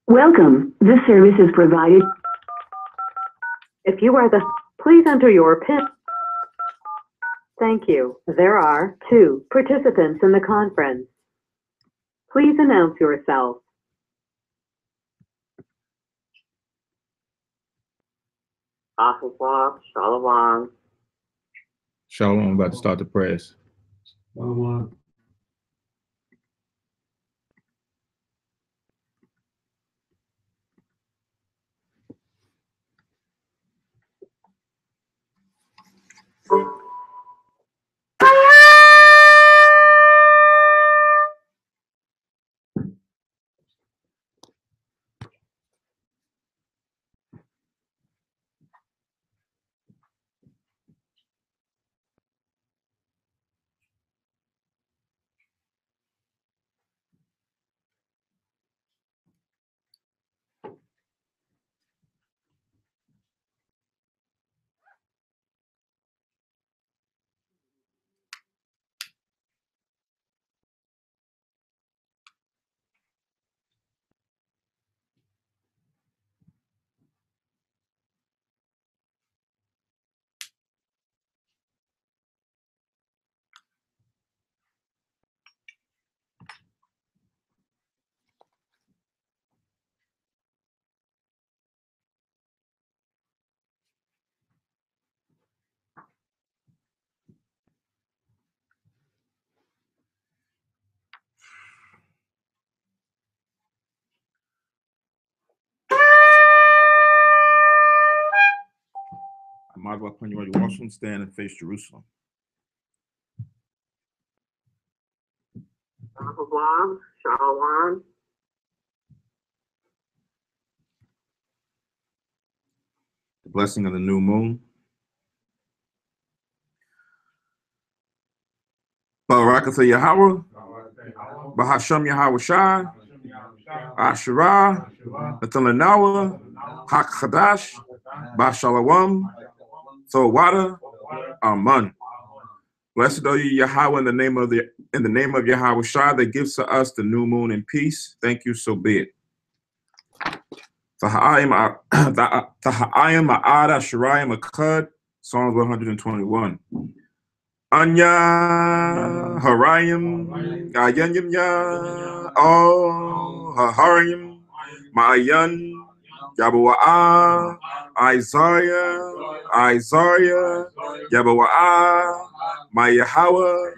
Welcome. This service is provided. If you are the, please enter your PIN. Thank you. There are 2 participants in the conference. Please announce yourself. Shalom. Shalom, I'm about to start the prayers. Shalom. I might as well put you on your washroom stand and face Jerusalem. Shalom. The blessing of the new moon. Barakatha Yahweh, Bahasham Yahweh Shai, Asherah, Nathalanawa, Hak Chadash, Bashalawam, Thawada, Aman. Blessed are you, Yahweh, in the name of Yahweh Shai that gives to us the new moon in peace. Thank you, so be it. Taha'ayim Ma'ad Asherayim Akkad, Psalms 121. Anya Harayim Ayanyim Ya Oh Haharim Ma'ayan Yabawa'a Isaiah Yabawa'a Mayahawa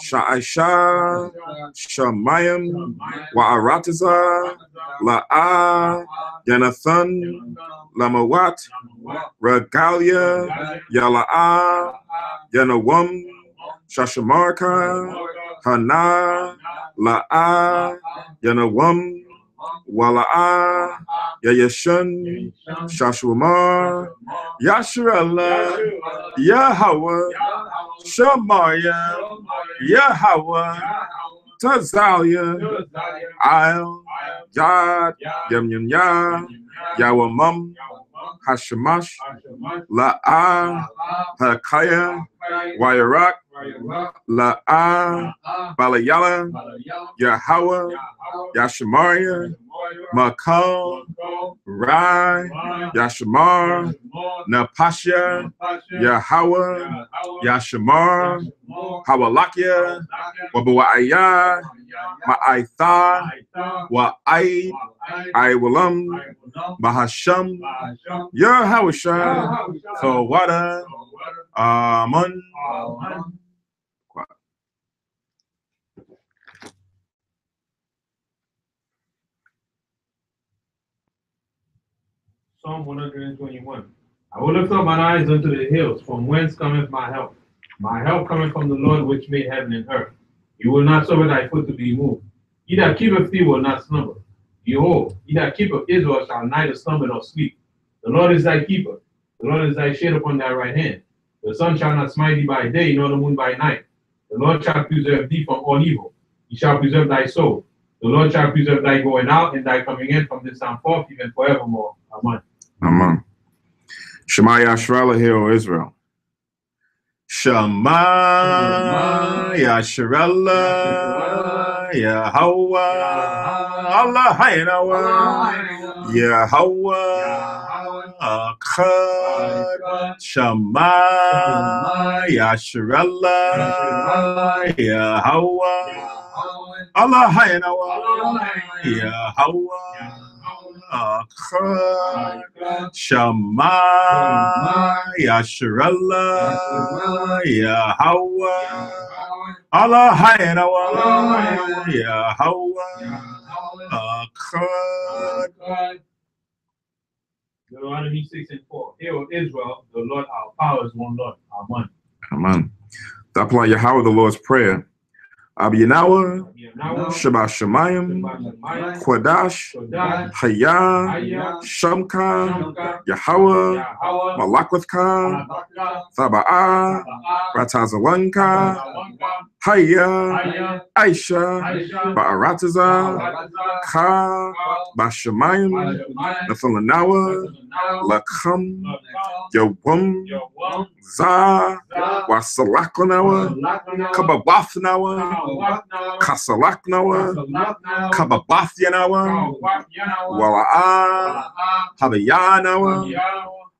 Sha'asha Shamayim Wa'aratiza La'a Yanathan Lamawat Regalia Yala'a Yanawam Shashamarka Hana La'a Yanawam Wala'a Yayashun Shashwamar Yasharallah Yahweh Shamaya Yahweh Tazalia Al Yad Yam Yam Ya Yawamam Hashamash La'a Hakaya Wayarak La'a Balayala Yahweh Yashamaria Makal Rai Yashamar Napasha Yahweh Yashamar Hawalakia Wabawaya Ma'aitha Wa'aid Iwalam Bahasham Yahawasha Thawada Aman. Psalm 121. I will lift up mine eyes unto the hills, from whence cometh my help. My help cometh from the Lord which made heaven and earth. He will not suffer thy foot to be moved. He that keepeth thee will not slumber. Behold, he that keepeth Israel shall neither slumber nor sleep. The Lord is thy keeper. The Lord is thy shade upon thy right hand. The sun shall not smite thee by day, nor the moon by night. The Lord shall preserve thee from all evil. He shall preserve thy soul. The Lord shall preserve thy going out and thy coming in from this time forth, even forevermore. Amen. Amen. Shema Yashrala, hear, O Israel. Shema Yashrala, Yahweh, Allah Haynawa, Yahweh, Akkad, Shema, Yashrallah, Yahweh, Allah Haynawa, Yahweh, Akkad, Shema, Yashrallah, Yahweh, Allah Haynawa, Yahweh, Akkad. Deuteronomy 6:4. Hear, O Israel, the Lord our power is one Lord, Amen. Amen. To apply Yahweh the Lord's Prayer. Abiyanawa, Shabbat Shemayim, Kodash, Hayah, Shamka, Yahweh, Malakwithka, Thaba'ah, Ratazawanka, Hayah, Aisha, Ba'arataza, Ka, Bashamayim, Nathalanawa, Lakam, Yawum, Za, Wasalakonawa, Kababathnawa, Kasalaknawa, Kababathyanawa, Wala'ah, Habayanawa,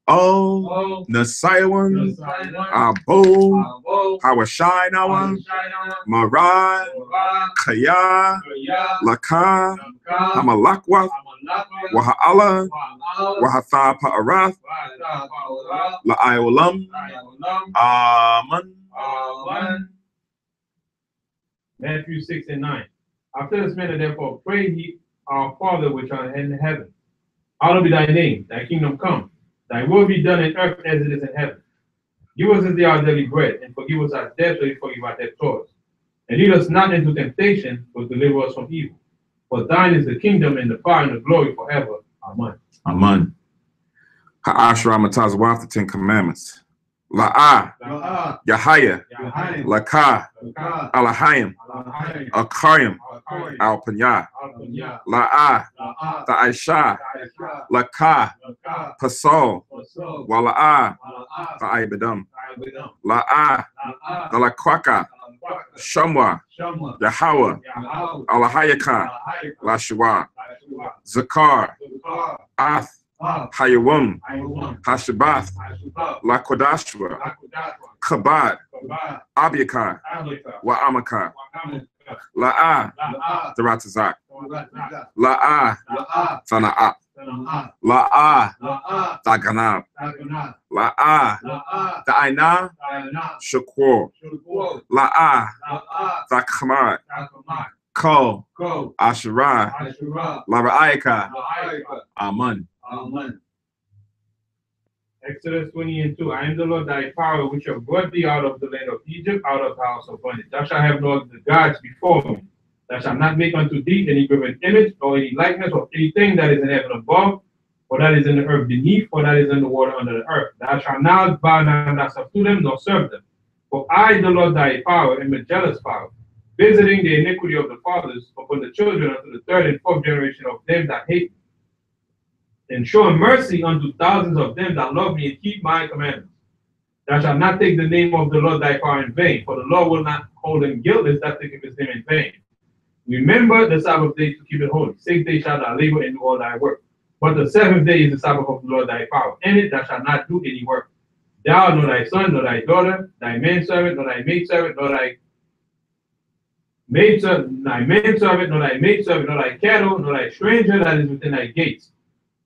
O, Nasaiwan, Abo, Hawashainawa, Marai, Kaya, Laka, Hamalakwath, Waha'ala, Wahatha Pa'arath, La'ayolam, Amen. Matthew 6:9. After this manner, therefore, pray ye, our Father which art in heaven. Hallowed be thy name, thy kingdom come, thy will be done in earth as it is in heaven. Give us this day our daily bread, and forgive us our debts, as we forgive our debtors. And lead us not into temptation, but deliver us from evil. For thine is the kingdom, and the power, and the glory forever. Amen. Amen. Ha'ashra Matazawaf, the Ten Commandments. La'ah, Yahaya, Laka, Alahayim, Akarim, Al Panya, La'ah, Ta'aisha, Laka, Pasol, Wala'ah, Ta'aibadam, La'ah, Dalakwaka, Shamwa, Yahweh, Alahayaka, Lashua, Zakar, Ath, Hayawum, Hashabath, Lakodashwa, Kabad, Abiakar, Wa'amakar, La'ah, Daratazak, La'ah, Sana'at, La'ah, Daganab, La'ah, Da'aina, Shakur, La'ah, Dakhamad, Ko, Asherah, Lara'ayaka, Amen. Exodus 20:2. I am the Lord thy power, which have brought thee out of the land of Egypt, out of the house of bondage. Thou shalt have no other gods before me. Thou shalt not make unto thee any graven image, or any likeness of anything that is in heaven above, or that is in the earth beneath, or that is in the water under the earth. Thou shalt not bow down thyself to them, nor serve them. For I, the Lord thy power, am a jealous power, visiting the iniquity of the fathers upon the children unto the third and fourth generation of them that hate me, and showing mercy unto thousands of them that love me and keep my commandments. Thou shalt not take the name of the Lord thy power in vain, for the Lord will not hold him guiltless that taketh his name in vain. Remember the Sabbath day to keep it holy. 6 days shalt thou labor and do all thy work. But the seventh day is the Sabbath of the Lord thy power. In it thou shalt not do any work. Thou, nor thy son, nor thy daughter, thy manservant, nor thy maidservant, nor thy manservant, nor thy maidservant, nor thy cattle, nor thy stranger that is within thy gates.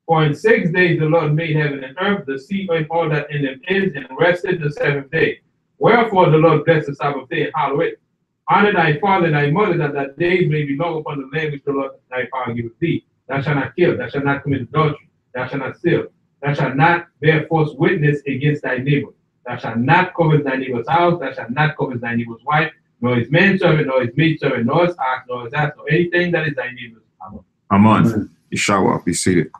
For in 6 days the Lord made heaven and earth, the sea and all that in them is, and rested the seventh day. Wherefore the Lord blessed the Sabbath day and hallowed it. Honor thy father and thy mother, that thy days may be long upon the land which the Lord thy power giveth thee. Thou shalt not kill, thou shalt not commit adultery, thou shalt not steal, thou shalt not bear false witness against thy neighbor. Thou shalt not covet thy neighbor's house, thou shalt not covet thy neighbor's wife, nor his manservant, nor his maidservant, nor his ox, nor his ass, nor anything that is thy neighbor's. Amen. Amen. Yeshua, be seated.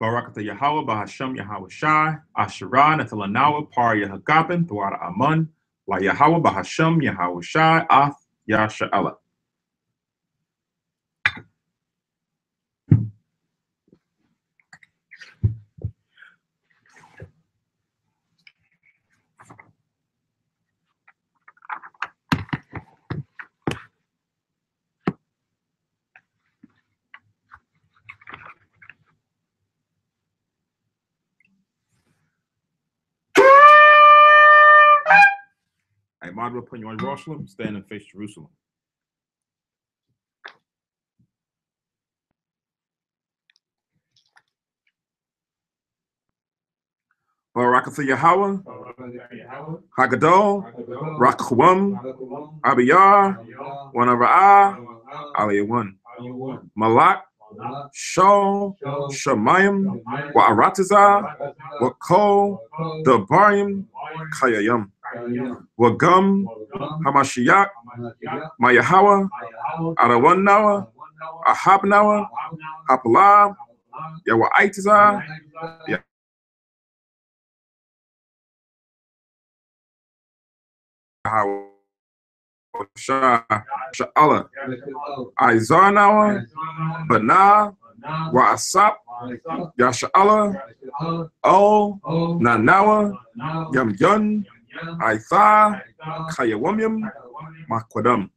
Barakatha Yahweh, Bahasham Yahweh Shai, Asherah, Nethalanawa, Par Yahagabin, Thwada Amun, La Yahweh, Bahasham Yahweh Shai, Ath Yasha'ala. Hey, Madra, put you on Jerusalem, stand and face Jerusalem. Barakatha Yahweh, Hagadol, Rakwam, Abiyah, Wanara'ah, Aliyawan, Malak, Shal, Shemayim, Wa'aratazah, Wakol, Dabarim, Kayayam, Wagum, Hamashiach, Mayahawa, Arawan Nawa, Ahab Nawa, Hapalah, Yawaitazah, Sha'ala, Izar Nawa, Bana, Wa'asap, Yasha'ala, O, Nanawa, Yam Yun, Aitha, Kayawamyam, Makwadam,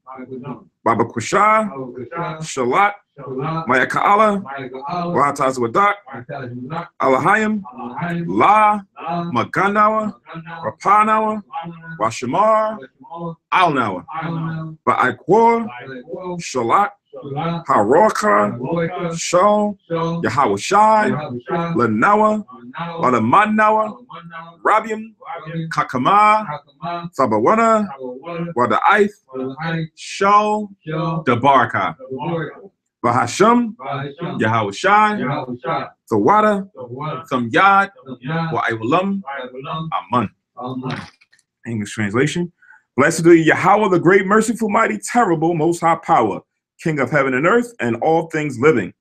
Baba Kusha, Shalat, Mayaka'ala, Wataz Wadak, Alahayim, La, Maganawa, Rapanawa, Washamar, Alnawa, Ba'akwar, Shalat, Haroka, Shal, Yahweh Shai, Lanawa, Ladamanawa, Rabiam, Kakama, Sabawana, Wada'ith, Shal, Dabarka, Bahasham, Yahweh Shai, Thawada, Thamyad, Wa'iwalam, Amun. English translation. Blessed are you, Yahweh, the great, merciful, mighty, terrible, most high power, King of heaven and earth, and all things living.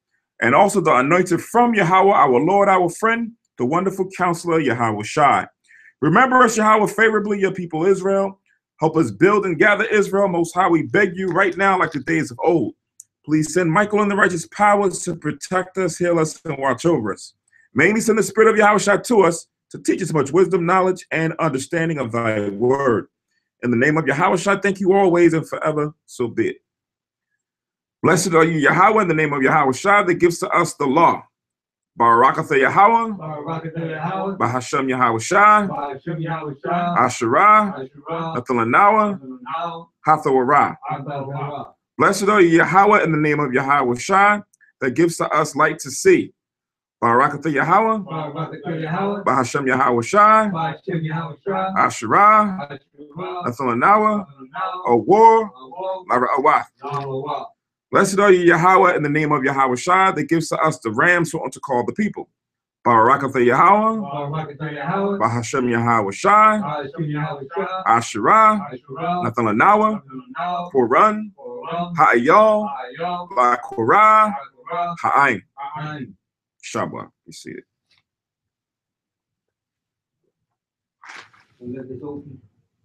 And also the anointed from Yahweh, our Lord, our friend, the wonderful counselor, Yahweh Shai. Remember us, Yahweh, favorably, your people Israel. Help us build and gather Israel. Most high, we beg you right now, like the days of old. Please send Michael and the righteous powers to protect us, heal us, and watch over us. Mainly send the spirit of Yahweh Shai to us to teach us much wisdom, knowledge, and understanding of thy word. In the name of Yahweh Shai, thank you always and forever, so be it. Blessed are you, Yahweh, in the name of Yahweh Shai, that gives to us the law. Barakatha Yahweh, Bahasham Yahweh Shai, Asherah, Nathalanawa, Hathawarah. Blessed are you, Yahweh, in the name of Yahweh Shai, that gives to us light to see. Barakatha Yahweh, Bahasham Yahweh Shai, Asherah, Nathalanawa, Awar, Lara'awath. Blessed are you, Yahweh, in the name of Yahweh Shai, that gives to us the rams who want to call the people. Barakatha Yahweh, Bahasham Yahweh Shai, Asherah, Nathalanawa, Quran, Ha'ayal, Ba'korah, Ha'ain. Shabbat, you see it.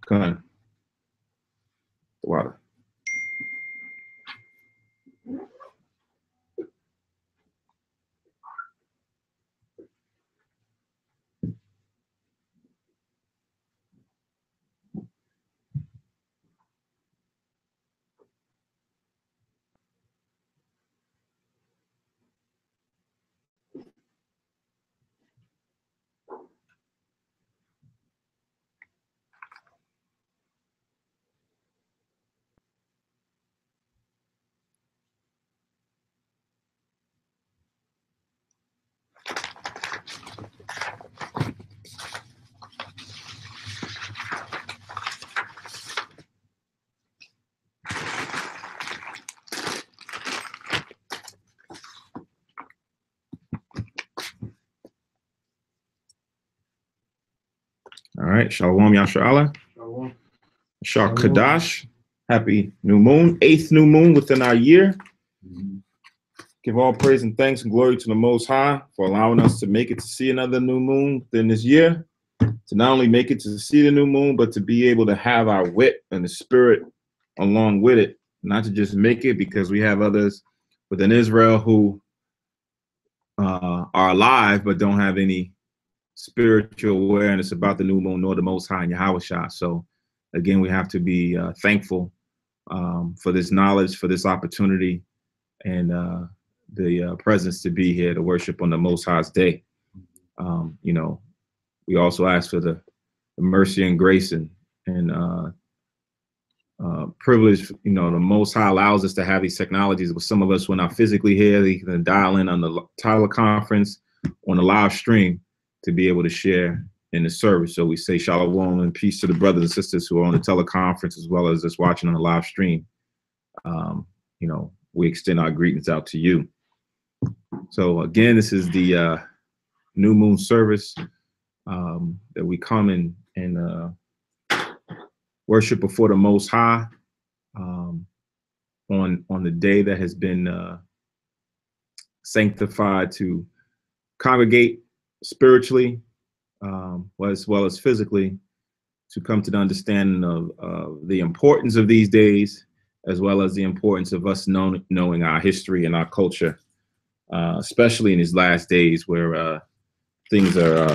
Come on. Water. All right, Shalom Yasharallah. Shah Kadash. Happy new moon, 8th new moon within our year. Give all praise and thanks and glory to the Most High for allowing us to make it to see another new moon within this year. To not only make it to see the new moon, but to be able to have our wit and the spirit along with it. Not to just make it, because we have others within Israel who are alive but don't have any spiritual awareness about the new moon nor the Most High and Yahushua. So again, we have to be thankful for this knowledge, for this opportunity, and the presence to be here to worship on the Most High's day. You know, we also ask for the mercy and grace and privilege. You know, the Most High allows us to have these technologies, but some of us, when not physically here, they can dial in on the teleconference, on the live stream, to be able to share in the service. So we say shalom and peace to the brothers and sisters who are on the teleconference as well as just watching on the live stream. You know, we extend our greetings out to you. So again, this is the new moon service that we come and worship before the Most High on the day that has been sanctified to congregate spiritually, as well as physically, to come to the understanding of the importance of these days, as well as the importance of us knowing our history and our culture, especially in these last days where things are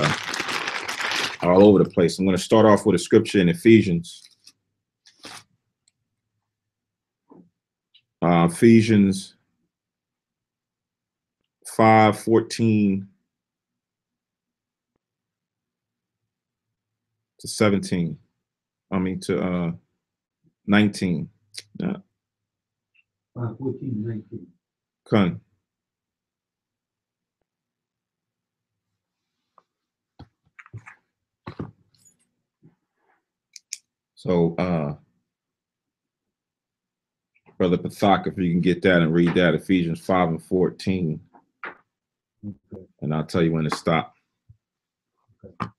all over the place. I'm going to start off with a scripture in Ephesians. Ephesians 5:14 to 17. I mean to 19. 14 to 19. Come. So, Brother Pathak, if you can get that and read that, Ephesians 5:14, Okay. and I'll tell you when to stop. Okay.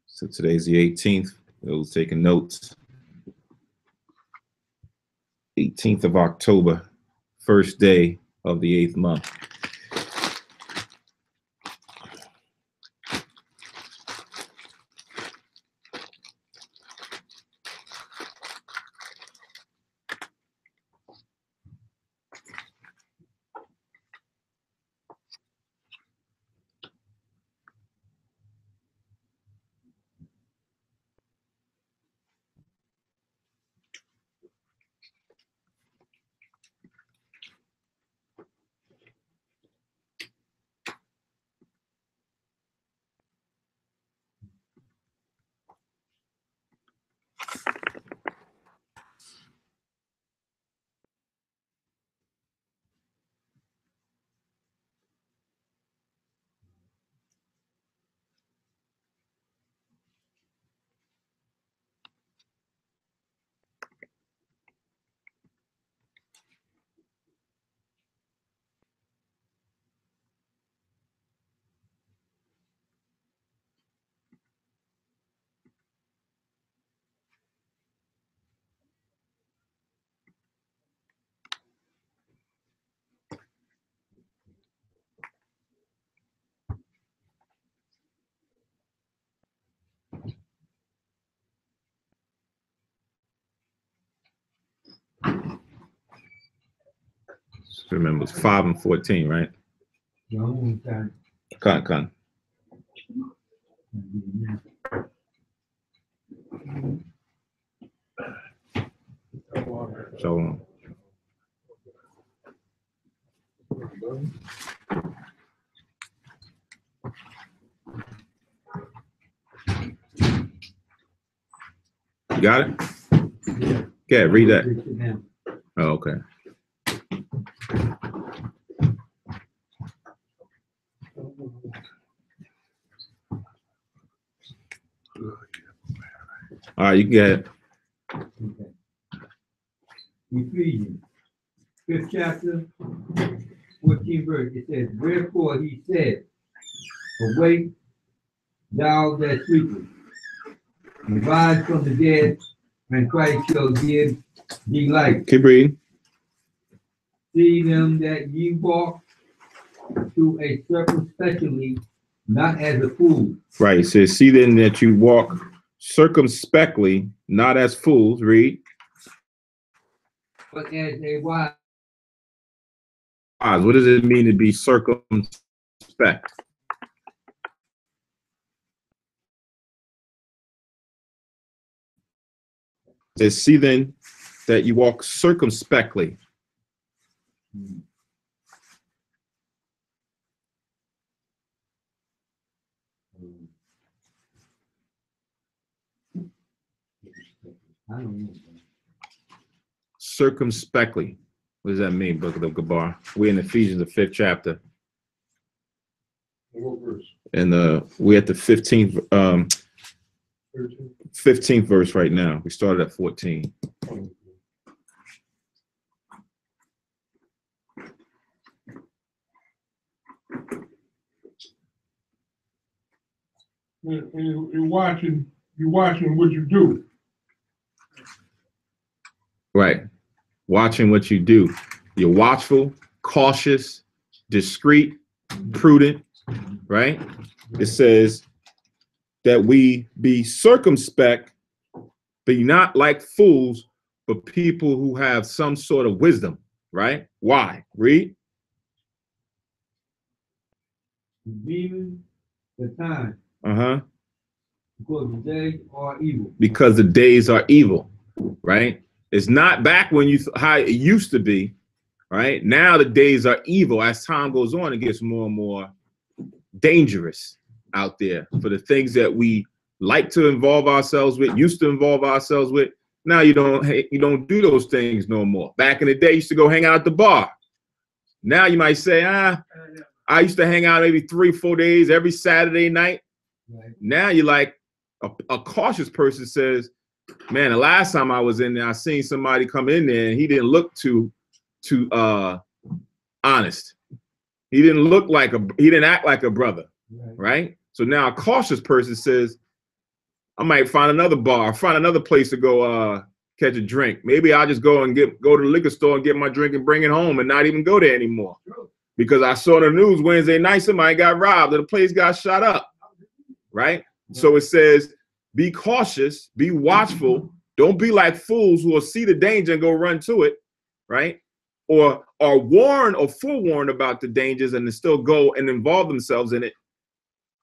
So today's the 18th. Those taking notes. 18th of October, first day of the 8th month. Remember, it's 5 and 14, right? Long time. Con. Shalom. You got it? Yeah, read that. Oh, okay. All right, you can get it. Okay. Ephesians, 5th chapter, 14th verse. It says, wherefore he said, awake, thou that sleepest, and rise from the dead, and Christ shall give thee light. Keep reading. See them that ye walk to a circumspectly, not as a fool, Right. It says, see then that you walk circumspectly, not as fools. Read. but as a wise. What does it mean to be circumspect? It says, see then that you walk circumspectly. I don't know. Circumspectly. What does that mean, Book of the Gabar? We're in Ephesians, the 5th chapter. What verse? And we're at the 15th 15th verse right now. We started at 14. You're watching what you do. Right. Watching what you do. You're watchful, cautious, discreet, prudent, right? It says that we be circumspect, be not like fools, but people who have some sort of wisdom, right? Why? Read. Redeeming the time, Uh-huh. because the days are evil. Because the days are evil, right? It's not back when how it used to be, right? Now the days are evil. As time goes on, it gets more and more dangerous out there for the things that we like to involve ourselves with, used to involve ourselves with. Now you don't do those things no more. Back in the day, you used to go hang out at the bar. Now you might say, I used to hang out maybe 3-4 days every Saturday night. Right. Now you're like a cautious person says, man, the last time I was in there, I seen somebody come in there and he didn't look too honest. He didn't act like a brother, right? So now a cautious person says, I might find another bar, find another place to go catch a drink. Maybe I'll just go to the liquor store and get my drink and bring it home and not even go there anymore. Because I saw the news Wednesday night, somebody got robbed and the place got shot up, right? So it says, be cautious, be watchful. Don't be like fools who will see the danger and go run to it, right? Or are warned or forewarned about the dangers and then still go and involve themselves in it.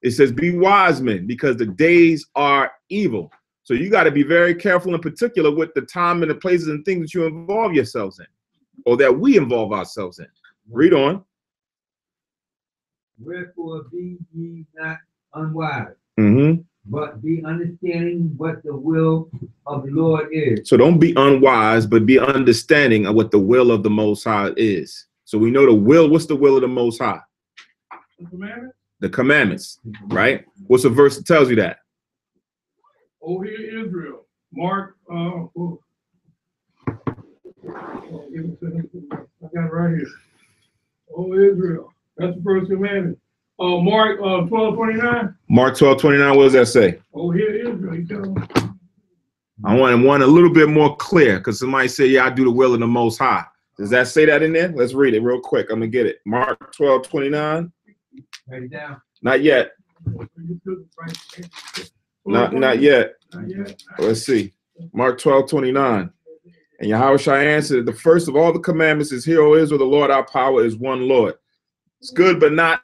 It says, be wise men, because the days are evil. So you got to be very careful in particular with the time and the places and things that you involve yourselves in, or that we involve ourselves in. Read on. Wherefore be ye not unwise, Mm-hmm. but be understanding what the will of the Lord is. So don't be unwise, but be understanding of what the will of the Most High is. So we know the will. What's the will of the Most High? The commandment? The commandments, right? What's the verse that tells you that? Oh, hear Israel. Mark, give it to him. I got it right here. Oh, Israel. That's the first commandment. Mark 12:29. Mark 12:29, what does that say? Oh, hear Israel. You tell them. I want one a little bit more clear, because somebody say, yeah, I do the will of the Most High. Does that say that in there? Let's read it real quick. I'm going to get it. Mark 12:29. Write it down. Not yet. Not yet. Not yet. Let's see. Mark 12:29. And Yahushua answered, the first of all the commandments is, hear, O Israel, the Lord our power is one Lord. It's good, but not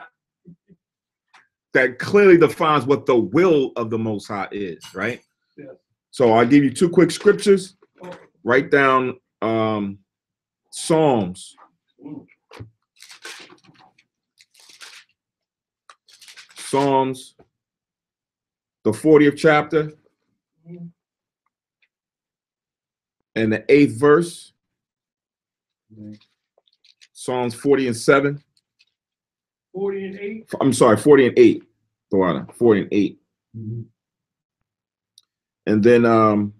that clearly defines what the will of the Most High is, right? Yes. So I'll give you two quick scriptures. Write down Psalms. Psalms, the 40th chapter and the 8th verse. Psalms 40 and 7. 40 and 8. I'm sorry, 40 and 8. 40 and 8. Mm-hmm. And then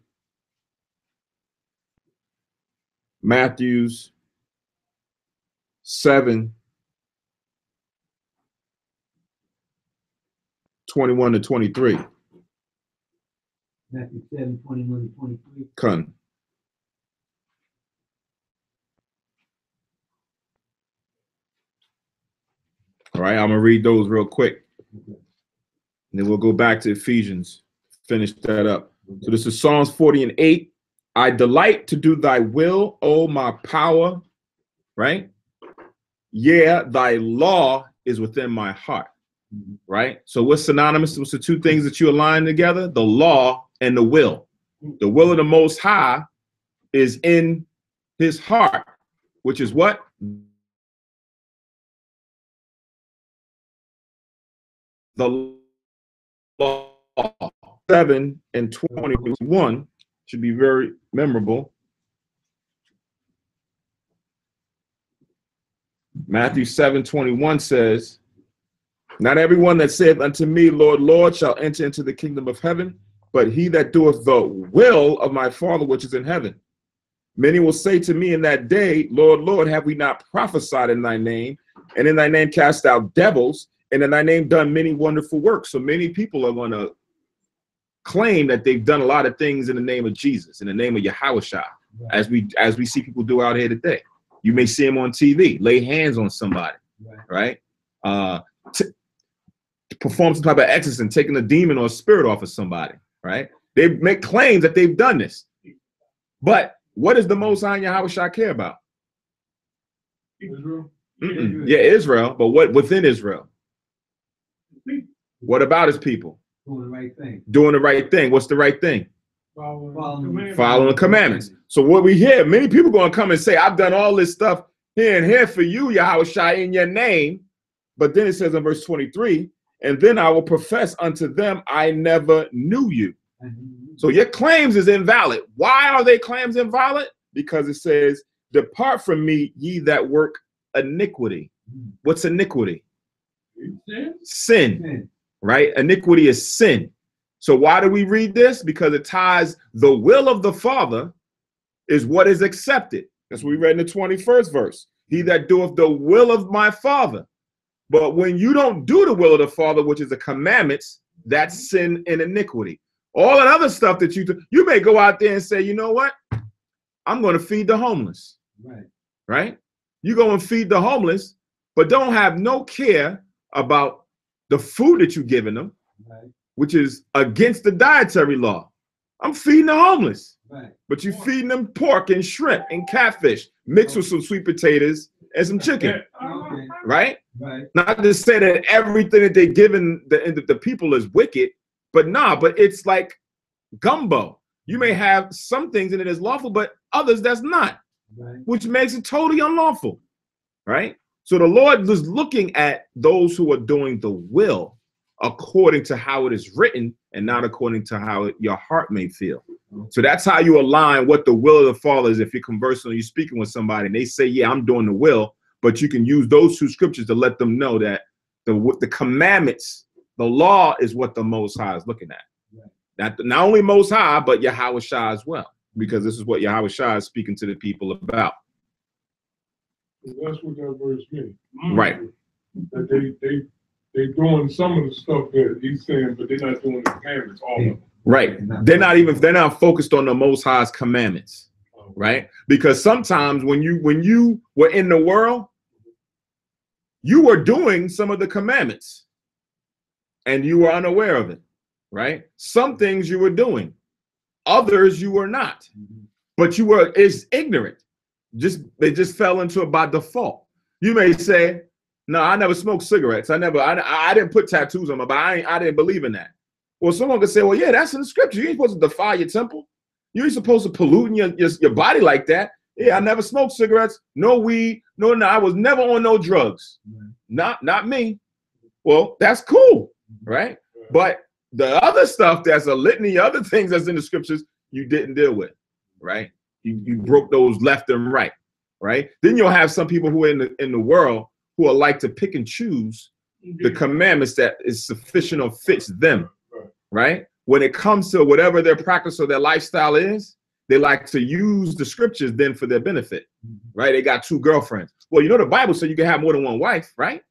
Matthew's 7, 21 to 23. Matthew 7, 21 to 23. Kun. All right, I'm gonna read those real quick. And then we'll go back to Ephesians, finish that up. So this is Psalms 40:8. I delight to do thy will, O my power, right? Yeah, thy law is within my heart, right? So what's synonymous? What's the two things that you align together? The law and the will. The will of the Most High is in his heart, which is what? The law. 7 and 21 should be very memorable. Matthew 7:21 says, not everyone that saith unto me, Lord, Lord, shall enter into the kingdom of heaven, but he that doeth the will of my Father which is in heaven. Many will say to me in that day, Lord, Lord, have we not prophesied in thy name, and in thy name cast out devils, and in thy name done many wonderful works? So many people are going to claim that they've done a lot of things in the name of Jesus, in the name of Yahushua, as we see people do out here today. You may see them on TV, lay hands on somebody, right? Perform some type of exorcism, taking a demon or a spirit off of somebody, right? They make claims that they've done this. But what does the Most High Yahushua care about? Israel. Yeah, Israel, but what within Israel? What about his people? Doing the right thing. Doing the right thing. What's the right thing? Following Following the commandments. So what we hear, many people going to come and say, I've done all this stuff here and here for you, Yahushua, in your name. But then it says in verse 23, and then I will profess unto them, I never knew you. So your claims is invalid. Why are they claims invalid? Because it says, depart from me, ye that work iniquity. What's iniquity? Sin, right? Iniquity is sin. So why do we read this? Because it ties the will of the Father is what is accepted. That's what we read in the 21st verse. He that doeth the will of my Father. But when you don't do the will of the Father, which is the commandments, that's sin and iniquity. All that other stuff that you do, you may go out there and say, you know what? I'm going to feed the homeless. Right? You go and feed the homeless, but don't have no care about the food that you're giving them, which is against the dietary law. I'm feeding the homeless, but you're feeding them pork and shrimp and catfish mixed with some sweet potatoes and some chicken, right? Not to say that everything that they're giving the people is wicked, but but it's like gumbo. You may have some things in it as lawful, but others that's not, which makes it totally unlawful, right? So the Lord is looking at those who are doing the will according to how it is written and not according to how your heart may feel. So that's how you align what the will of the Father is. If you're conversing or you're speaking with somebody and they say, yeah, I'm doing the will, but you can use those two scriptures to let them know that the commandments, the law is what the Most High is looking at. Not only Most High, but Yahushua as well, because this is what Yahushua is speaking to the people about. That's what that verse means. Right. That they doing some of the stuff that he's saying, but they're not doing the commandments, all of them. Right. They're not focused on the Most High's commandments. Right. Because sometimes when you were in the world, you were doing some of the commandments and you were unaware of it. Right. Some things you were doing, others you were not, but you were ignorant. They just fell into it by default. You may say, no, I never smoked cigarettes. I didn't put tattoos on my body. I didn't believe in that. Well, someone could say, well, yeah, that's in the scripture. You ain't supposed to defile your temple. You ain't supposed to pollute your body like that. Yeah, I never smoked cigarettes, no weed, no, I was never on no drugs. Not me. Well, that's cool, right? But the other stuff, that's a litany of other things that's in the scriptures you didn't deal with, right? You broke those left and right, right? Then you'll have some people who are in the world who are like to pick and choose the commandments that is sufficient or fits them, right? When it comes to whatever their practice or their lifestyle is, they like to use the scriptures then for their benefit, right? They got 2 girlfriends. Well, you know, the Bible says you can have more than one wife, right?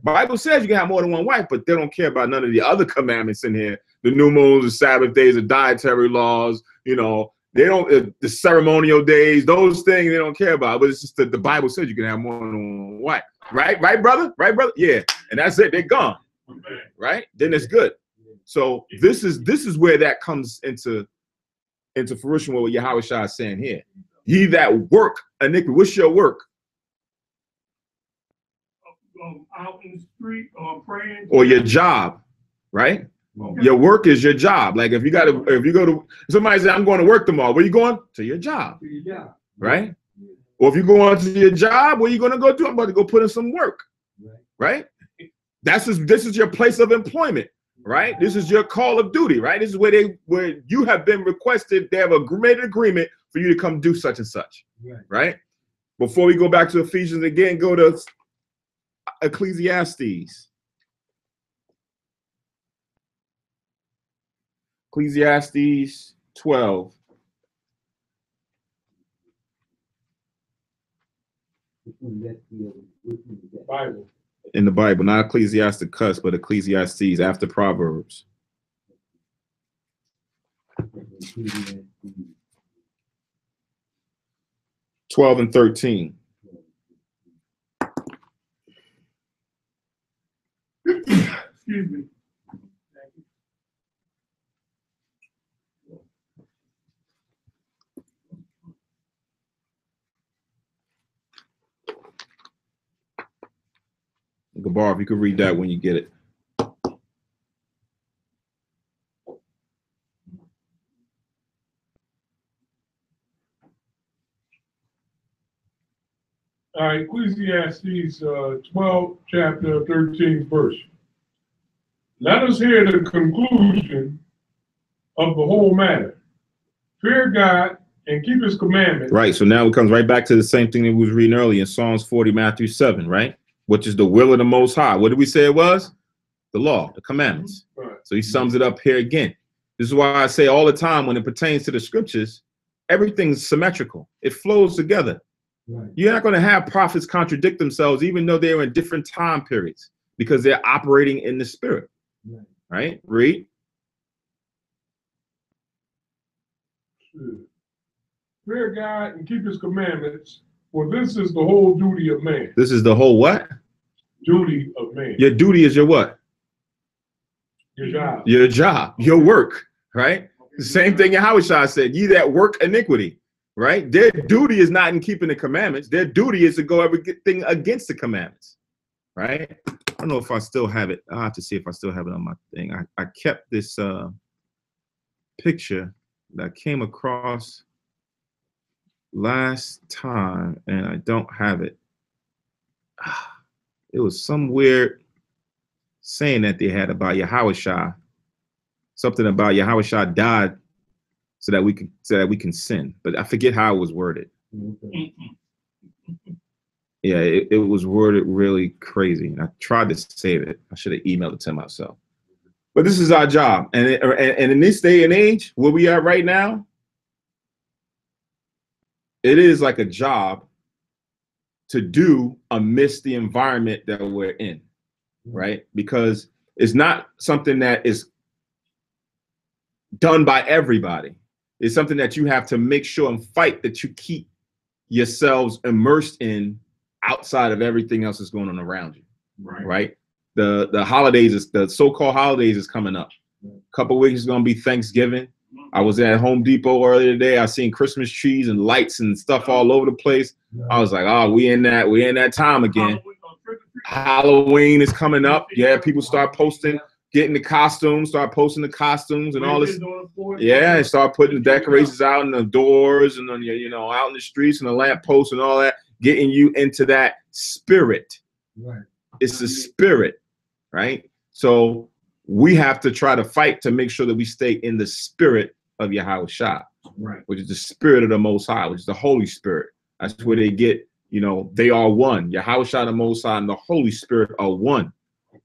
Bible says you can have more than one wife, but they don't care about none of the other commandments in here. The new moons, the Sabbath days, the dietary laws, you know, they don't, the ceremonial days, those things they don't care about. But it's just that the Bible says you can have more than one wife. Right, brother? Right, brother? Yeah. And that's it. They're gone. Right? Then it's good. So this is where that comes into fruition, what Yahweh Shah is saying here. Ye that work iniquity. What's your work? Out in the street or praying. Or your job, right? Okay. Your work is your job. Like if you go to somebody say, I'm going to work tomorrow, where you going? To your job. Right? Or if you go on to your job, where you going to go to? I'm about to go put in some work. Right? This is your place of employment, right? This is your call of duty, right? This is where you have been requested. They have made an agreement for you to come do such and such, right? Before we go back to Ephesians again, go to Ecclesiastes. Ecclesiastes 12. Bible. In the Bible, not Ecclesiasticus, but Ecclesiastes after Proverbs. Excuse 12 and 13. me. Gabar, if you could read that when you get it. All right, Ecclesiastes 12, chapter 13, verse. Let us hear the conclusion of the whole matter. Fear God and keep his commandments. Right, so now it comes right back to the same thing that we was reading earlier in Psalms 40, Matthew 7, right? Which is the will of the Most High. What did we say it was? The law, the commandments. Right. So he sums it up here again. This is why I say all the time when it pertains to the scriptures, everything's symmetrical. It flows together. Right. You're not going to have prophets contradict themselves, even though they're in different time periods, because they're operating in the spirit. Right? Read. Fear God and keep his commandments, for this is the whole duty of man. This is the whole what? Duty of man. Your duty is your what? Your job. Your job, your work, right? The same thing Yahweh Shah said, ye that work iniquity, right? Their duty is not in keeping the commandments. Their duty is to go everything against the commandments, right? I don't know if I still have it. I'll have to see if I still have it on my thing. I kept this picture that I came across last time, and I don't have it. It was some weird saying that they had about Yahweh Shah. Something about Yahweh Shah died so that we can sin, but I forget how it was worded. Yeah, it was worded really crazy. And I tried to save it. I should have emailed it to myself. But this is our job. And in this day and age, where we are right now, it is like a job to do amidst the environment that we're in, right? Because it's not something that is done by everybody. It's something that you have to make sure and fight that you keep yourselves immersed in outside of everything else that's going on around you, right? The holidays, the so-called holidays is coming up. A couple of weeks is going to be Thanksgiving. I was at Home Depot earlier today. I seen Christmas trees and lights and stuff all over the place. I was like, oh, we in that time again. Halloween is coming up. Yeah, people start posting, getting the costumes, start posting the costumes and all this. Yeah, and start putting the decorations out in the doors and on your, out in the streets and the lamp posts and all that, getting you into that spirit. Right. It's the spirit, right? So we have to try to fight to make sure that we stay in the spirit of Yahweh Shah, Right. which is the spirit of the Most High, which is the Holy Spirit. That's where they get, they are one. Yahweh Shah, the Most High, and the Holy Spirit are one.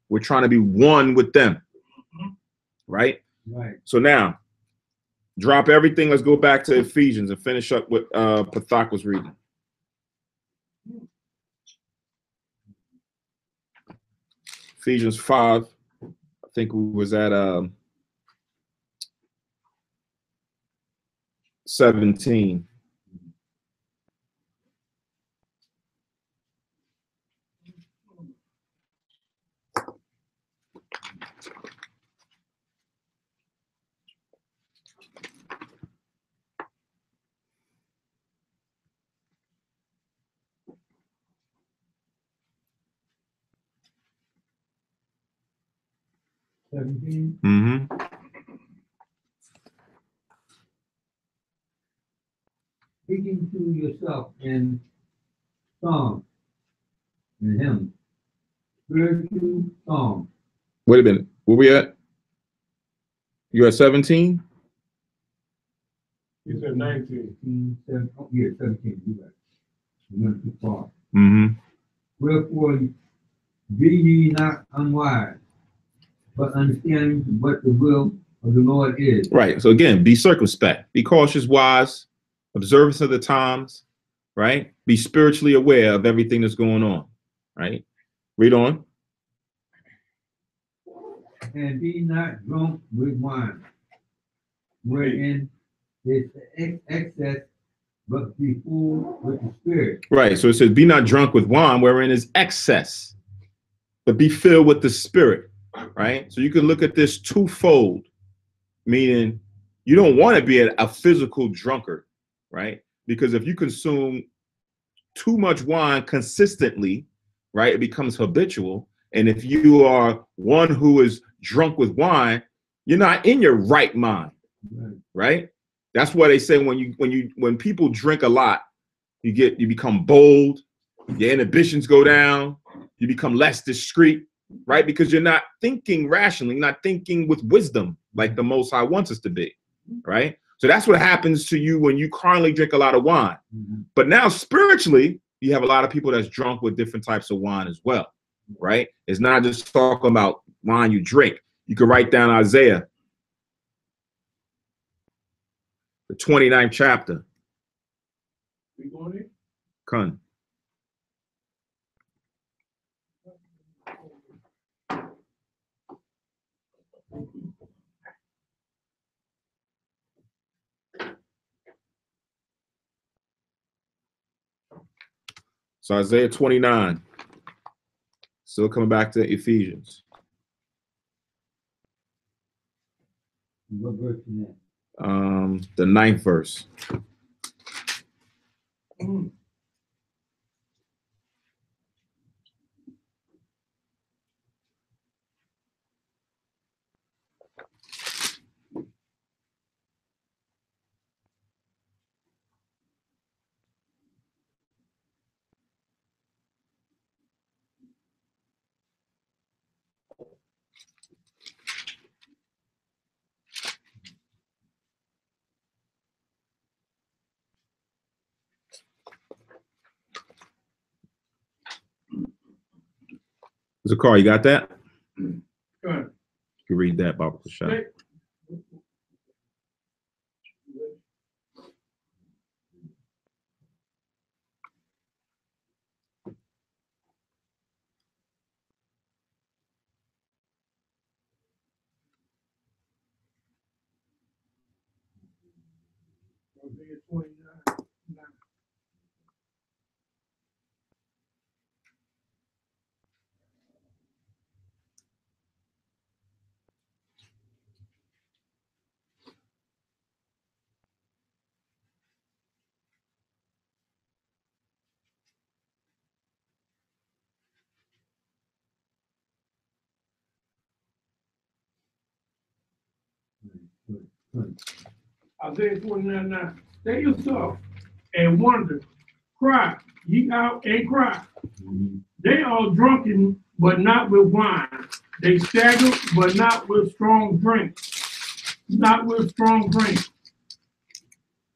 We're trying to be one with them, right? Right. So now, drop everything. Let's go back to Ephesians and finish up what Pathak was reading. Ephesians 5. I think we was at 17. 17. Mm-hmm. Speaking to yourself in songs and hymns, spiritual songs. Wait a minute. Where we at? You at 17? He said 19. 17. You got it. You went too far. Mm-hmm. Wherefore, be ye not unwise, but understanding what the will of the Lord is. Right. So again, be circumspect, be cautious, wise, observance of the times, right? Be spiritually aware of everything that's going on, right? Read on. And be not drunk with wine, wherein is excess, but be full with the Spirit. Right. So it says, be not drunk with wine, wherein is excess, but be filled with the Spirit, right? So you can look at this twofold, meaning you don't want to be a physical drunkard, right? Because if you consume too much wine consistently, right, it becomes habitual. And if you are one who is drunk with wine, you're not in your right mind, right? That's why they say when people drink a lot, you become bold, your inhibitions go down, you become less discreet, right? Because you're not thinking rationally, not thinking with wisdom like the Most High wants us to be, right? So that's what happens to you when you carnally drink a lot of wine. But now spiritually, you have a lot of people that's drunk with different types of wine as well, right? It's not just talking about wine you drink. You can write down Isaiah, the 29th chapter. We going in? Come. So Isaiah 29, still coming back to Ephesians. What verse is that? The 9th verse. Zakar, you got that? Good. You can read that, Baba Kushai. Okay. Isaiah 29. Isaiah 29:9. Stay yourself and wonder, cry, ye out and cry. They are drunken, but not with wine. They stagger, but not with strong drink. Not with strong drink.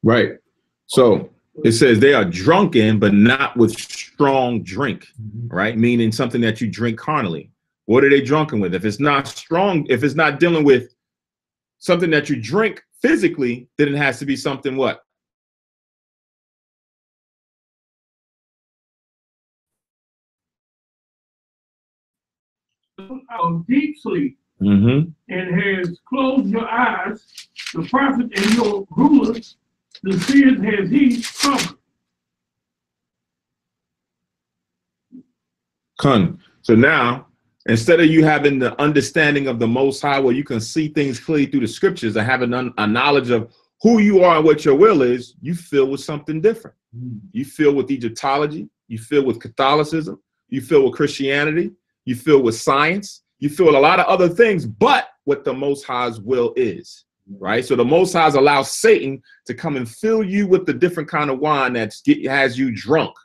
Right. So it says they are drunken, but not with strong drink, right? Meaning something that you drink carnally. What are they drunken with? If it's not strong, if it's not dealing with something that you drink physically, then it has to be something what? Deep sleep, Mm-hmm. and has closed your eyes, the prophet and your rulers, the seers has he covered. So now, instead of you having the understanding of the Most High, where you can see things clearly through the scriptures and having a knowledge of who you are and what your will is, you feel with something different. You feel with Egyptology, you feel with Catholicism, you feel with Christianity, you feel with science, You feel a lot of other things, but what the Most High's will is, right? So the Most High's allows Satan to come and fill you with the different kind of wine that has you drunk,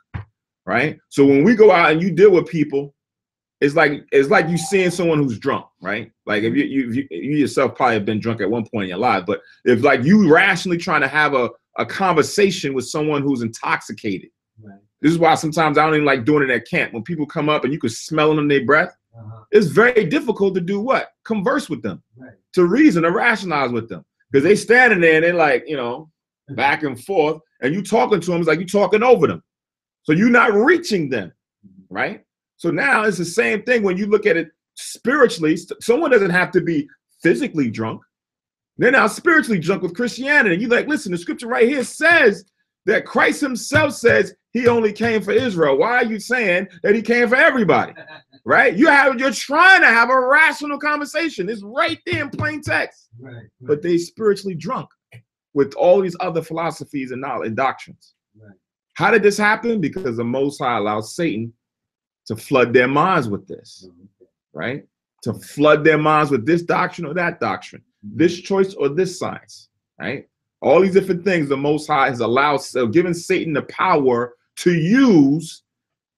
right? So when we go out and you deal with people, it's like you seeing someone who's drunk, right? Like if you yourself probably have been drunk at one point in your life, but if like you rationally trying to have a conversation with someone who's intoxicated, right. This is why sometimes I don't even like doing it at camp. When people come up and you can smell them in their breath, it's very difficult to do what? Converse with them, right. To reason, to rationalize with them, because they standing there and they're like, you know, back and forth, and you talking to them, it's like you talking over them, so you're not reaching them, right? So now it's the same thing when you look at it spiritually. Someone doesn't have to be physically drunk. They're now spiritually drunk with Christianity. And you're like, listen, the scripture right here says that Christ himself says he only came for Israel. Why are you saying that he came for everybody? Right? You're trying to have a rational conversation. It's right there in plain text. Right. But they spiritually drunk with all these other philosophies and knowledge and doctrines. Right. How did this happen? Because the Most High allows Satan to flood their minds with this, right? To flood their minds with this doctrine or that doctrine, this choice or this science, right? All these different things the Most High has allowed, so given Satan the power to use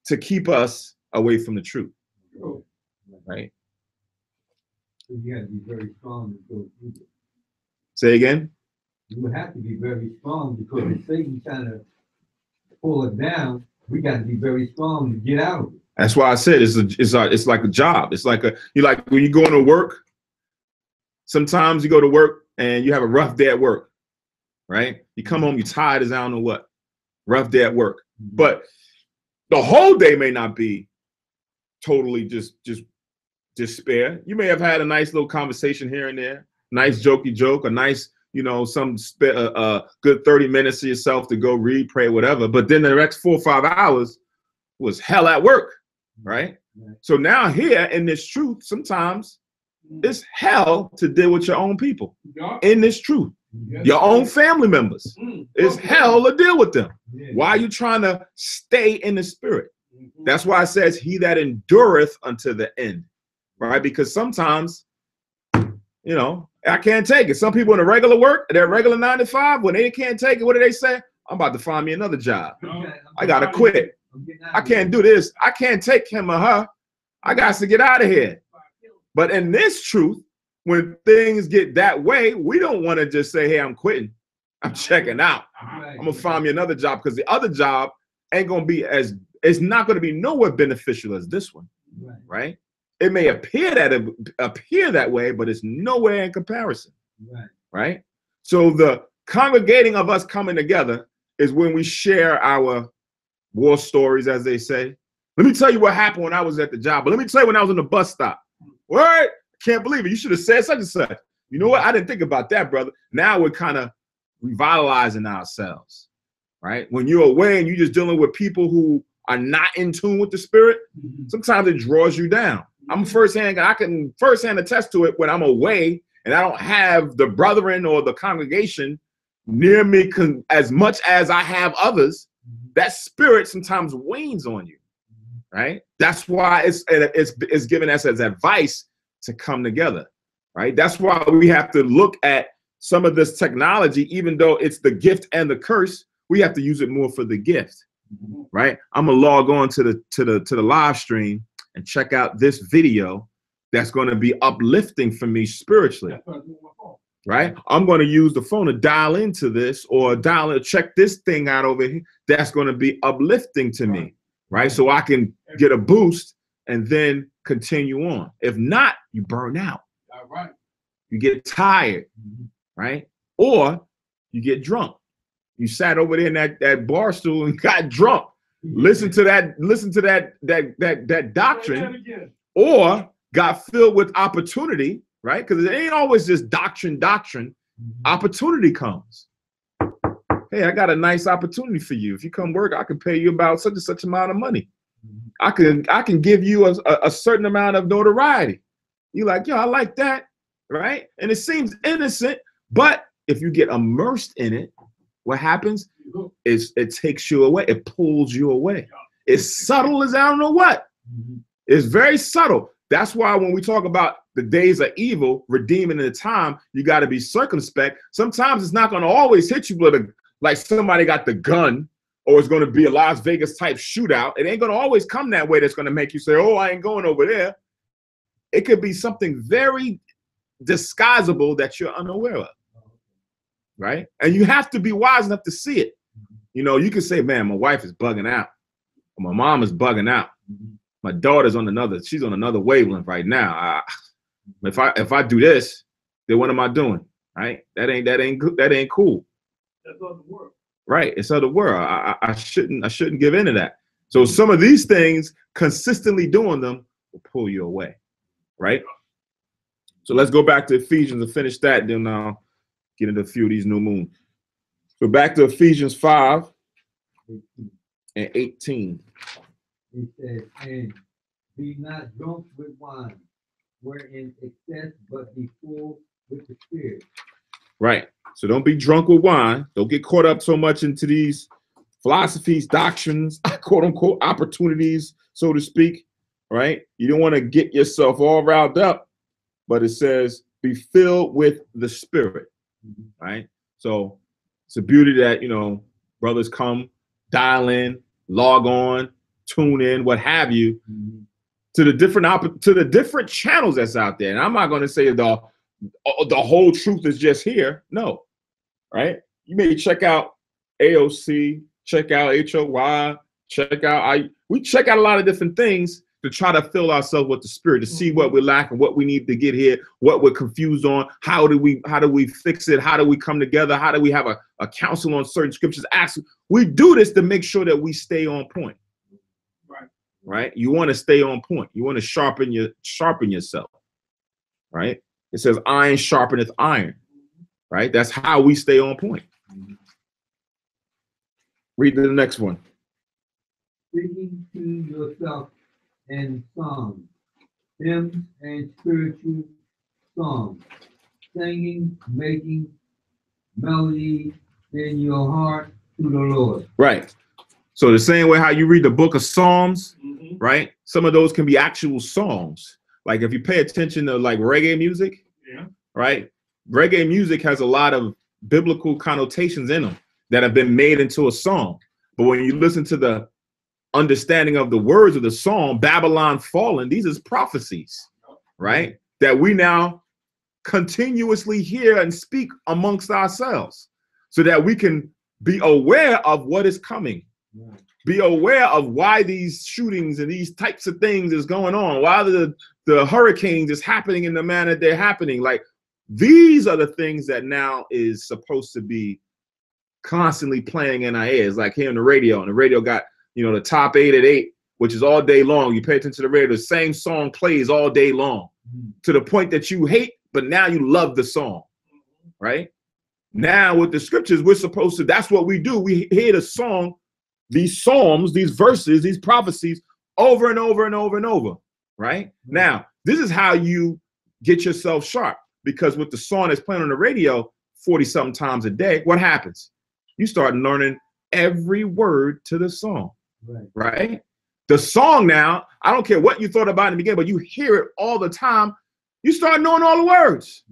to keep us away from the truth, right? You have to be very strong to go through it. Say again? You would have to be very strong because if Satan's trying to pull it down, we got to be very strong to get out of it. That's why I said it's like a job. It's like when you go into work. Sometimes you go to work and you have a rough day at work, right? You come home, you're tired as I don't know what. Rough day at work, but the whole day may not be totally just despair. You may have had a nice little conversation here and there, nice jokey joke, a nice, you know, good 30 minutes to yourself to go read, pray, whatever. But then the next 4 or 5 hours was hell at work. Right? So now here in this truth, sometimes it's hell to deal with your own people in this truth, your own family members. It's hell to deal with them. Why are you trying to stay in the spirit? That's why it says he that endureth unto the end, right? Because sometimes, you know, I can't take it. Some people in the regular work, their regular 9 to 5, when they can't take it, what do they say? I'm about to find me another job. I got to quit. I can't do this. I can't take him or her. I got to get out of here. But in this truth, when things get that way, we don't want to just say, hey, I'm quitting. I'm checking out. I'm going to find me another job, because the other job ain't going to be it's not going to be nowhere beneficial as this one, right? It may appear that way, but it's nowhere in comparison, right? So the congregating of us coming together is when we share our war stories, as they say. Let me tell you what happened when I was at the job, but let me tell you when I was on the bus stop. What? Can't believe it. You should have said such and such. You know what? I didn't think about that, brother. Now we're kind of revitalizing ourselves, right? When you're away and you're just dealing with people who are not in tune with the spirit, sometimes it draws you down. I can firsthand attest to it when I'm away and I don't have the brethren or the congregation near me as much as I have others. That spirit sometimes wanes on you, right? That's why it's given us as advice to come together, right? That's why we have to look at some of this technology, even though it's the gift and the curse, we have to use it more for the gift, right? I'm gonna log on to the live stream and check out this video that's going to be uplifting for me spiritually. Right? I'm going to use the phone to dial into this or check this thing out over here. That's going to be uplifting to me, right? So I can get a boost and then continue on. If not, you burn out. Right. You get tired, right? Or you get drunk. You sat over there in that bar stool and got drunk. Listen to that doctrine, or got filled with opportunity. Right? Because it ain't always just doctrine. Opportunity comes. Hey, I got a nice opportunity for you. If you come work, I can pay you about such and such amount of money. I can give you a certain amount of notoriety. You're like, yo, I like that, right? And it seems innocent, but if you get immersed in it, what happens is it takes you away. It pulls you away. It's subtle as I don't know what. It's very subtle. That's why when we talk about the days of evil, redeeming the time, you got to be circumspect. Sometimes it's not going to always hit you with like somebody got the gun, or it's going to be a Las Vegas type shootout. It ain't going to always come that way. That's going to make you say, oh, I ain't going over there. It could be something very disguisable that you're unaware of, right? And you have to be wise enough to see it. You know, you can say, man, my wife is bugging out. Or my mom is bugging out. My daughter's she's on another wavelength right now. If I do this, then what am I doing? Right? That ain't cool. That's of the world. Right. It's of the world. I shouldn't give into that. So some of these things, consistently doing them, will pull you away. Right? So let's go back to Ephesians and finish that, then I'll get into a few of these new moons. So back to Ephesians 5 and 18. It says, and be not drunk with wine, wherein excess, but be full with the Spirit. Right. So don't be drunk with wine. Don't get caught up so much into these philosophies, doctrines, quote unquote, opportunities, so to speak. Right. You don't want to get yourself all riled up, but it says be filled with the Spirit. Right. So it's a beauty that, you know, brothers come, dial in, log on, tune in, what have you, to the different channels that's out there. And I'm not going to say the whole truth is just here. No. Right. You may check out AOC, check out HOY, we check out a lot of different things to try to fill ourselves with the Spirit, to see what we're lacking, what we need to get here, what we're confused on, how do we fix it, how do we come together, how do we have a counsel on certain scriptures. We do this to make sure that we stay on point. Right? You want to stay on point. You want to sharpen yourself. Right? It says iron sharpeneth iron. Right? That's how we stay on point. Read the next one. Speaking to yourself in songs, hymns, and spiritual songs, singing, making melody in your heart to the Lord. Right. So the same way how you read the book of Psalms, right? Some of those can be actual songs. Like if you pay attention to like reggae music, right? Reggae music has a lot of biblical connotations in them that have been made into a song. But when you listen to the understanding of the words of the song, Babylon Fallen, these is prophecies, right? That we now continuously hear and speak amongst ourselves so that we can be aware of what is coming. Be aware of why these shootings and these types of things is going on, why the hurricanes is happening in the manner they're happening. Like these are the things that now is supposed to be constantly playing in our ears, like here on the radio. And the radio got, you know, the top 8 at 8, which is all day long. You pay attention to the radio, the same song plays all day long to the point that you hate, but now you love the song, right? Now with the scriptures, we're supposed to, that's what we do. We hear the song, these psalms, these verses, these prophecies over and over and over and over, right? Now, this is how you get yourself sharp, because with the song that's playing on the radio 40-something times a day, what happens? You start learning every word to the song, right? The song now, I don't care what you thought about in the beginning, but you hear it all the time. You start knowing all the words,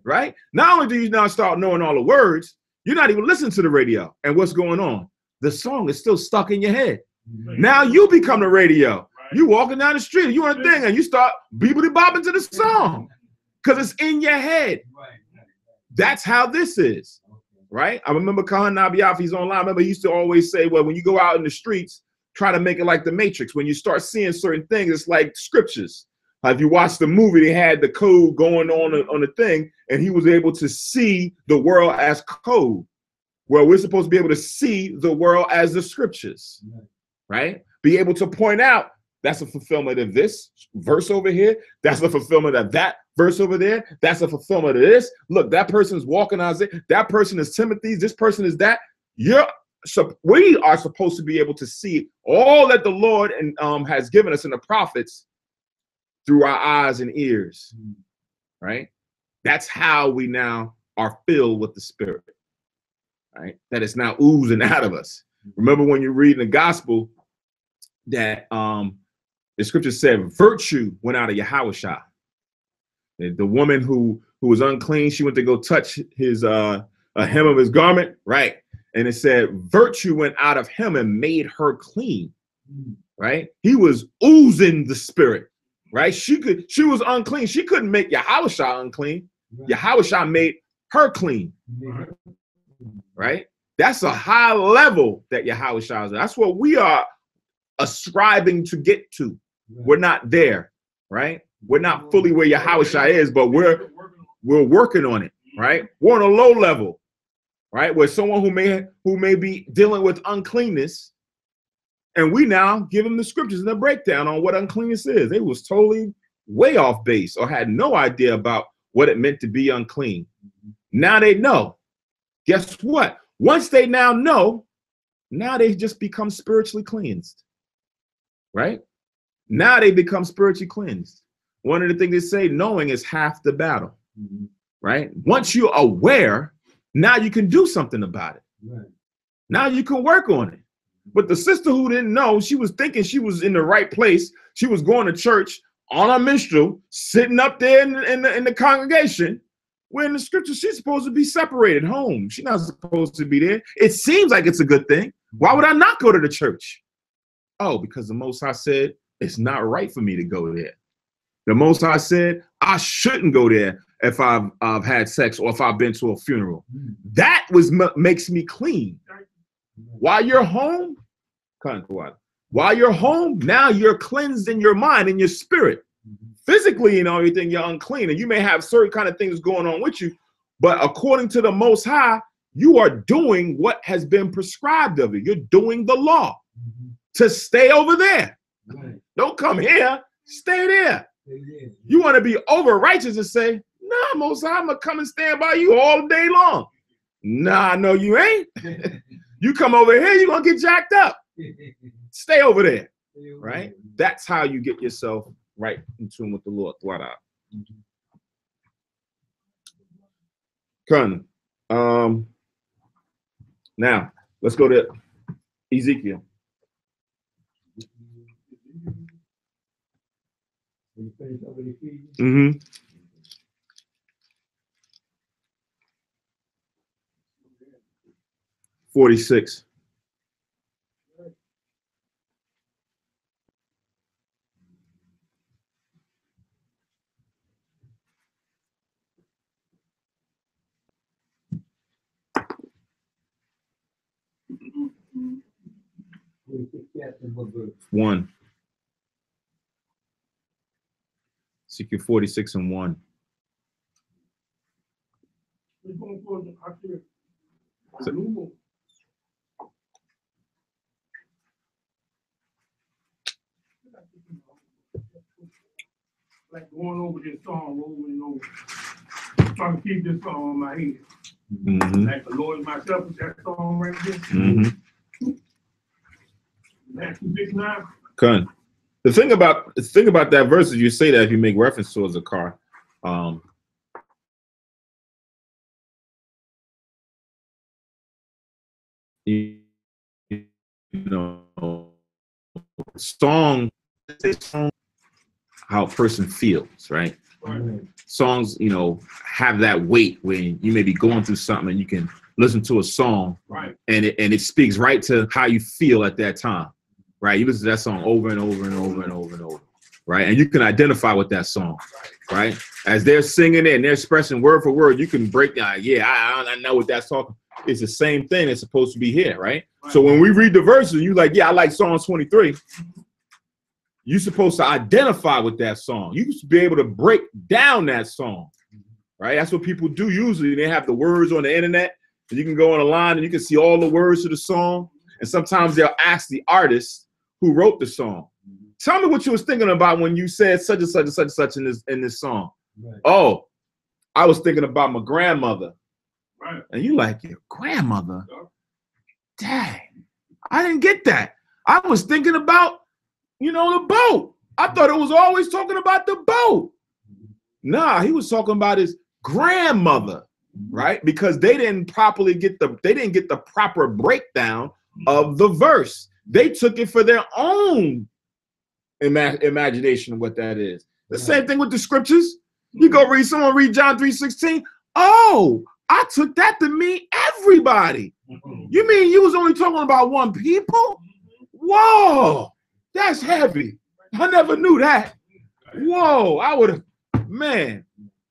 right? Not only do you now start knowing all the words, you're not even listening to the radio and what's going on. The song is still stuck in your head. Now you become the radio. You walking down the street, you on a thing, and you start beepity-bopping to the song because it's in your head. That's how this is, right? I remember Khan Nabiafi's online. I remember he used to always say, well, when you go out in the streets, try to make it like the Matrix. When you start seeing certain things, it's like scriptures. If you watch the movie, they had the code going on the thing, and he was able to see the world as code. Well, we're supposed to be able to see the world as the scriptures, right? Be able to point out that's a fulfillment of this verse over here. That's a fulfillment of that verse over there. That's a fulfillment of this. Look, that person's walking Isaiah. That person is Timothy. This person is that. We are supposed to be able to see all that the Lord has given us in the prophets through our eyes and ears, right? That's how we now are filled with the Spirit, right? That is now oozing out of us. Remember when you read in the gospel that The scripture said virtue went out of Yahushua. The woman who was unclean, she went to go touch his a hem of his garment, right? And it said virtue went out of him and made her clean, right? He was oozing the spirit, right? She was unclean. She couldn't make Yahushua unclean. Yahushua made her clean, right? That's a high level that Yahushua is. That's what we are ascribing to get to. We're not there, right? We're not fully where Yahushua is, but we're working on it, right? We're on a low level, right? Where someone who may be dealing with uncleanness, and we now give them the scriptures and the breakdown on what uncleanness is. They was totally way off base or had no idea about what it meant to be unclean. Now they know. Guess what? Once they now know, now they just become spiritually cleansed, right? Now they become spiritually cleansed. One of the things they say, knowing is half the battle, right? Once you're aware, now you can do something about it. Right. Now you can work on it. But the sister who didn't know, she was thinking she was in the right place. She was going to church on a minstrel, sitting up there in the congregation, where in the scripture she's supposed to be separated home. She's not supposed to be there. It seems like it's a good thing. Why would I not go to the church? Oh, because the Most High said it's not right for me to go there. The Most High said I shouldn't go there if I've had sex or if I've been to a funeral. That makes me clean. While you're home, while you're home, now you're cleansed in your mind and your spirit. Physically and everything, you're unclean, and you may have certain kind of things going on with you, but according to the Most High, you are doing what has been prescribed of you. You're doing the law to stay over there. Right. Don't come here, stay there. You want to be over righteous and say, nah, Most High, I'm gonna come and stand by you all day long. Nah, no, you ain't. You come over here, you're gonna get jacked up. Stay over there, right? That's how you get yourself right in tune with the Lord. Now let's go to Ezekiel. Mm-hmm. 46. One. Ezekiel 46 and 1. Like going over this song over and over, trying to keep this song in my head. Mm-hmm. Like the Lord myself with that song right there. Mm-hmm. Matthew 6:9. Con. The thing about that verse is you say that if you make reference to as a car. You know, song, how a person feels, right? Right. Songs, you know, have that weight when you may be going through something and you can listen to a song, right? And it speaks right to how you feel at that time, right? You listen to that song over and over and over and over and over, right? And you can identify with that song, right? As they're singing it and they're expressing word for word, you can break down. Yeah, I know what that's talking. It's the same thing that's supposed to be here, right? So when we read the verses, you like, yeah, I like Psalms 23. You're supposed to identify with that song. You should be able to break down that song, right? That's what people do usually. They have the words on the internet, and you can go on a line and you can see all the words to the song. And sometimes they'll ask the artist who wrote the song, tell me what you was thinking about when you said such and such and such and such in this song. Right. Oh, I was thinking about my grandmother. Right. And you like, your grandmother? Dang, I didn't get that. I was thinking about, you know, the boat. I thought it was always talking about the boat. Nah, he was talking about his grandmother, right? Because they didn't get the proper breakdown of the verse. They took it for their own imagination of what that is. The same thing with the scriptures. You go read, someone read John 3:16. Oh, I took that to mean everybody. You mean you was only talking about one people? Whoa, that's heavy. I never knew that. Whoa, I would have, man,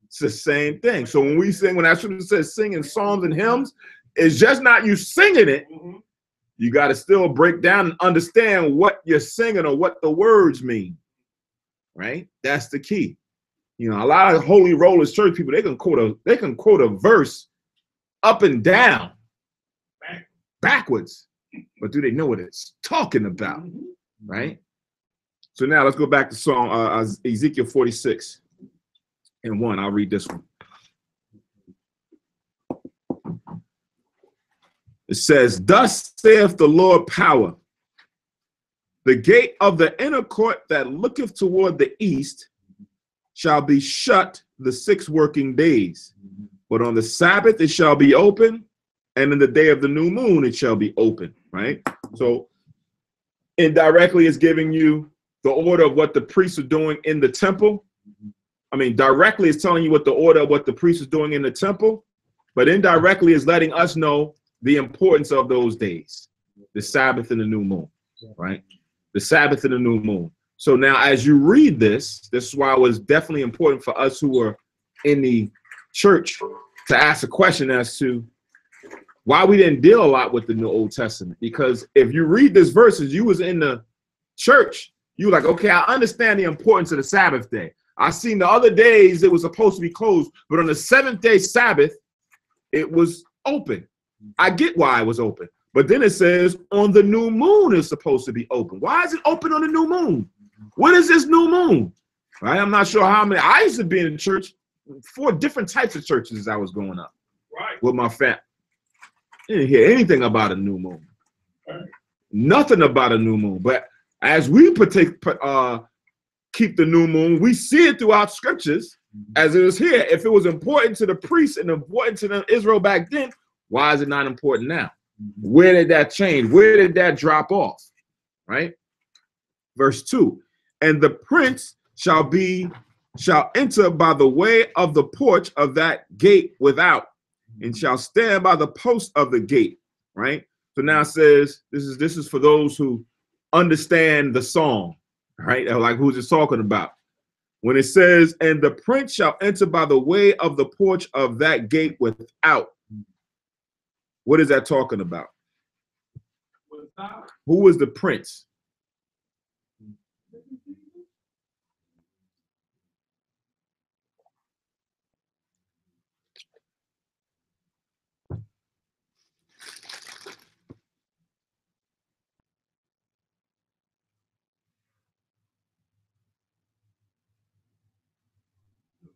it's the same thing. So when we sing, when that scripture says singing psalms and hymns, it's just not you singing it. You got to still break down and understand what you're singing or what the words mean, right? That's the key. You know, a lot of Holy Rollers church people, they can quote a verse up and down, backwards, but do they know what it's talking about, right? So now let's go back to Psalm Ezekiel 46:1. I'll read this one. It says, "Thus saith the Lord power, the gate of the inner court that looketh toward the east shall be shut the 6 working days, but on the Sabbath it shall be open, and in the day of the new moon it shall be open," right? So indirectly it's giving you the order of what the priests are doing in the temple. I mean, directly it's telling you what the order of what the priest is doing in the temple, but indirectly is letting us know the importance of those days, the Sabbath and the new moon, right? The Sabbath and the new moon. So now as you read this is why it was definitely important for us who are in the church to ask a question as to why we didn't deal a lot with the New Old Testament. Because if you read this verses, you was in the church, you were like, okay, I understand the importance of the Sabbath day. I seen the other days it was supposed to be closed, but on the 7th-day Sabbath, it was open. I get why it was open. But then it says on the new moon it's supposed to be open. Why is it open on the new moon? What is this new moon? Right? I'm not sure how many. I used to be in church, 4 different types of churches as I was growing up. Right. With my family. Didn't hear anything about a new moon. Right. Nothing about a new moon. But as we keep the new moon, we see it throughout scriptures as it is here. If it was important to the priests and important to the Israel back then, why is it not important now? Where did that change? Where did that drop off? Right? Verse 2. And the prince shall enter by the way of the porch of that gate without, and shall stand by the post of the gate. Right? So now it says this is for those who understand the song, right? Like who's it talking about? When it says, and the prince shall enter by the way of the porch of that gate without. What is that talking about? Who is the prince?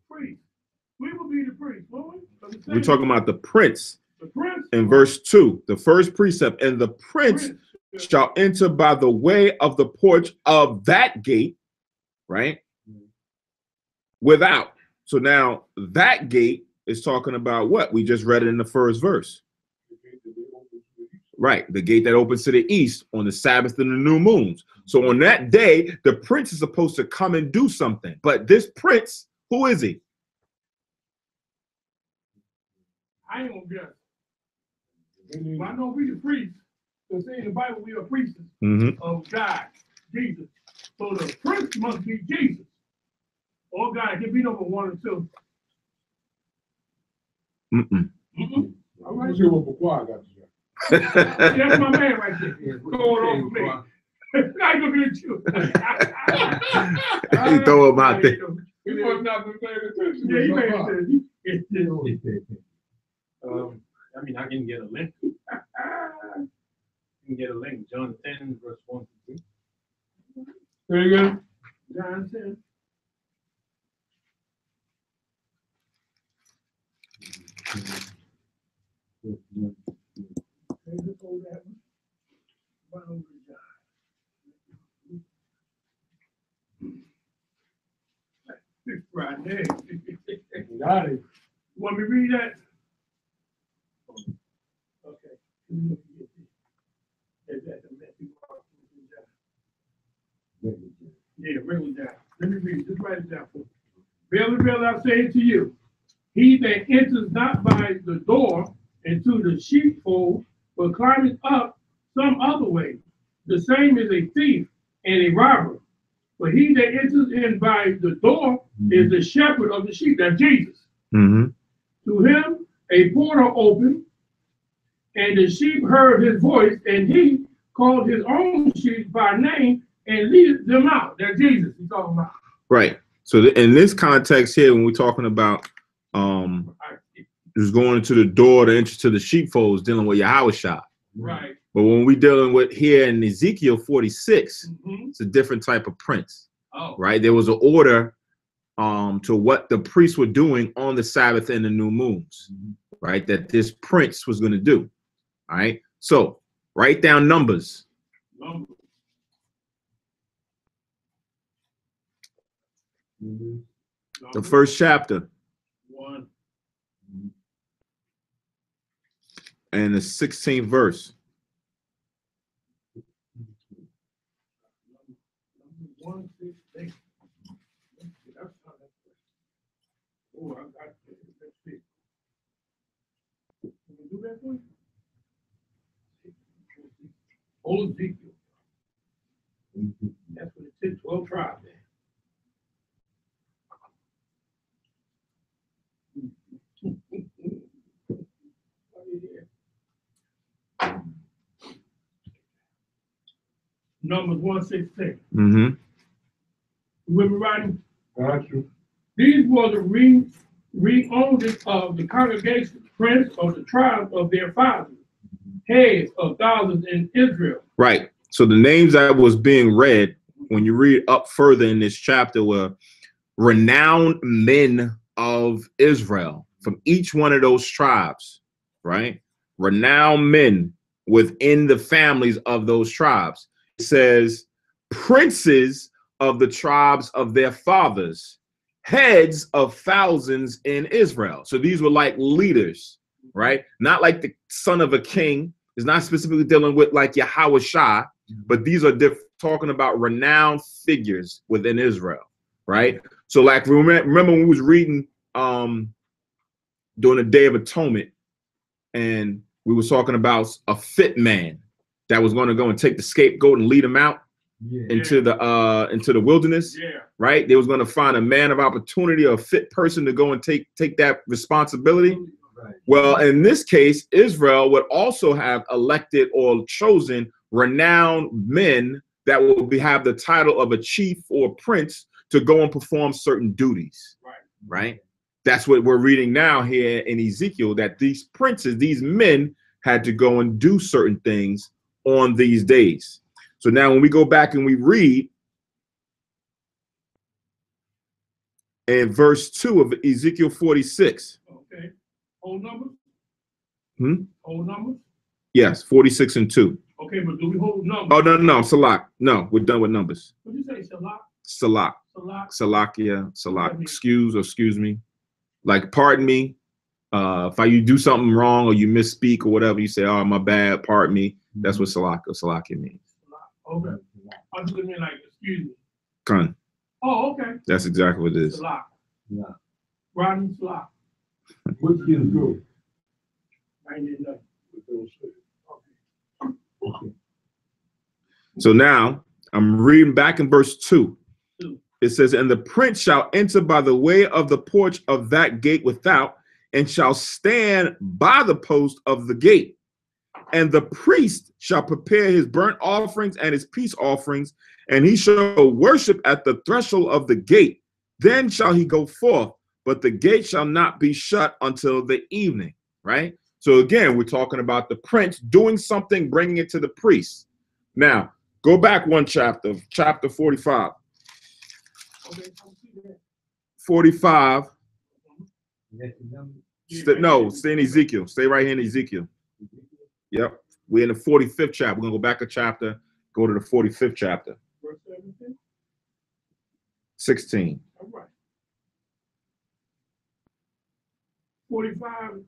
Priest. We will be the priest, won't we? We're talking about the prince. The prince. In verse 2, the first precept, and the prince shall enter by the way of the porch of that gate, right? Without. So now that gate is talking about what? We just read it in the first verse. Right, the gate that opens to the east on the Sabbath and the new moons. So on that day, the prince is supposed to come and do something. But this prince, who is he? I ain't gonna guess. But I know we the priests. Because in the Bible we are priests of God, Jesus. So the prince must be Jesus. Or God, it can be number 1 or 2. All right. Let's hear what Baqua got to say. That's my man right there. Going on for me. I ain't gonna be with you. He throw him out there. He must not be paying attention. Yeah, he made attention. I mean, I can get a link. You can get a link. John 10, verse 1 to 2. There you go. John 10. Right there. Got it. You want me to read that? Okay. Yeah, written it down. Let me read it. Just write it down for me. Verily, verily, I say to you, he that enters not by the door into the sheepfold, but climbeth up some other way, the same is a thief and a robber. But he that enters in by the door is the shepherd of the sheep. That's Jesus. Mm-hmm. To him a porter opened, and the sheep heard his voice, and he called his own sheep by name and leaded them out. That's Jesus he's talking about. Right. So in this context here, when we're talking about just going into the door to enter to the sheepfolds, dealing with Yahushua. Right. But when we're dealing with here in Ezekiel 46, it's a different type of prince. Oh. Right. There was an order to what the priests were doing on the Sabbath and the new moons. Right. That this prince was going to do. All right. So write down Numbers. The first chapter. 1. And the 16th verse. 1, 6, 8. Oh, I got it. Let's see. Can you do that for me? Old Ezekiel. That's what it says, 12 tribes there. Numbers 1:16. Mm-hmm. With me writing? Got you. These were the re-owners of the congregation, prince of the tribes of their fathers, heads of thousands in Israel. Right. So the names that was being read, when you read up further in this chapter, were renowned men of Israel from each one of those tribes, right? Renowned men within the families of those tribes. It says princes of the tribes of their fathers, heads of thousands in Israel. So these were like leaders, right? Not like the son of a king. It's not specifically dealing with like Yahushua, but these are talking about renowned figures within Israel, right? So like remember when we was reading during the Day of Atonement, and we was talking about a fit man that was going to go and take the scapegoat and lead him out into the wilderness, right? They was going to find a man of opportunity, a fit person to go and take that responsibility. Right. Well, in this case, Israel would also have elected or chosen renowned men that will have the title of a chief or prince to go and perform certain duties. Right? That's what we're reading now here in Ezekiel, that these princes, these men had to go and do certain things on these days. So now when we go back and we read in verse 2 of Ezekiel 46. Okay. Whole numbers? Whole numbers? Yes, 46 and 2. Okay, but do we hold numbers? Oh, no, Salak. No, we're done with numbers. What did you say, Salak? Salak. Salak. Excuse me. Like, pardon me. If you do something wrong or you misspeak or whatever, you say, oh, my bad, pardon me. That's what Salak or Salakia means. Okay. I just mean like, excuse me. Khan. Oh, okay. That's exactly what it is. Salak. Yeah. Rodney Salak. What's your group? I didn't know. Okay. So now I'm reading back in verse 2. It says, and the prince shall enter by the way of the porch of that gate without, and shall stand by the post of the gate. And the priest shall prepare his burnt offerings and his peace offerings, and he shall worship at the threshold of the gate. Then shall he go forth, but the gate shall not be shut until the evening, right? So again, we're talking about the prince doing something, bringing it to the priest. Now, go back one chapter, chapter 45. 45. No, stay in Ezekiel. Stay right here in Ezekiel. Yep. We're in the 45th chapter. We're going to go back a chapter, go to the 45th chapter. Verse 17? 16. All right. 45,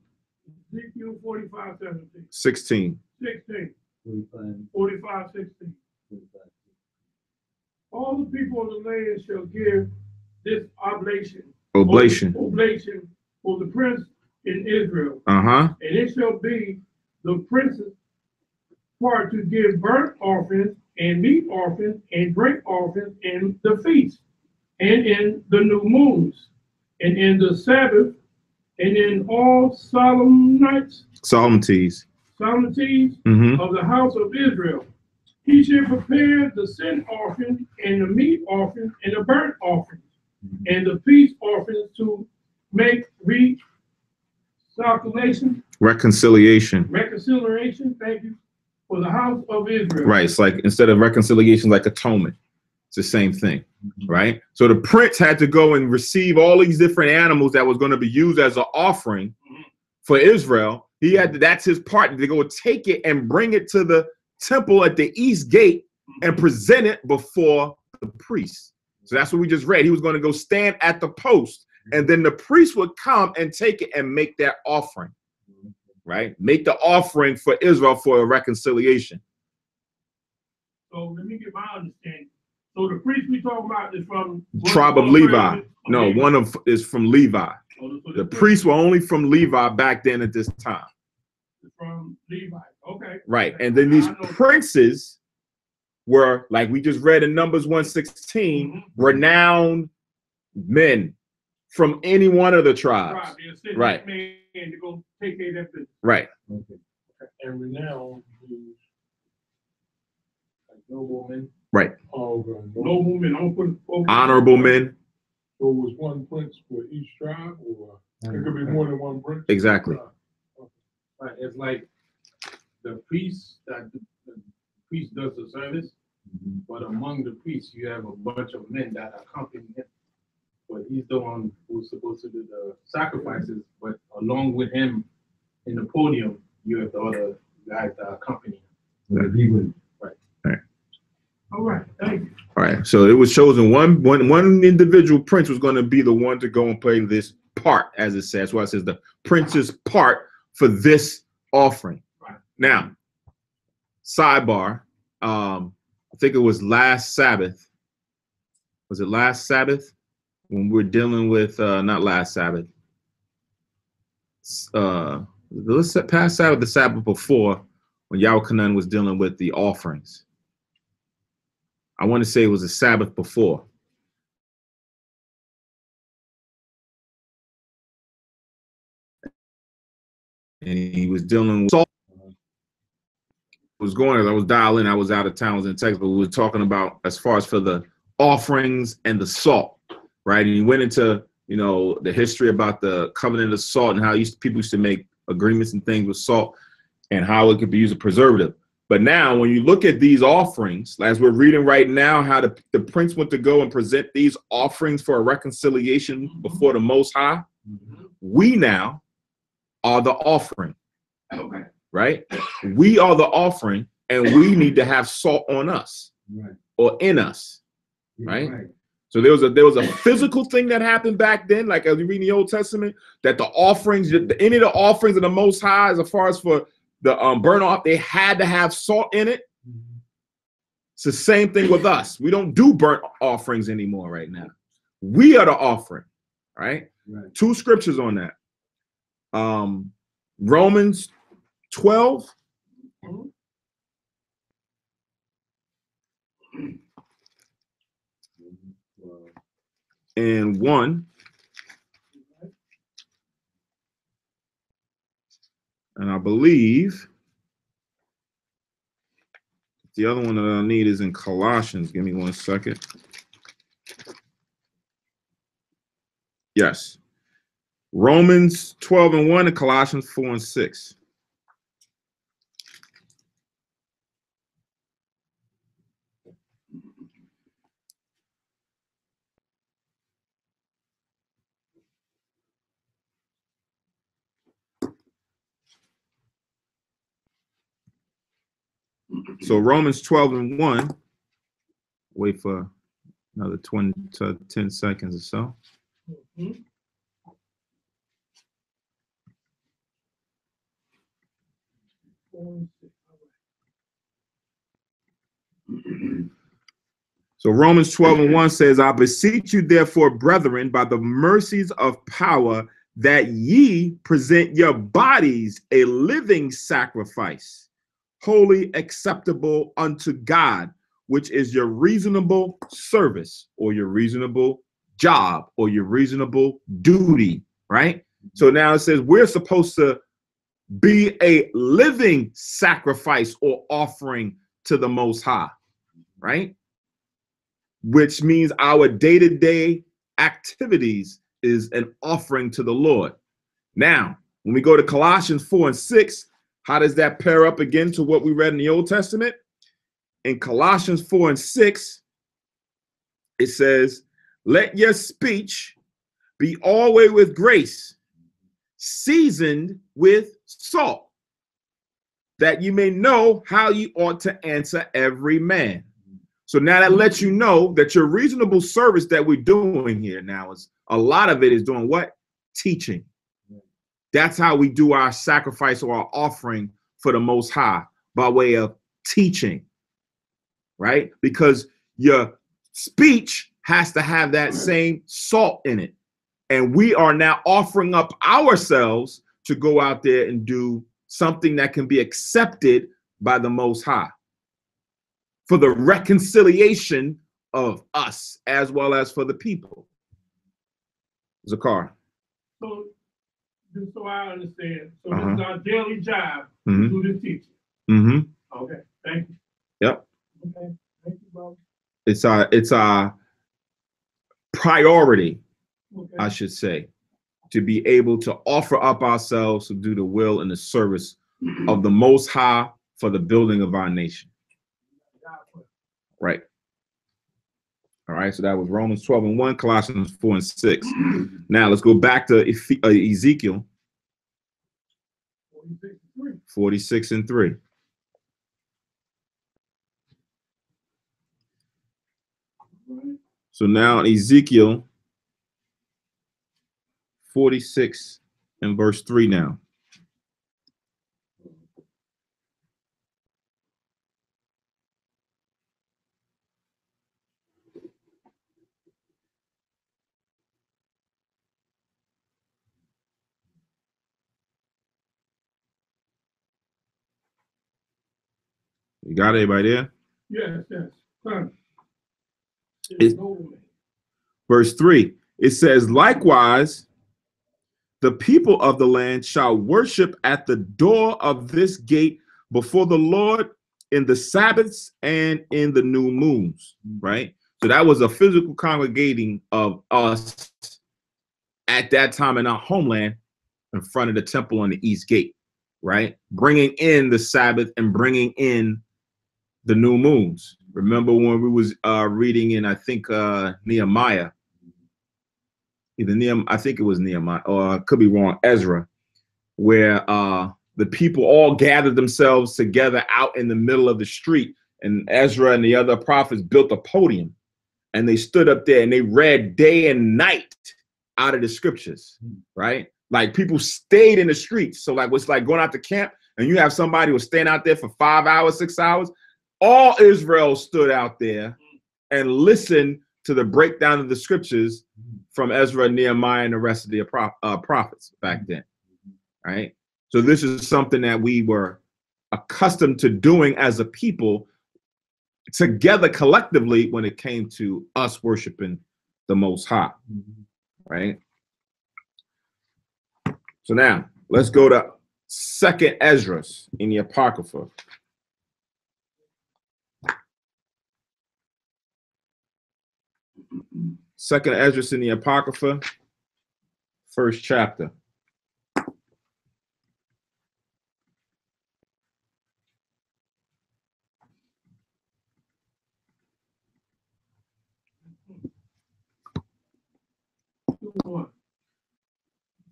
Ezekiel 45, 17. 16. 16. 45, 16. Oh, all the people of the land shall give this oblation for the prince in Israel. Uh-huh. And it shall be the prince's part to give burnt offerings and meat offerings and drink offerings in the feast, and in the new moons, and in the Sabbath, and in all solemnities Solemnities. Mm-hmm. of the house of Israel. He shall prepare the sin offering and the meat offering and the burnt offering and the peace offerings to make reconciliation, thank you, for the house of Israel. Right. It's like instead of reconciliation, like atonement. It's the same thing. Right. So the prince had to go and receive all these different animals that was going to be used as an offering for Israel. He had to, that's his part, to go take it and bring it to the temple at the east gate and present it before the priest. So that's what we just read. He was going to go stand at the post, and then the priest would come and take it and make that offering. Right? Make the offering for Israel for a reconciliation. So let me get my understanding. So the priest we talking about is from tribe of Levi. No, one of is from Levi. So the priests were only from Levi back then at this time. From Levi. Okay. Right. And then these princes were, like we just read in Numbers 1:16, renowned men from any one of the tribes. Right. Right. And renowned like noblemen. Right. Noblemen. I'm gonna put honorable men. So it was one prince for each tribe, or it could be more than one prince? Exactly. Right. It's like the priest the priest does the service, but among the priests you have a bunch of men that accompany him. But he's the one who's supposed to do the sacrifices, but along with him in the podium, you have the other guys that accompany him. Right. Right. All right, thank you. All right. So it was chosen one individual prince was going to be the one to go and play this part, as it says. Well, it says the prince's part for this offering. Right. Now, sidebar. I think it was last Sabbath. Was it last Sabbath? When we're dealing with not last Sabbath, let's past Sabbath, the Sabbath before, when Yahukanan was dealing with the offerings. I want to say it was the Sabbath before. And he was dealing with salt. Was going as I was dialing, I was out of town, I was in Texas, but we were talking about as far as for the offerings and the salt. Right, and he went into the history about the covenant of salt and how people used to make agreements and things with salt and how it could be used as a preservative. But now, when you look at these offerings, as we're reading right now, how the prince went to go and present these offerings for a reconciliation before the Most High, we now are the offering. Okay. Right, we are the offering, and we need to have salt on us, or in us, right? So there was a physical thing that happened back then, like as we read in the Old Testament, that the offerings, any of the offerings of the Most High, as far as for the burnt off, they had to have salt in it. It's the same thing with us. We don't do burnt offerings anymore right now. We are the offering, right? Two scriptures on that. Romans 12. And 1. And I believe the other one that I need is in Colossians. Give me 1 second. Yes. Romans 12:1 and Colossians 4:6. So Romans 12:1, wait for another 20 to 10 seconds or so. So Romans 12:1 says, I beseech you, therefore, brethren, by the mercies of power, that ye present your bodies a living sacrifice, wholly acceptable unto God, which is your reasonable service, or your reasonable job, or your reasonable duty, right? So now it says we're supposed to be a living sacrifice or offering to the Most High, right? Which means our day-to-day activities is an offering to the Lord. Now, when we go to Colossians 4:6, how does that pair up again to what we read in the Old Testament? In Colossians 4:6, it says, let your speech be always with grace, seasoned with salt, that you may know how you ought to answer every man. So now that lets you know that your reasonable service that we're doing here now is a lot of it is doing what? Teaching. That's how we do our sacrifice or our offering for the Most High, by way of teaching, right? Because your speech has to have that same salt in it. And we are now offering up ourselves to go out there and do something that can be accepted by the Most High, for the reconciliation of us as well as for the people. Zakar. So, just so I understand, so Uh-huh. this is our daily job Mhm. to do this teaching. Mm-hmm. Okay, thank you. Yep. Okay, thank you, Bob. It's our priority, Okay. I should say, to be able to offer up ourselves to do the will and the service of the Most High for the building of our nation. Right. All right. So that was Romans 12:1, Colossians 4:6. Now let's go back to Ezekiel 46:3. So now Ezekiel 46 and verse 3 now. You got everybody there? Yes, yes. Son. It- Verse 3, it says, likewise, the people of the land shall worship at the door of this gate before the Lord in the Sabbaths and in the new moons, right? So that was a physical congregating of us at that time in our homeland in front of the temple on the east gate, right? Bringing in the Sabbath and bringing in the new moons. Remember when we was reading in, I think, Nehemiah, I think it was Nehemiah, or I could be wrong, Ezra, where the people all gathered themselves together out in the middle of the street, and Ezra and the other prophets built a podium, and they stood up there and they read day and night out of the scriptures, right? Like people stayed in the streets. So like it's like going out to camp and you have somebody who's staying out there for 5 hours, 6 hours. All Israel stood out there and listened to the breakdown of the scriptures from Ezra, Nehemiah, and the rest of the prophets back then, right? So this is something that we were accustomed to doing as a people together collectively when it came to us worshiping the Most High, right? So now let's go to 2nd Ezra in the Apocrypha. Second Ezra in the Apocrypha, 1st chapter.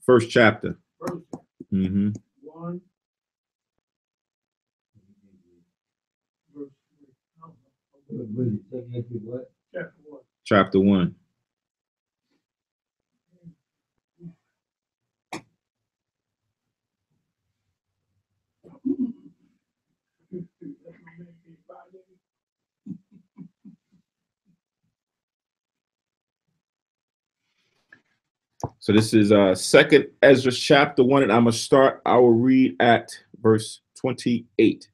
First chapter. Mm-hmm. 1. Chapter 1. So this is Second Ezra chapter 1, and I'm gonna start. I will read at verse 28.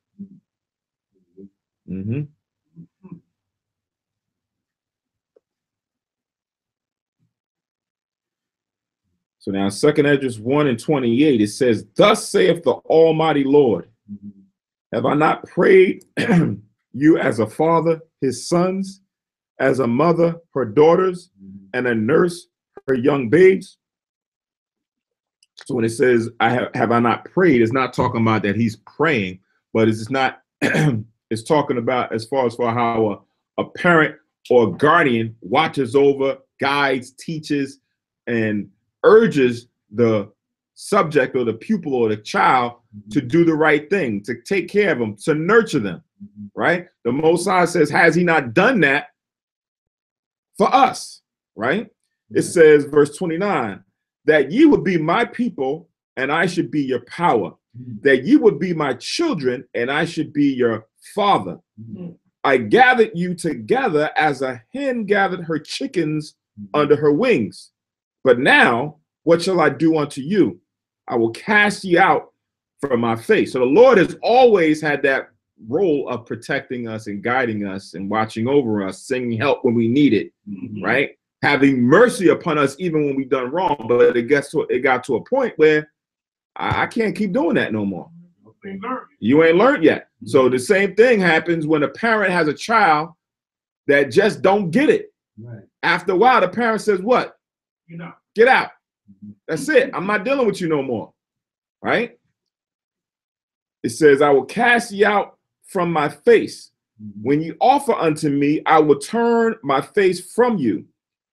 So now Second Ezra 1 and 28, it says, "Thus saith the Almighty Lord, have I not prayed you as a father his sons, as a mother her daughters, and a nurse her young babes?" So when it says, have I not prayed, it's not talking about that he's praying, but it's not, it's talking about as far as for how a parent or guardian watches over, guides, teaches, and urges the subject or the pupil or the child to do the right thing, to take care of them, to nurture them, right? The Most High says, has he not done that for us, right? It says, verse 29, that ye would be my people and I should be your power, that ye would be my children and I should be your father. I gathered you together as a hen gathered her chickens under her wings. But now, what shall I do unto you? I will cast you out from my face. So the Lord has always had that role of protecting us and guiding us and watching over us, sending help when we need it, right? Having mercy upon us even when we've done wrong. But it got to a point where I can't keep doing that no more. You ain't learned yet. So the same thing happens when a parent has a child that just don't get it. Right. After a while, the parent says, what? Get out. That's it. I'm not dealing with you no more. Right? It says, I will cast you out from my face. When you offer unto me, I will turn my face from you.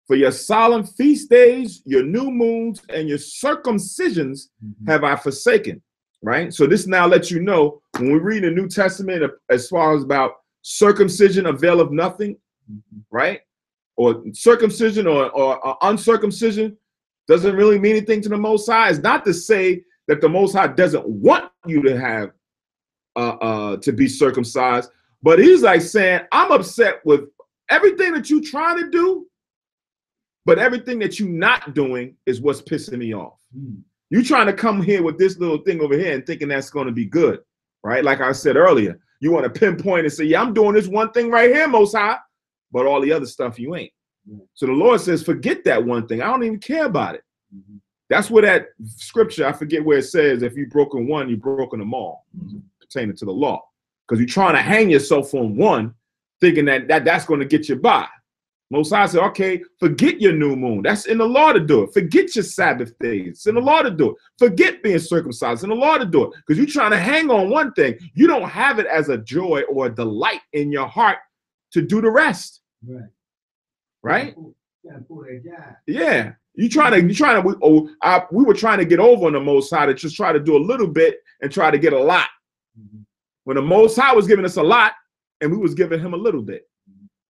For your solemn feast days, your new moons, and your circumcisions have I forsaken. Right? So this now lets you know, when we read the New Testament, as far as about circumcision availeth nothing, right? Or circumcision or uncircumcision doesn't really mean anything to the Most High. It's not to say that the Most High doesn't want you to have to be circumcised, but he's like saying, I'm upset with everything that you're trying to do, but everything that you're not doing is what's pissing me off. You're trying to come here with this little thing over here and thinking that's going to be good, right? Like I said earlier, you want to pinpoint and say, yeah, I'm doing this one thing right here, Most High, but all the other stuff you ain't. So the Lord says, forget that one thing. I don't even care about it. That's where that scripture, I forget where it says, if you've broken one, you've broken them all, pertaining to the law. Because you're trying to hang yourself on one, thinking that's going to get you by. Most High said, okay, forget your new moon. That's in the law to do it. Forget your Sabbath days. It's in the law to do it. Forget being circumcised. It's in the law to do it. Because you're trying to hang on one thing. You don't have it as a joy or a delight in your heart to do the rest. Right? Yeah. We were trying to get over on the Most High to just try to do a little bit and try to get a lot. When the Most High was giving us a lot and we was giving him a little bit.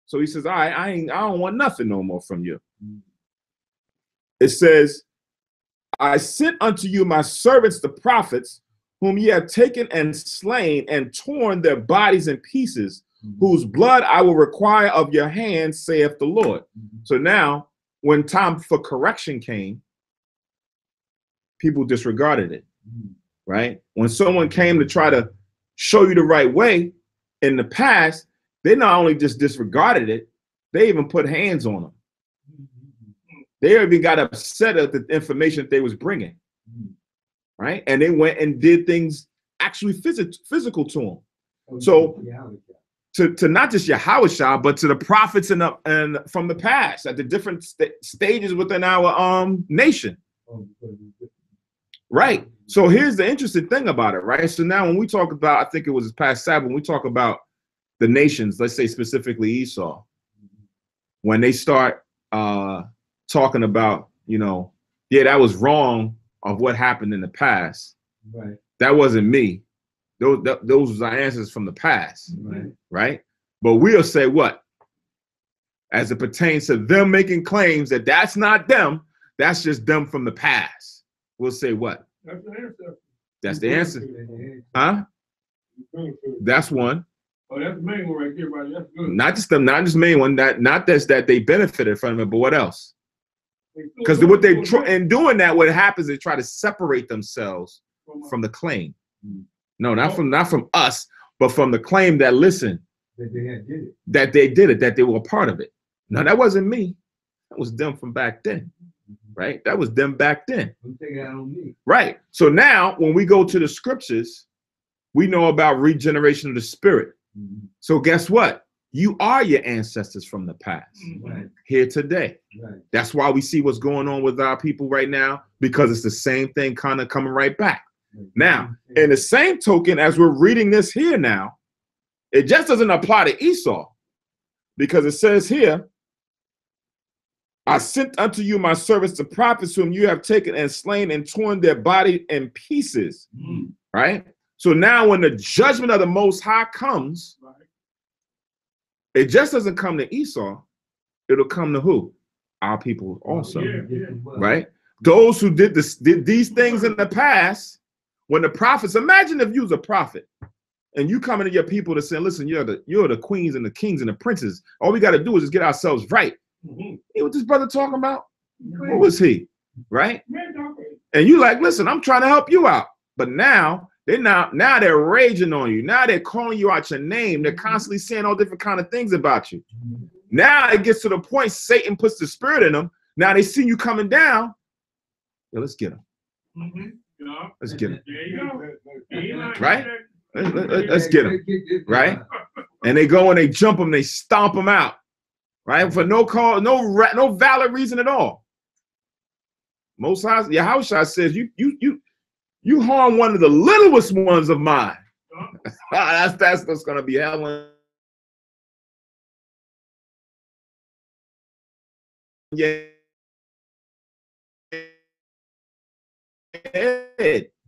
So he says, all right, I don't want nothing no more from you. It says, I sent unto you my servants, the prophets, whom ye have taken and slain and torn their bodies in pieces, whose blood I will require of your hands, saith the Lord. So now, when time for correction came, people disregarded it, right? When someone came to try to show you the right way in the past, they not only just disregarded it, they even put hands on them. They even got upset at the information that they was bringing, right? And they went and did things actually physical to them. So to not just Yahushua, but to the prophets and from the past at the different stages within our nation, right? So here's the interesting thing about it, right? So now when we talk about, I think it was this past Sabbath, when we talk about the nations, let's say specifically Esau, when they start talking about, yeah, that was wrong of what happened in the past. Right. That wasn't me. Those was our answers from the past, right? But we'll say what? As it pertains to them making claims that that's not them, that's just them from the past. We'll say what? That's the answer. That's the answer. Huh? That's one. Oh, that's the main one right there, buddy. That's good. Not just them, not just main one. Not that they benefited from it, but what else? Because what they in doing that, what happens, they try to separate themselves from the claim. No, not from us, but from the claim that, listen, That they had did it. that they did it, that they were a part of it. No, that wasn't me. That was them from back then, right? That was them back then, I'm taking that on me. right? So now when we go to the scriptures, we know about regeneration of the spirit. So guess what? You are your ancestors from the past Right, here today. right. That's why we see what's going on with our people right now, because it's the same thing kind of coming right back. Now, in the same token, as we're reading this here now, it just doesn't apply to Esau, because it says here, I sent unto you my servants, the prophets, whom you have taken and slain and torn their body in pieces, right? So now when the judgment of the Most High comes, it just doesn't come to Esau, it'll come to who? Our people also, right? Those who did these things in the past, when the prophets, imagine if you was a prophet and you come into your people to say, listen, you're the queens and the kings and the princes. All we got to do is just get ourselves right. Hey, what this brother talking about? Who was he? Right? And you like, listen, I'm trying to help you out. But now they're raging on you. Now they're calling you out your name. They're constantly saying all different kind of things about you. Now it gets to the point Satan puts the spirit in them. Now they see you coming down. Yeah, let's get them. Let's get them. There you go. Right? Let's get them. Right? And they go and they jump them. They stomp them out. Right? For no cause, no valid reason at all. Most High, Yahushua says, you harm one of the littlest ones of mine. That's what's going to be hell. Yeah.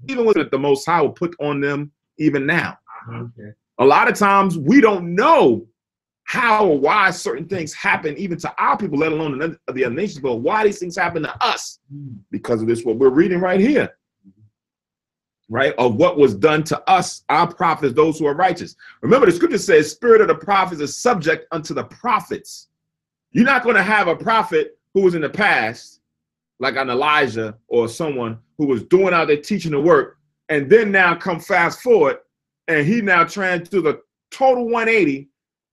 Even with it, the Most High will put on them even now. Okay. A lot of times we don't know how or why certain things happen even to our people, let alone the other nations, but why these things happen to us because of this, what we're reading right here, right? Of what was done to us, our prophets, those who are righteous. Remember, the scripture says, spirit of the prophets is subject unto the prophets. You're not going to have a prophet who was in the past, like an Elijah or someone who was doing out there teaching the work, and then now come fast forward, and he now trying to do the total 180,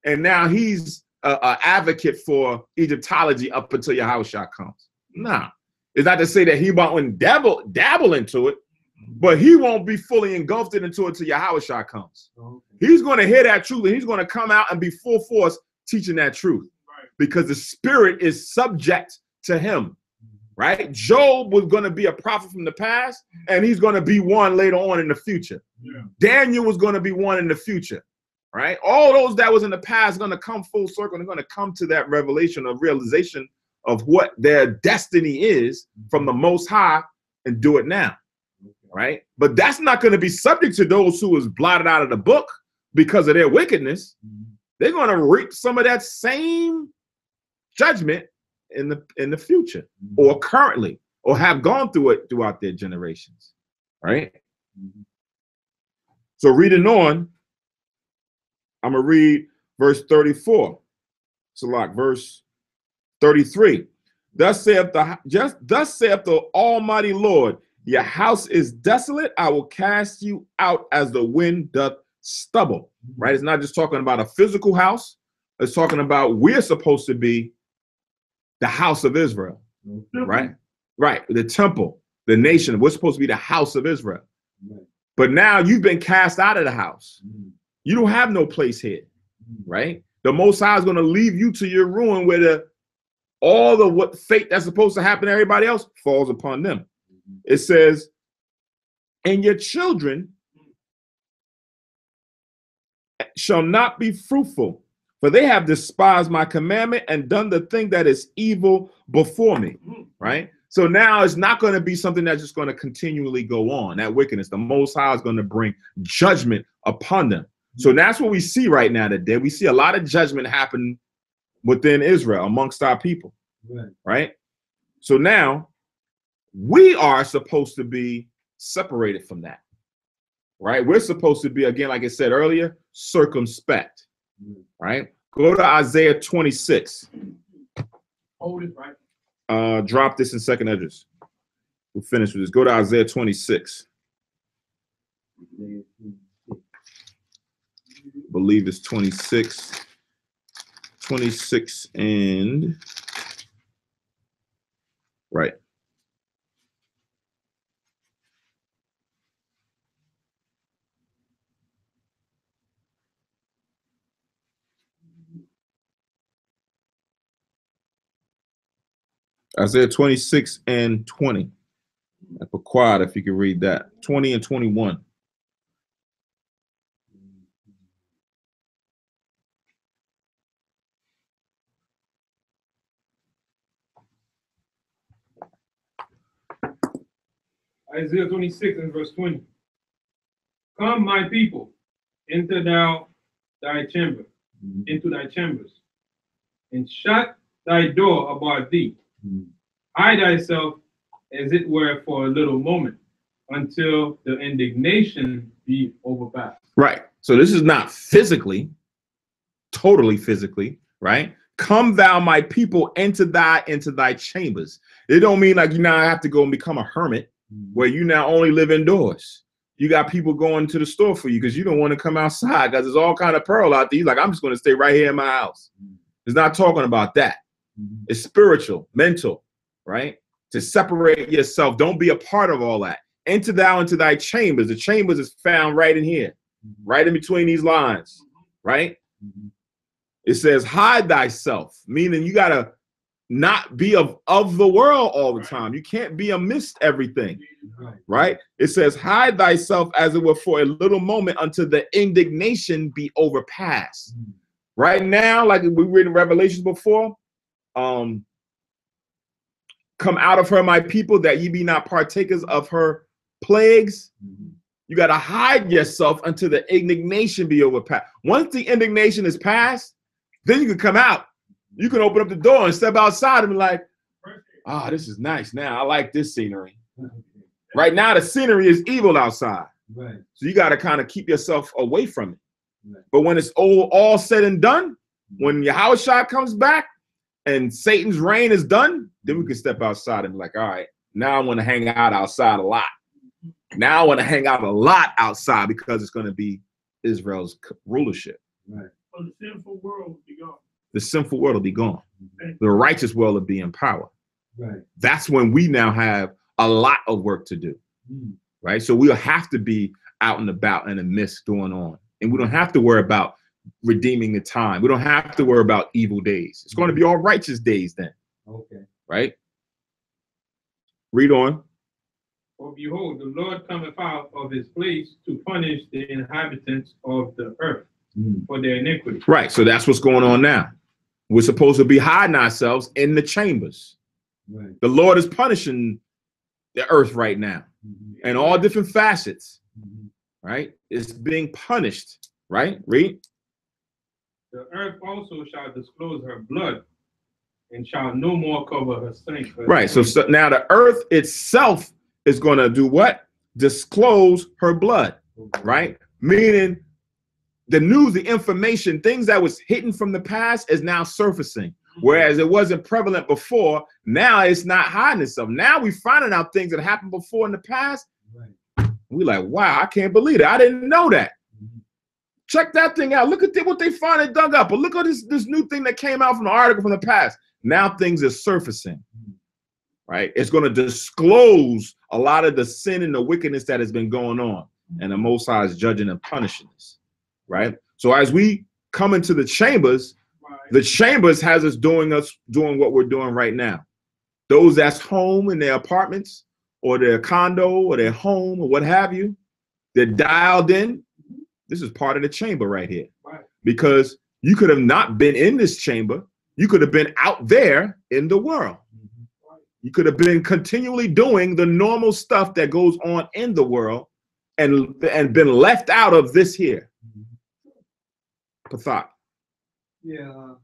and now he's an advocate for Egyptology up until Yahushua comes. Nah, it's not to say that he won't dabble into it, but he won't be fully engulfed into it until Yahushua comes. Okay. He's going to hear that truth, and he's going to come out and be full force teaching that truth, because the spirit is subject to him. Right? Job was going to be a prophet from the past, and he's going to be one later on in the future. Yeah. Daniel was going to be one in the future. Right? All those that was in the past are going to come full circle. They're going to come to that revelation of realization of what their destiny is from the Most High and do it now. Right? But that's not going to be subject to those who was blotted out of the book because of their wickedness. They're going to reap some of that same judgment in the future, or currently, or have gone through it throughout their generations. Right? So reading on, I'm gonna read verse 34. Salak, verse 33. Thus saith the Almighty Lord, your house is desolate, I will cast you out as the wind doth stubble. Right? It's not just talking about a physical house, it's talking about we're supposed to be the house of Israel, right? Right, the temple, the nation. We're supposed to be the house of Israel. But now you've been cast out of the house. You don't have no place here, right? The Most High is going to leave you to your ruin, where all the what fate that's supposed to happen to everybody else falls upon them. It says, and your children shall not be fruitful, for they have despised my commandment and done the thing that is evil before me, right? So now it's not going to be something that's just going to continually go on, that wickedness. The Most High is going to bring judgment upon them. So that's what we see right now today. We see a lot of judgment happen within Israel amongst our people, right? So now we are supposed to be separated from that, right? We're supposed to be, again, like I said earlier, circumspect. Right? Go to Isaiah 26. Hold it right. Drop this in second edges. We'll finish with this. Go to Isaiah 26. Believe it's 26. 26 and right. Isaiah 26 and 20. Be quiet if you can read that. 20 and 21. Isaiah 26 and verse 20. Come, my people, enter thou thy chamber, into thy chambers, and shut thy door about thee. Hide thyself as it were for a little moment, until the indignation be overpassed. Right. So this is not physically, totally physically, right? Come thou my people into thy chambers. It don't mean like you now have to go and become a hermit where you now only live indoors. You got people going to the store for you because you don't want to come outside because there's all kind of pearl out there. You're like, I'm just going to stay right here in my house. It's not talking about that. It's spiritual, mental, right? To separate yourself. Don't be a part of all that. Enter thou into thy chambers. The chambers is found right in here, right in between these lines, right? It says, hide thyself, meaning you got to not be of the world all the time. You can't be amidst everything, right? It says, hide thyself as it were for a little moment until the indignation be overpassed. Right now, like we read in Revelations before, come out of her, my people, that ye be not partakers of her plagues. You got to hide yourself until the indignation be overpassed. Once the indignation is passed, then you can come out. You can open up the door and step outside and be like, ah, this is nice. Now I like this scenery. Right now, the scenery is evil outside. Right. So you got to kind of keep yourself away from it. Right. But when it's all said and done, when Yahushua comes back and Satan's reign is done, then we can step outside and be like, all right, now I want to hang out outside a lot. Now I want to hang out a lot outside because it's going to be Israel's rulership. Right. So the sinful world will be gone. The sinful world will be gone. The righteous world will be in power. Right. That's when we now have a lot of work to do. Right. So we'll have to be out and about in the midst going on. And we don't have to worry about redeeming the time. We don't have to worry about evil days. It's going to be all righteous days then. Okay. Right. Read on. For behold, the Lord cometh out of his place to punish the inhabitants of the earth for their iniquity. Right. So that's what's going on now. We're supposed to be hiding ourselves in the chambers. Right. The Lord is punishing the earth right now in all different facets. Right. It's being punished. Right. Read. The earth also shall disclose her blood and shall no more cover her saints. Right. So now the earth itself is going to do what? Disclose her blood. Right. Meaning the news, the information, things that was hidden from the past is now surfacing. Whereas it wasn't prevalent before, now it's not hiding itself. Now we're finding out things that happened before in the past. Right. We're like, wow, I can't believe it. I didn't know that. Check that thing out. Look at what they finally dug up. But look at this new thing that came out from the article from the past. Now things are surfacing. Right. It's going to disclose a lot of the sin and the wickedness that has been going on. And the Most High is judging and punishing us. Right. So as we come into the chambers, the chambers has us doing what we're doing right now. Those that's home in their apartments or their condo or their home or what have you, they're dialed in. This is part of the chamber right here. Right. Because you could have not been in this chamber. You could have been out there in the world. You could have been continually doing the normal stuff that goes on in the world and been left out of this here. Pathak. Yeah,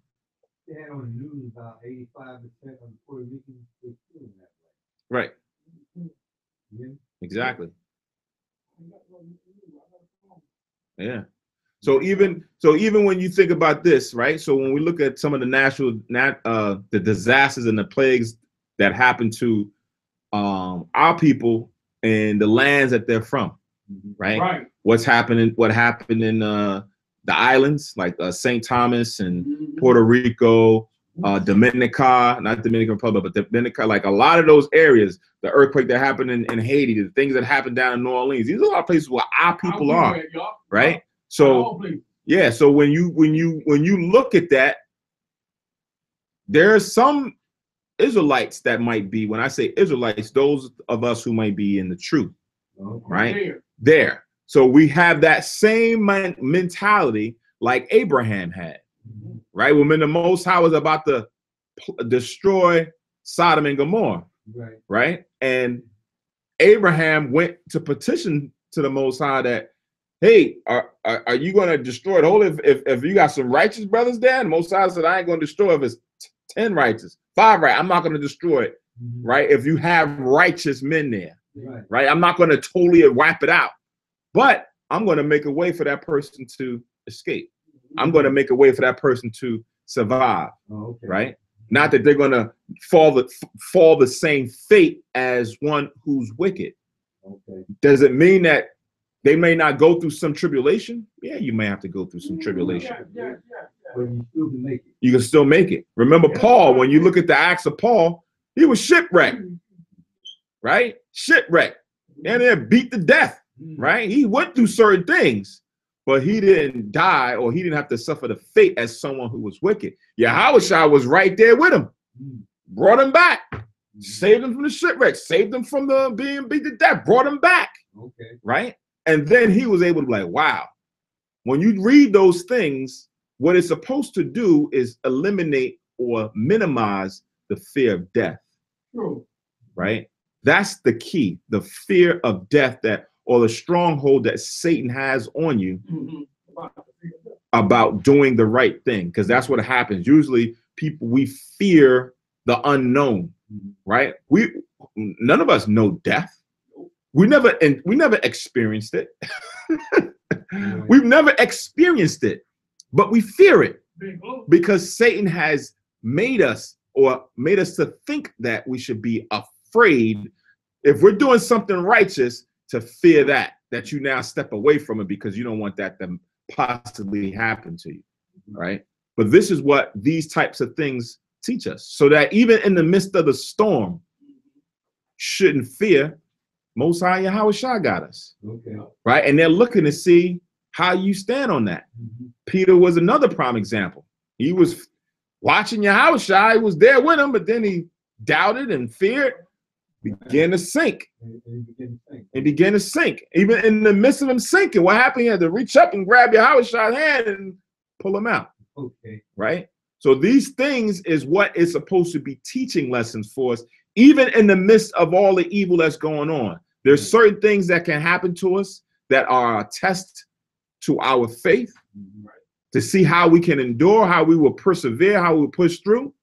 they had on the news about 85% of the Puerto Ricans were feeling that way. Right. Yeah. Exactly. Yeah. So even when you think about this, right? So when we look at some of the the disasters and the plagues that happen to our people and the lands that they're from, right? Right. What happened in the islands like St. Thomas and Puerto Rico, Dominica, not Dominican Republic, but Dominica, like a lot of those areas, the earthquake that happened in Haiti, the things that happened down in New Orleans, these are a lot of places where our people are, right? So yeah, so when you look at that, there are some Israelites that might be, when I say Israelites, those of us who might be in the truth, right? There. So we have that same mentality like Abraham had, right? When the Most High was about to destroy Sodom and Gomorrah, right? And Abraham went to petition to the Most High that, hey, are you going to destroy it whole if you got some righteous brothers there? And the Most High said, I ain't going to destroy if it's 10 righteous, 5 right. I'm not going to destroy it, right? If you have righteous men there, right? I'm not going to totally wipe it out, but I'm going to make a way for that person to escape. I'm going to make a way for that person to survive, right? Not that they're going to fall the same fate as one who's wicked. Does it mean that they may not go through some tribulation? Yeah, you may have to go through some tribulation. But you still can make it. You can still make it. Remember Paul, when you look at the Acts of Paul, he was shipwrecked, right? Shipwrecked. And then beat to death, right? He went through certain things, but he didn't die, or he didn't have to suffer the fate as someone who was wicked. Yahushua was right there with him, brought him back, saved him from the shipwreck, saved him from the being beat to death, brought him back, right? And then he was able to be like, wow, when you read those things, what it's supposed to do is eliminate or minimize the fear of death, right? That's the key, the fear of death, that, or the stronghold that Satan has on you about doing the right thing, because that's what happens. Usually we fear the unknown, right? None of us know death. We never experienced it. We've never experienced it, but we fear it because Satan has made us to think that we should be afraid if we're doing something righteous, to fear that you now step away from it because you don't want that to possibly happen to you, right? But this is what these types of things teach us, so that even in the midst of the storm, shouldn't fear. Most High Yahushua got us, right? And they're looking to see how you stand on that. Peter was another prime example. He was watching Yahushua, he was there with him, but then he doubted and feared, began to sink. And began to sink. Even in the midst of him sinking, what happened? He had to reach up and grab Yahushua's hand and pull him out. Right? So these things is what is supposed to be teaching lessons for us, even in the midst of all the evil that's going on. There's certain things that can happen to us that are a test to our faith, to see how we can endure, how we will persevere, how we will push through.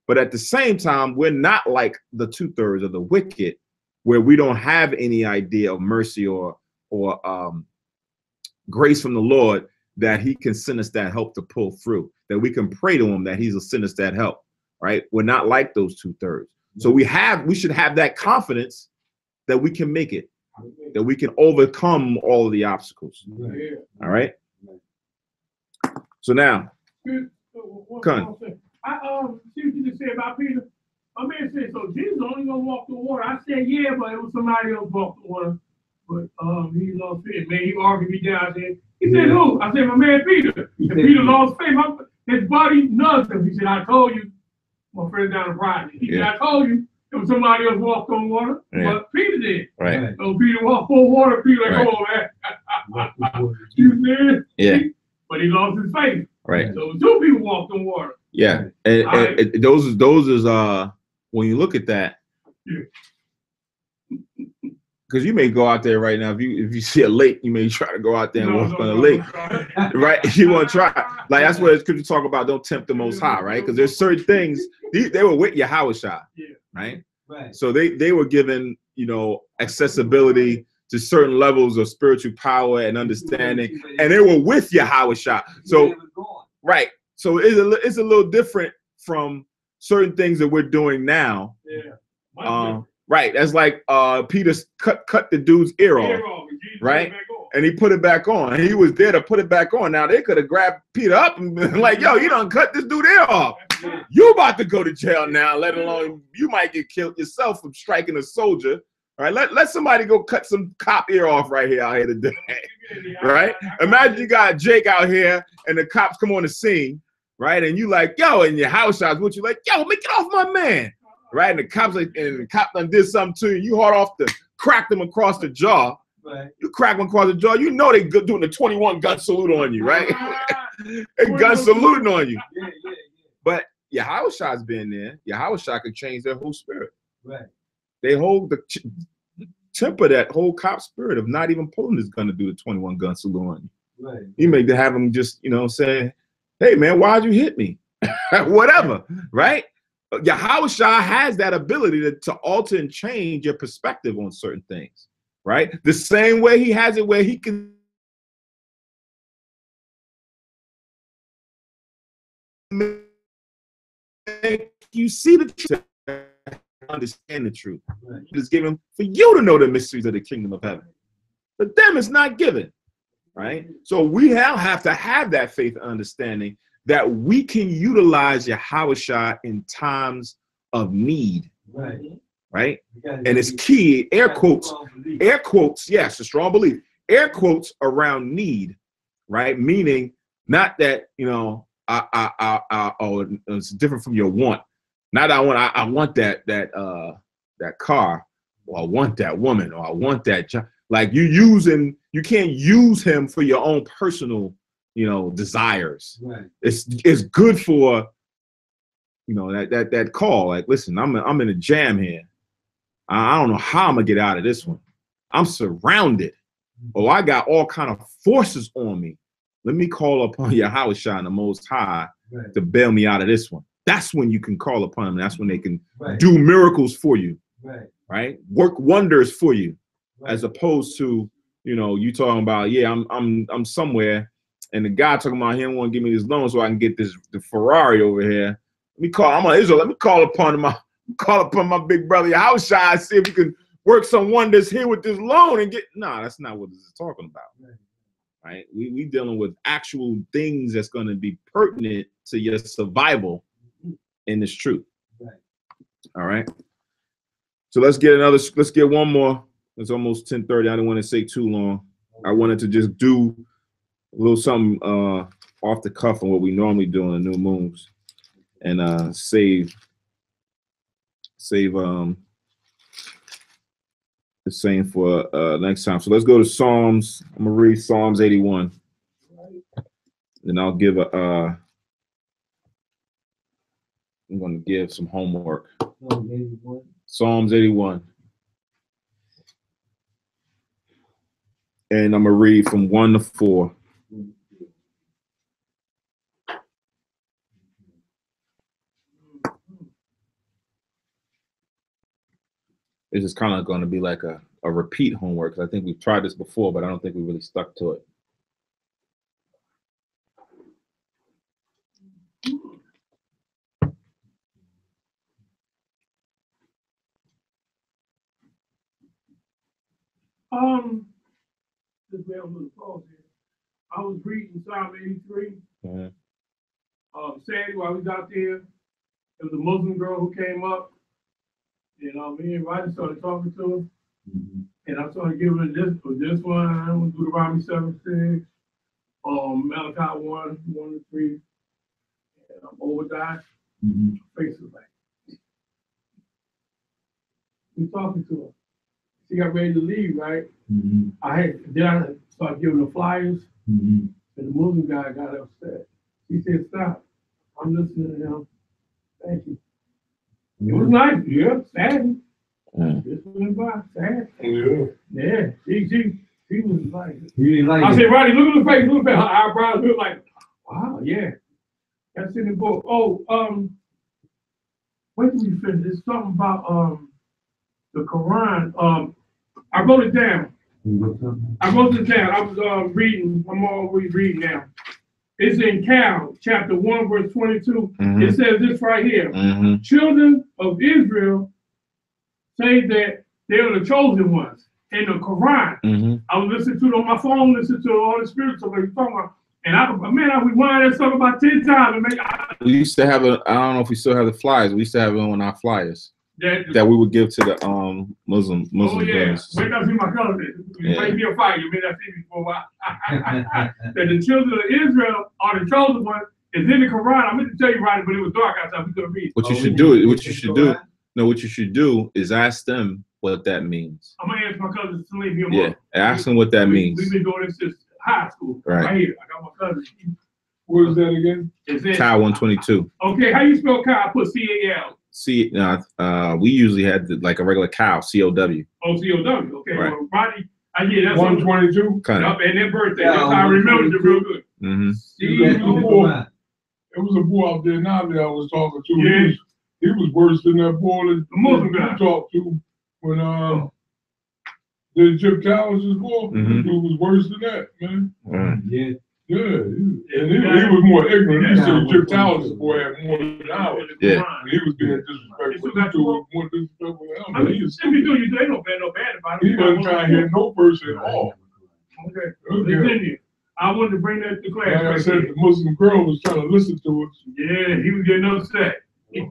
But at the same time, we're not like the 2/3 of the wicked, where we don't have any idea of mercy or grace from the Lord, that he can send us that help to pull through, that we can pray to him that he'll send us that help, right? We're not like those 2/3. So we should have that confidence that we can make it, that we can overcome all of the obstacles. All right. So now, Con. I see what you just said about Peter. My man said, so Jesus only gonna walk the water. I said, yeah, but it was somebody else walk the water. But he lost faith. Man, he argued me down. I said, he said, who? I said, my man Peter. And Peter lost faith. His body nuzzled him. He said, I told you. My friend down in Friday. He said, I told you. It was somebody else walked on water. But Peter did. Right. So Peter walked on water. Peter like, oh man. You said? Yeah. But he lost his faith. Right. So 2 people walked on water. Yeah, and those is when you look at that, because you may go out there right now, if you see a lake, you may try to go out there and walk on a lake, right? You want to try, like that's what Scripture talk about. Don't tempt the Most High, right? Because there's certain things they were with Yahushua, right? So they were given, accessibility to certain levels of spiritual power and understanding, and they were with Yahushua. So right. So it's a little different from certain things that we're doing now, Yeah. Right. That's like Peter cut the dude's ear off. Right? And he put it back on. He was there to put it back on. Now they could have grabbed Peter up and been like, yo, you done cut this dude's ear off. You about to go to jail now, let alone you might get killed yourself from striking a soldier. All right, let somebody go cut some cop ear off right here out here today. Right? Imagine you got Jake out here and the cops come on the scene, right? And you like, yo, and your house shots, what you like, yo, make it off my man. Right? And the cops like, and the cop done did something to you. You hard off to crack them across the jaw. Right. You crack them across the jaw, you know they doing the 21 gun salute on you, right? They gun saluting on you. Yeah. But Yahweh's been there. Yahweh could change their whole spirit. Right. They hold the temper that whole cop spirit of not even pulling this gun to do the 21 gun salute on you. Right. You may have them just, say, hey man, why'd you hit me? Whatever, right? Yahweh has that ability to alter and change your perspective on certain things. Right? The same way he has it where he can make you see the truth, understand the truth. Right. It is given for you to know the mysteries of the kingdom of heaven. But them it's not given. Right? So we now have to have that faith and understanding that we can utilize Yahweh in times of need. Right. Right? And it's key, air quotes, yes, a strong belief, air quotes around need, right? Meaning not that, it's different from your want. Not I want that car, or I want that woman, or I want that job. Like you can't use him for your own personal, desires. Right. It's good for, that call. Like, listen, I'm in a jam here. I don't know how I'm gonna get out of this one. I'm surrounded. Oh, I got all kind of forces on me. Let me call upon Yahweh the Most High to bail me out of this one. That's when you can call upon them. That's when they can do miracles for you, right? Work wonders for you, as opposed to you talking about I'm somewhere, and the guy talking about he don't want to give me this loan so I can get the Ferrari over here. I'm on Israel. Let me call upon my big brother Yahweh, see if we can work some wonders here with this loan and get. No, that's not what this is talking about. Right? We dealing with actual things that's going to be pertinent to your survival in this truth. All right. So let's get one more. It's almost 10:30. I don't want to say too long. I wanted to just do a little something off the cuff on what we normally do on the new moons, and save the same for next time. So let's go to Psalms. I'm gonna read Psalms 81, and I'll give I'm gonna give some homework. Psalms 81, and I'm gonna read from 1 to 4. This is kind of going to be like a repeat homework, because I think we've tried this before, but I don't think we really stuck to it. Just bear with the pause here. I was reading Psalm 83. Saturday while we was out there, there was a Muslim girl who came up. Me and Roger started talking to her, and I started giving her this one, Deuteronomy 7:6, Malachi 1:1-3, and Obadiah. Face was like, we talking to her. She got ready to leave, right? I started giving her flyers, and the Muslim guy got upset. He said, "Stop! I'm listening to him. Thank you." It was nice, sad. This went by, sad. Yeah. She was like, I said, Roddy, look at the face, her eyebrows look like, wow, yeah. That's in the book. Wait till you finish. It's something about the Quran. I wrote it down. I was reading. I'm always reading now. It's in Cal, chapter 1, verse 22. It says this right here. Children of Israel say that they were the chosen ones in the Quran. Mm-hmm. I was listening to it on my phone, listening to the Holy Spirit, so we talking about, and I rewind that stuff about 10 times and make We used to have I don't know if we still have the flyers. We used to have it on our flyers that we would give to the Muslim oh yeah, brothers. wait till I see my cousin. You Yeah. might be a fight. You may not see me for a while. That the children of Israel are the chosen ones. It's in the Quran. I meant to tell you right, but it was dark outside. We couldn't read. What you should do, what you should do is ask them what that means. I'm gonna ask my cousin Salim here. Yeah, ask them what that means. We've been doing this since high school. Right. Here, I got my cousin. What is that again? It's in. Kyle 122. Okay, how you spell Kyle? I put C-A-L. See, we usually had like a regular cow, C-O-W. O-C-O-W. Okay, Right. well, Rodney, that's 122. Kind Yup, of. and their birthday. Yeah, That's how I remembered it real good. Mm-hmm. It was a boy out there now that I was talking to. Yeah. He was worse than that boy that The Muslim you guy. talked to when the Egypt Towers was born. Mhm. He was worse than that, man. Right. Yeah. Yeah, and he was more ignorant. He said Egypt Towers boy had more than ours. Yeah. And he was being disrespectful. He was more disrespectful than I him. mean, if you do, you ain't no bad about it. He wasn't trying to hit no person at all. Okay, Okay. continue. I wanted to bring that to class. Like I right said, there. the Muslim girl was trying to listen to us. Yeah, he was getting upset. Yeah.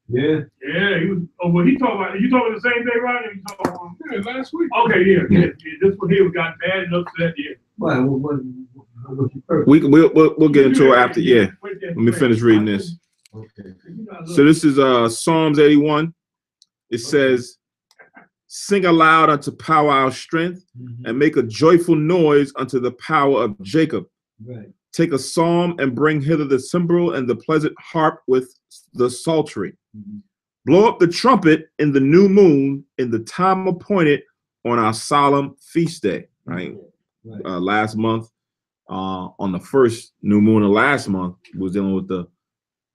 Yeah, he was. Oh, well, he talking about. You talking the same day, Ronnie? You talking about? Yeah, last week. Okay, yeah. This one here got bad and upset. Yeah. What you first? We'll get into it after. Yeah. Let me finish reading this. Okay. So this is Psalms 81. It says, "Sing aloud unto power our strength, and make a joyful noise unto the power of Jacob. Right. Take a psalm and bring hither the cymbal and the pleasant harp with the psaltery. Blow up the trumpet in the new moon in the time appointed on our solemn feast day." Right. Right. Last month, on the first new moon of last month, we was dealing with the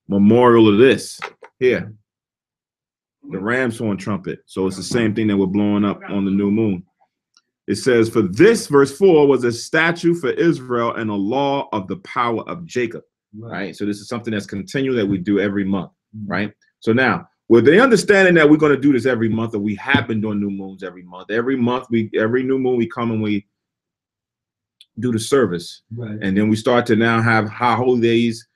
memorial of this here, the ram's horn trumpet. So it's the same thing that we're blowing up on the new moon. It says, "For this," verse 4, "was a statute for Israel and a law of the power of Jacob." Right. So this is something that's continual that we do every month. Right. So now, with the understanding that we're going to do this every month, or we have been doing new moons every month. Every new moon we come and we do the service. Right. And then we start to now have high holy days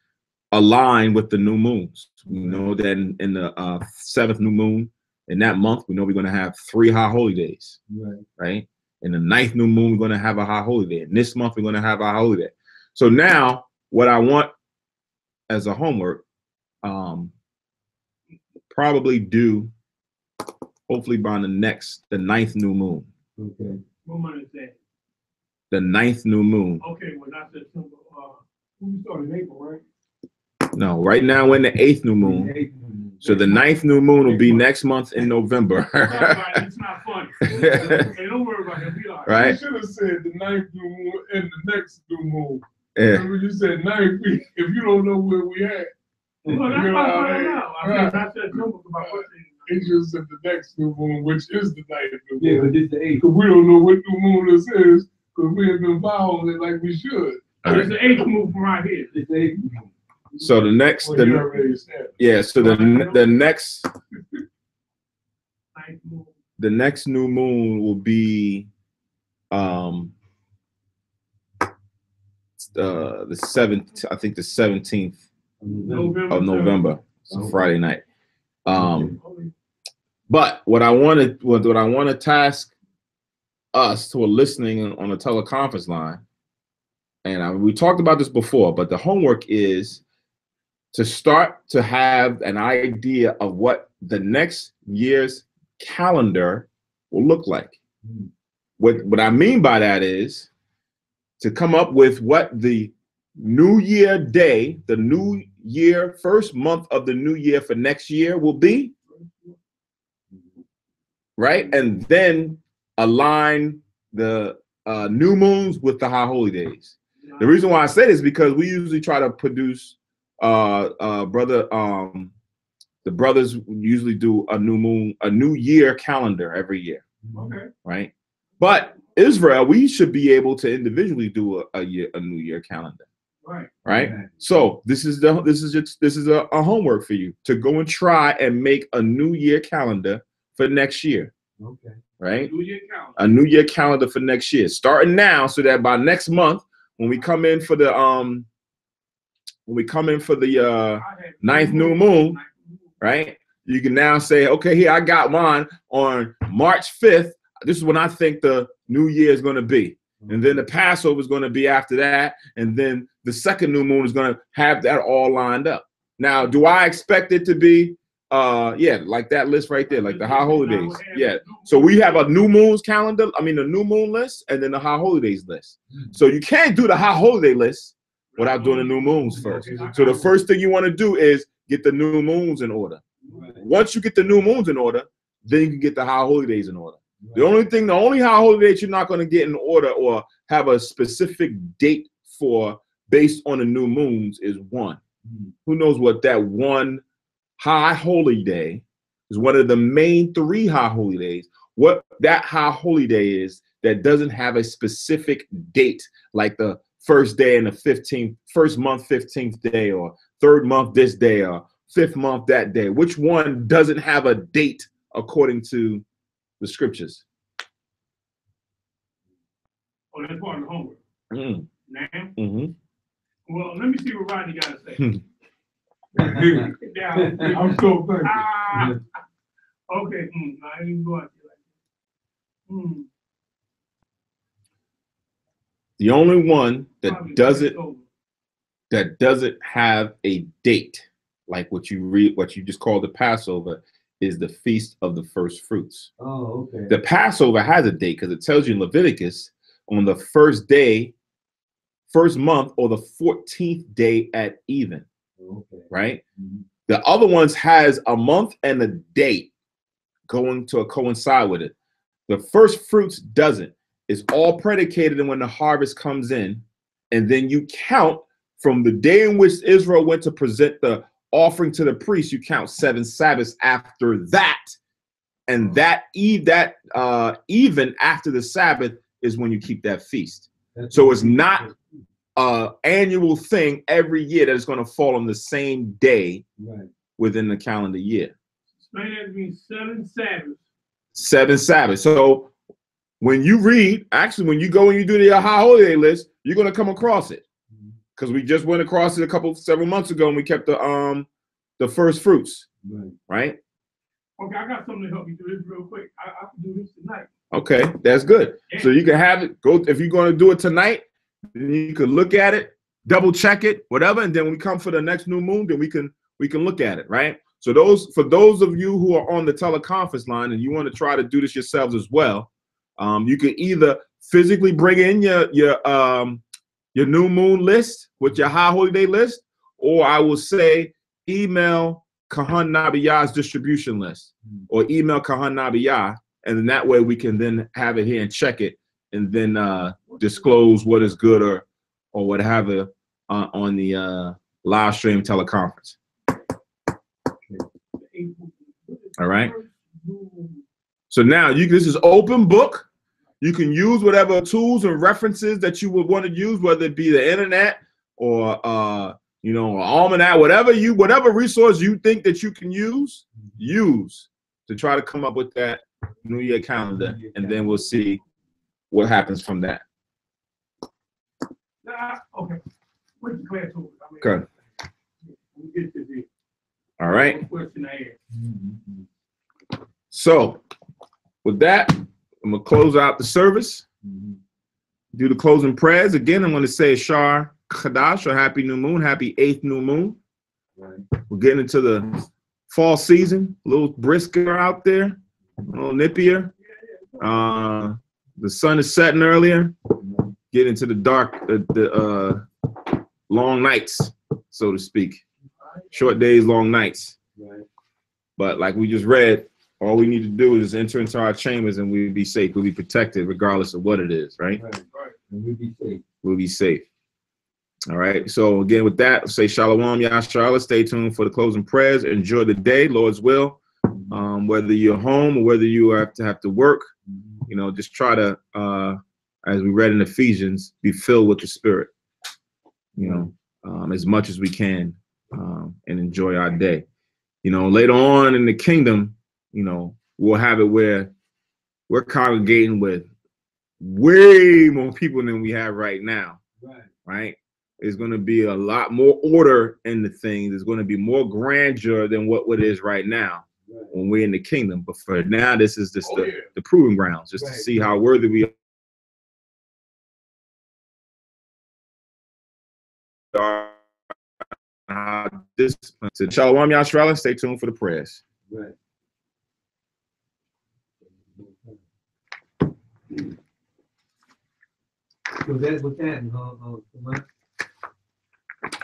align with the new moons. We know that in the 7th new moon in that month, we know we're going to have 3 high holy days. Right. Right. In the 9th new moon, we're going to have a high holy day. And this month, we're going to have a high holy day. So now, what I want as a homework, probably do, hopefully by the 9th new moon. Okay. What month is that? The 9th new moon. Okay, well, that's September. We started in April, right? No, right now we're in the 8th new moon. So the 9th new moon will be next month in November. It's not funny. Hey, don't worry about it. Be all right. Right? You should have said the 9th new moon and the next new moon. Yeah. Remember you said 9th week. If you don't know where we at, Well, that's You know what what I I mean? know. I said that's September about what it just said the next new moon, which is the 9th new Yeah, moon. but this the 8th. Because we don't know what new moon this is, because we haven't been following it like we should. It's the 8th move from right here. This the 8th. So the next, Well, you already said. so the next, Ninth move. the next new moon will be the 7th, I think the 17th November. of November. It's a Okay. Friday night. But what I want to task us who are listening on a teleconference line, and we talked about this before, but the homework is to start to have an idea of what the next year's calendar will look like. What I mean by that is to come up with what the New Year day, the New Year, first month of the new year for next year will be, right? And then align the new moons with the high holy days. The reason why I say this is because we usually try to produce the brothers usually do a new year calendar every year, Okay. right? But Israel, we should be able to individually do a new year calendar, Right. right? Okay. So this is a homework for you to go and try and make a new year calendar for next year, Okay. right? Do your count. A New Year calendar for next year, starting now, so that by next month, when we come in for the ninth new moon, right? You can now say, okay, here I got mine on March 5th. This is when I think the New Year is going to be. And then the Passover is going to be after that. And then the second new moon is going to have that all lined up. Now, do I expect it to be, like that list right there, like the high holy days? Yeah. So we have a new moons calendar. I mean, the new moon list and then the high holy days list. So you can't do the high holiday list without doing the new moons first. So the first thing you want to do is get the new moons in order. Once you get the new moons in order, then you can get the high holy days in order. The only high holy days you're not going to get in order or have a specific date for based on the new moons is one. Who knows what that one high holy day is? One of the main 3 high holy days. What that high holy day is that doesn't have a specific date, like the first day and the 15th, first month 15th day, or third month this day, or 5th month that day. Which one doesn't have a date according to the scriptures? Oh, that's part of the homework. Mm. Now, Mm-hmm. well, let me see what Rodney got to say. Now, I'm so thankful. okay. I didn't even go out there like that. The only one that Probably doesn't have a date, like what you just called the Passover, is the Feast of the First Fruits. Oh, okay. The Passover has a date because it tells you in Leviticus on the first day, first month, or the 14th day at even. Okay. Right? The other ones has a month and a date going to coincide with it. The first fruits doesn't. It's all predicated on when the harvest comes in, and then you count from the day in which Israel went to present the offering to the priest. You count 7 Sabbaths after that, and even after the Sabbath is when you keep that feast. So it's not annual thing every year that is going to fall on the same day within the calendar year. Explain that to me. 7 Sabbaths. 7 Sabbaths. So when you read, actually, when you go and you do the high holiday list, you're going to come across it, because we just went across it several months ago, and we kept the first fruits, right? Okay, I got something to help you do this real quick. I can do this tonight. Okay, that's good. So you can have it go if you're going to do it tonight. Then you can look at it, double check it, whatever, and then when we come for the next new moon, then we can look at it, right? So for those of you who are on the teleconference line and you want to try to do this yourselves as well, you can either physically bring in your new moon list with your high holiday list, or I will say email Kahan Nabiya's distribution list, or email Kahan Nabiyah, and then that way we can then have it here and check it, and then disclose what is good or what have you on the live stream teleconference. All right. So now this is open book. You can use whatever tools and references that you would want to use, whether it be the internet or almanac, whatever resource you think that you can use to try to come up with that New Year calendar, and then we'll see what happens from that. Okay. What's the class over? Good. We'll get to the All right. question I asked. So with that, I'm going to close out the service, do the closing prayers. Again, I'm going to say Shar Chadash, or Happy New Moon, Happy 8th New Moon. We're getting into the fall season, a little brisker out there, a little nippier. The sun is setting earlier, get into the dark, the long nights, so to speak. Short days, long nights. But like we just read, all we need to do is enter into our chambers and we'll be safe. We'll be protected regardless of what it is, right? And we'll be safe. We'll be safe. All right. So again, with that, say Shalom, Yasharallah. Stay tuned for the closing prayers. Enjoy the day, Lord's will. Whether you're home or whether you have to work, just try to, as we read in Ephesians, be filled with the Spirit, as much as we can, and enjoy our day. Later on in the kingdom, we'll have it where we're congregating with way more people than we have right now. Right? There's going to be a lot more order in the thing. There's going to be more grandeur than what it is right now when we're in the kingdom. But for now, this is just the proving grounds, just to see how worthy we are. Discipline. So Shalom Yashrala, stay tuned for the prayers. Right. So that was happening,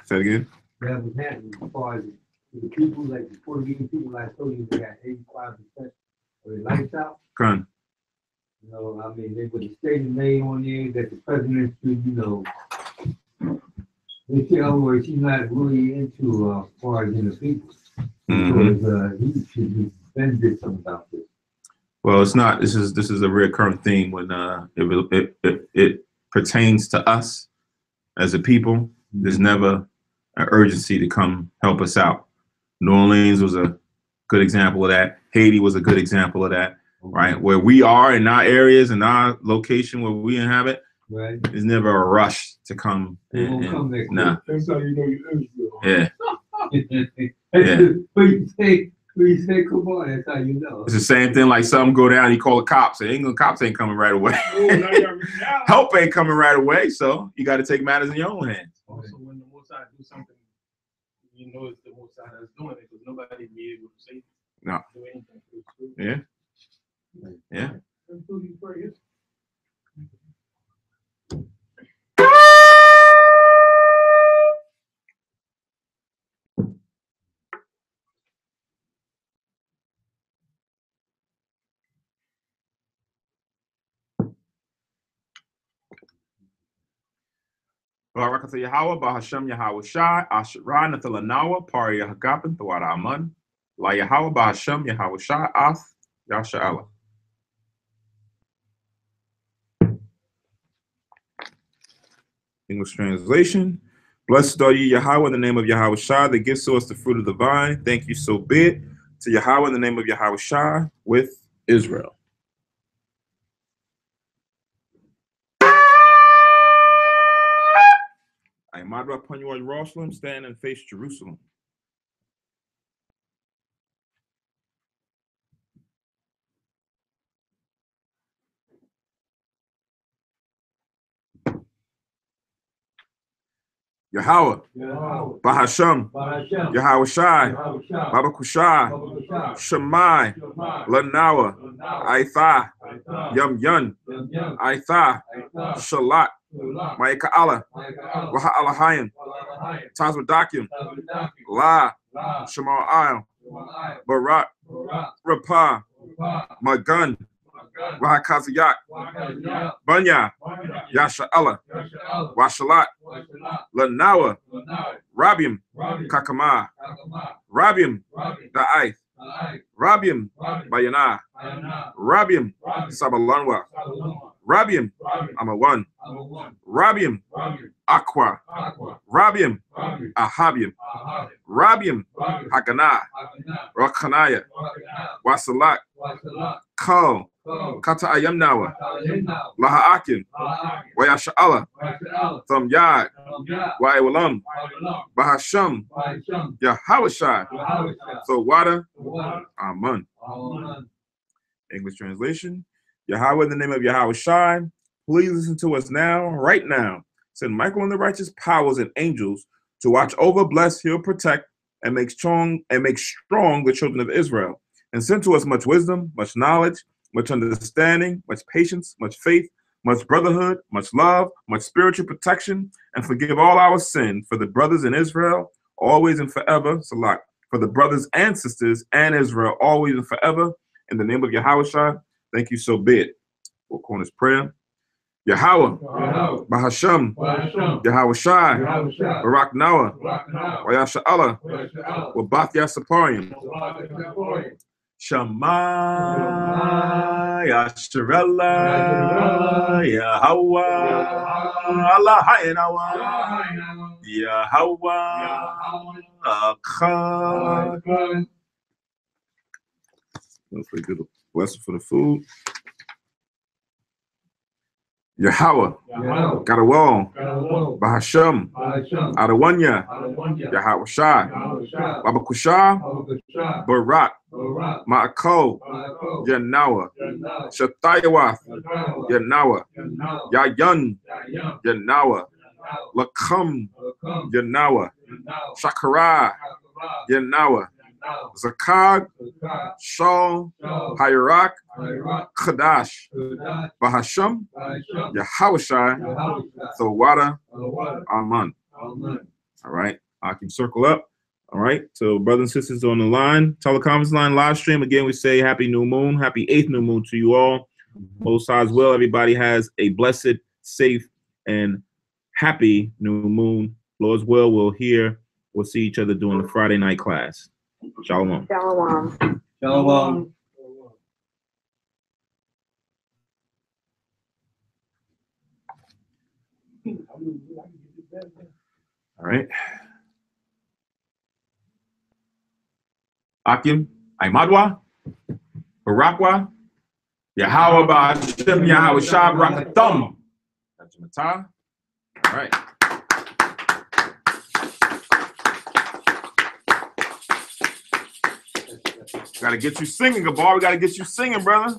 Say it again. that was happening as far as the people, like the Puerto Rican people, like I told you, they got 85% of their lights out. Con. You know, I mean, they put a statement made on there that the president should, you know, they say, oh, well, she's not really into foreign in the people. Because he should be been something about this. Well, it's not. This is a recurrent theme when it pertains to us as a people. There's never an urgency to come help us out. New Orleans was a good example of that. Haiti was a good example of that. Right, where we are in our areas and our location where we inhabit, right? There's never a rush to come. Nah. That's how you know you're Israel. Yeah. When you say come on, that's how you know. It's the same thing like something go down, you call the cops. Cops ain't coming right away. Help ain't coming right away, so you got to take matters in your own hands. Also, when the Most High do something, you know it's the Most High that's doing it, because nobody be able to say no. Do anything. Yeah. Yeah. Until you pray it. Barakatha Yahweh, Bahashem Yahweh Shai, Asherah Nathalanawa, Pari Yahagapin, Thawada Aman, La Yahweh, Bahashem Yahweh Shai, Ath, Yasha'ala. English translation. Blessed are you, Yahweh, in the name of Yahweh Shai, that gives to us the fruit of the vine. Thank you, so be it. To Yahweh, in the name of Yahweh Shai, with Israel. I Madra upon you, Jerusalem, stand and face Jerusalem. Yahweh, Bahasham, Yahweh Shai, Baba Kushai, Shemai, Lanawa, Aitha, Yum Yun, Aitha, Shalat, Maika Allah, Waha Alahayan, Tazmadakim, La, Shemal Ayel, Barak, Rapah, Magun, Wahakazayak, Bunya, Yasha Allah, Washalat, Lanawa, Rabium, Kakama, Rabium, Da'aith, Rabium, Bayana, Rabium, Sabalanwa, Rabium, Amawan, Rabium, Aqua, Rabium, Ahabium, Rabium, Hakana, Rakhanaya, Wasalak, Kal, Kata Ayamnawa, Lahaakim, Wayasha'ala, Thum Yad, Waiwalam, Bahasham, Yahawashai, so Wada, Aman. English translation. Yahweh, in the name of Yahweh Shai, please listen to us now, right now. Send Michael and the righteous powers and angels to watch over, bless, heal, protect, and make strong the children of Israel. And send to us much wisdom, much knowledge, much understanding, much patience, much faith, much brotherhood, much love, much spiritual protection, and forgive all our sin for the brothers in Israel, always and forever, Salah, for the brothers and sisters and Israel, always and forever, in the name of Yahweh Shai. Thank you, so be it. Four corners prayer. Yahweh, Bahasham, Yahweh Shai, Barak Nawa, Wayasha Allah, Wabath Yasaparim, Shema, Yasharella, Yahweh, Allah Hayanawa, Yahweh, Achad. Let's do the Blessing for the food. Yahweh, Yahweh, Gadawal, Gadawal, Bahasham, Bahasham, Adawanya, Adawanya, Yahweh Shai, Yahweh Shai, Babakusha, Babakashah, Barak, Barak, Ma'ako, Ma'ako, Yanawa, Yanawa, Shatayawath, Yanawa, Yanawa, Yanawa, Yayan, Yayam, Yanawa, Yanawa, Lakam, Lakam, Yanawa, Yanawa, Shakara, Shakara, Yanawa, Yanawa, Zakad, Zakar, Shaul, Shaul, Hirak, Hirak, Kadash, Kudash, Bahasham, Bahasham, Yahweh Shai, Yahweh Shai, Thawada, Alawada, Aman. Amen. All right. I can circle up. All right. So, brothers and sisters on the line, teleconference line, live stream. Again, we say happy new moon, happy 8th new moon to you all. Most High as well. Everybody has a blessed, safe, and happy new moon. Lord's will, we'll see each other during the Friday night class. Shalom. Shalom. Shalom. All right. Akim, Aimadwa, Barakwa, Yahweh Ba'ashem, Yahweh Shah, Barakathum. That's Matah. All right. Gotta get you singing, Gabar. We gotta get you singing, brother.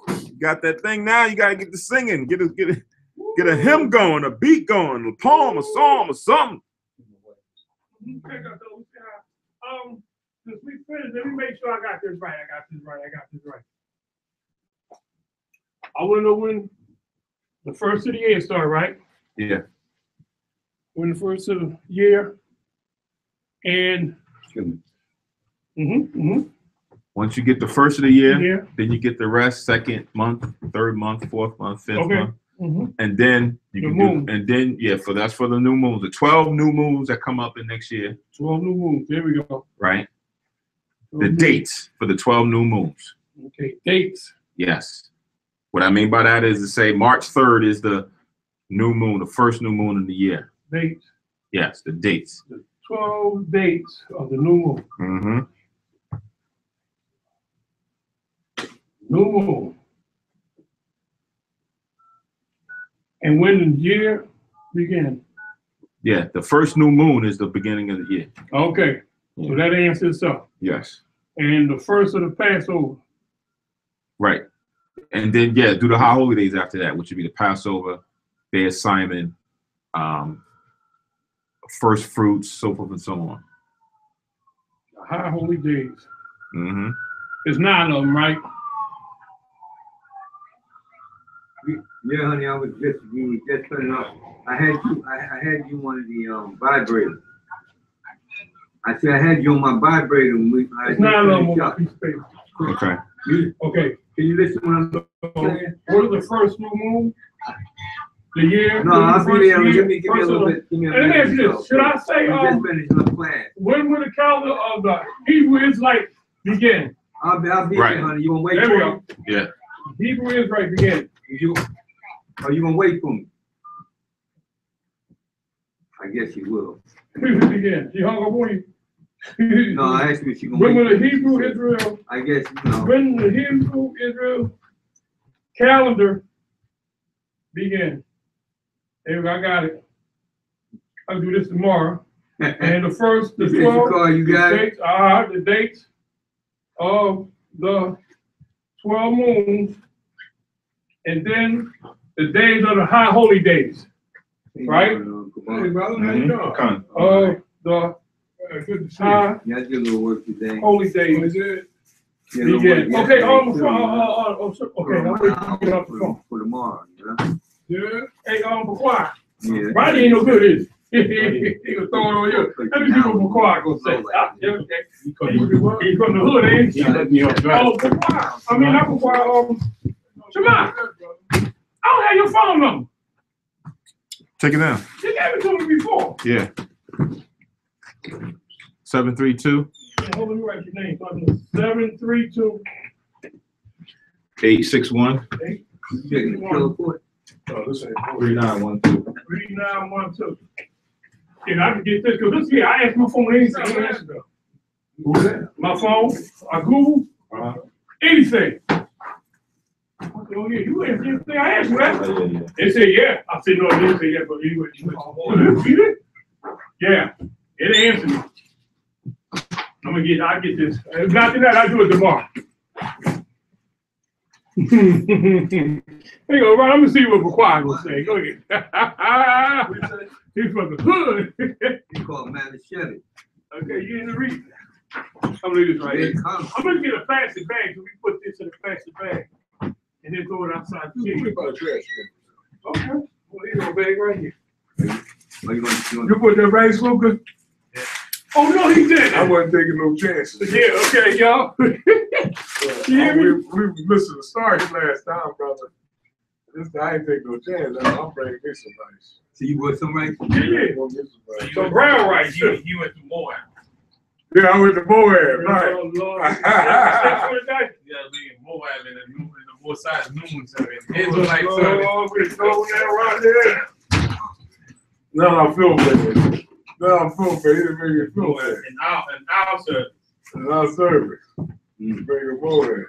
You got that thing now. You gotta get the singing. Get a hymn going, a beat going, a poem, a song, or something. Since we finished, let me make sure I got this right. I got this right. I want to know when the first of the year started, right? Yeah. When the first of the year, and Once you get the first of the year, Yeah. then you get the rest, second month, third month, fourth month, fifth Okay. month. Mhm. And then you The can moon. do, and then that's for the new moons, the 12 new moons that come up in next year, 12 new moons. There we go. right? 12 The moons. dates for the 12 new moons. Okay, dates. Yes. What I mean by that is to say March 3rd is the new moon, the first new moon of the year. Dates. Yes, the dates. 12 dates of the new moon. Mm-hmm. New moon. And when the year began. Yeah, the first new moon is the beginning of the year. Okay, so that answers itself. Yes. And the first of the Passover. Right. And then, do the high holy days after that, which would be the Passover, Day of Simon, first fruits, so forth and so on. The high holy days. Mm-hmm. There's 9 of them, right? Yeah, honey, we was just turning up. I had you one of the vibrators. I said I had you on my vibrator when There's 9 of them on my piece of paper. Okay. Okay, Can you listen when I'm so saying? what is the first new moon? The year? No, I'll First be there. year, Give me a first little of the- bit. Give me a And let me ask you minute. this, should I say, We just finished the class. when will the calendar of the Hebrew Israelite begin? I'll be Right. there, honey. You gonna wait There for we me? go. Yeah. Hebrew Israelite begin. Are you gonna wait for me? I guess you will. Begin. She hung up on you. No, I asked you if she gonna When will wait. the Hebrew Israel, I guess you know. when the Hebrew Israel calendar begin? There we go, I got it. I'll do this tomorrow. And the first, the This is your 12, car, you got it? dates, the dates of the 12 moons, and then the days of the high holy days. Right? Hey, brother, how you doing? Come. Of the Good to see you. high Yeah, I did a little work today. holy What days. is it? Did a little Begin. work Okay, yesterday, okay, too, you know. okay, now wait till you get off the phone. For tomorrow, you know? Yeah. Hey, McQuarrie, Yeah. Rodney ain't no good, is he? He was throwing on you. Let me see what McQuarrie gonna say. He's from the hood, ain't he? Yeah, let me up. Oh, McQuarrie, I mean, not McQuarrie, Shema, I don't have your phone number. Take it down. You gave it to me before. Yeah. 732 Yeah, hold on, let me write your name. 732 861 You taking the killer for it? Oh, this ain't. 3912. 3912. And I can get this, because this here, I asked my phone anything. Who's that? My phone, I Google, Anything. I said, oh yeah, you answered anything I asked you, right? Yeah. They said, yeah. I said, no, they didn't say yeah, but anyway, you did? Yeah, it answered me. I'll get this. If not tonight, I'll do it tomorrow. There you go, right? I'm gonna see what McQuarrie will say. Go ahead. He's from the hood. You call him Manischewitz. Okay, you in the read. I'm gonna leave this right here. I'm gonna get a plastic bag, so we put this in a plastic bag and then throw it outside the kitchen. Okay. Well, here's my bag right here. You put that rice cooker? Oh no, he didn't. I wasn't taking no chances. Yeah, okay, y'all. You hear me? We was missing the start last time, brother. This guy ain't take no chance. I'm bringing me some rice. So you want some rice? Yeah, yeah. I'm gonna get some rice. Some brown rice. You went to Moab. Yeah, I went to Moab, right? Oh, Lord. You gotta be in Moab in the more size noon service. Israelite service. Oh, we're throwing that right there. No, I'm feeling bad. No, I'm feeling bad. He didn't make it feel bad. And our service. In our service. Bring it Moab.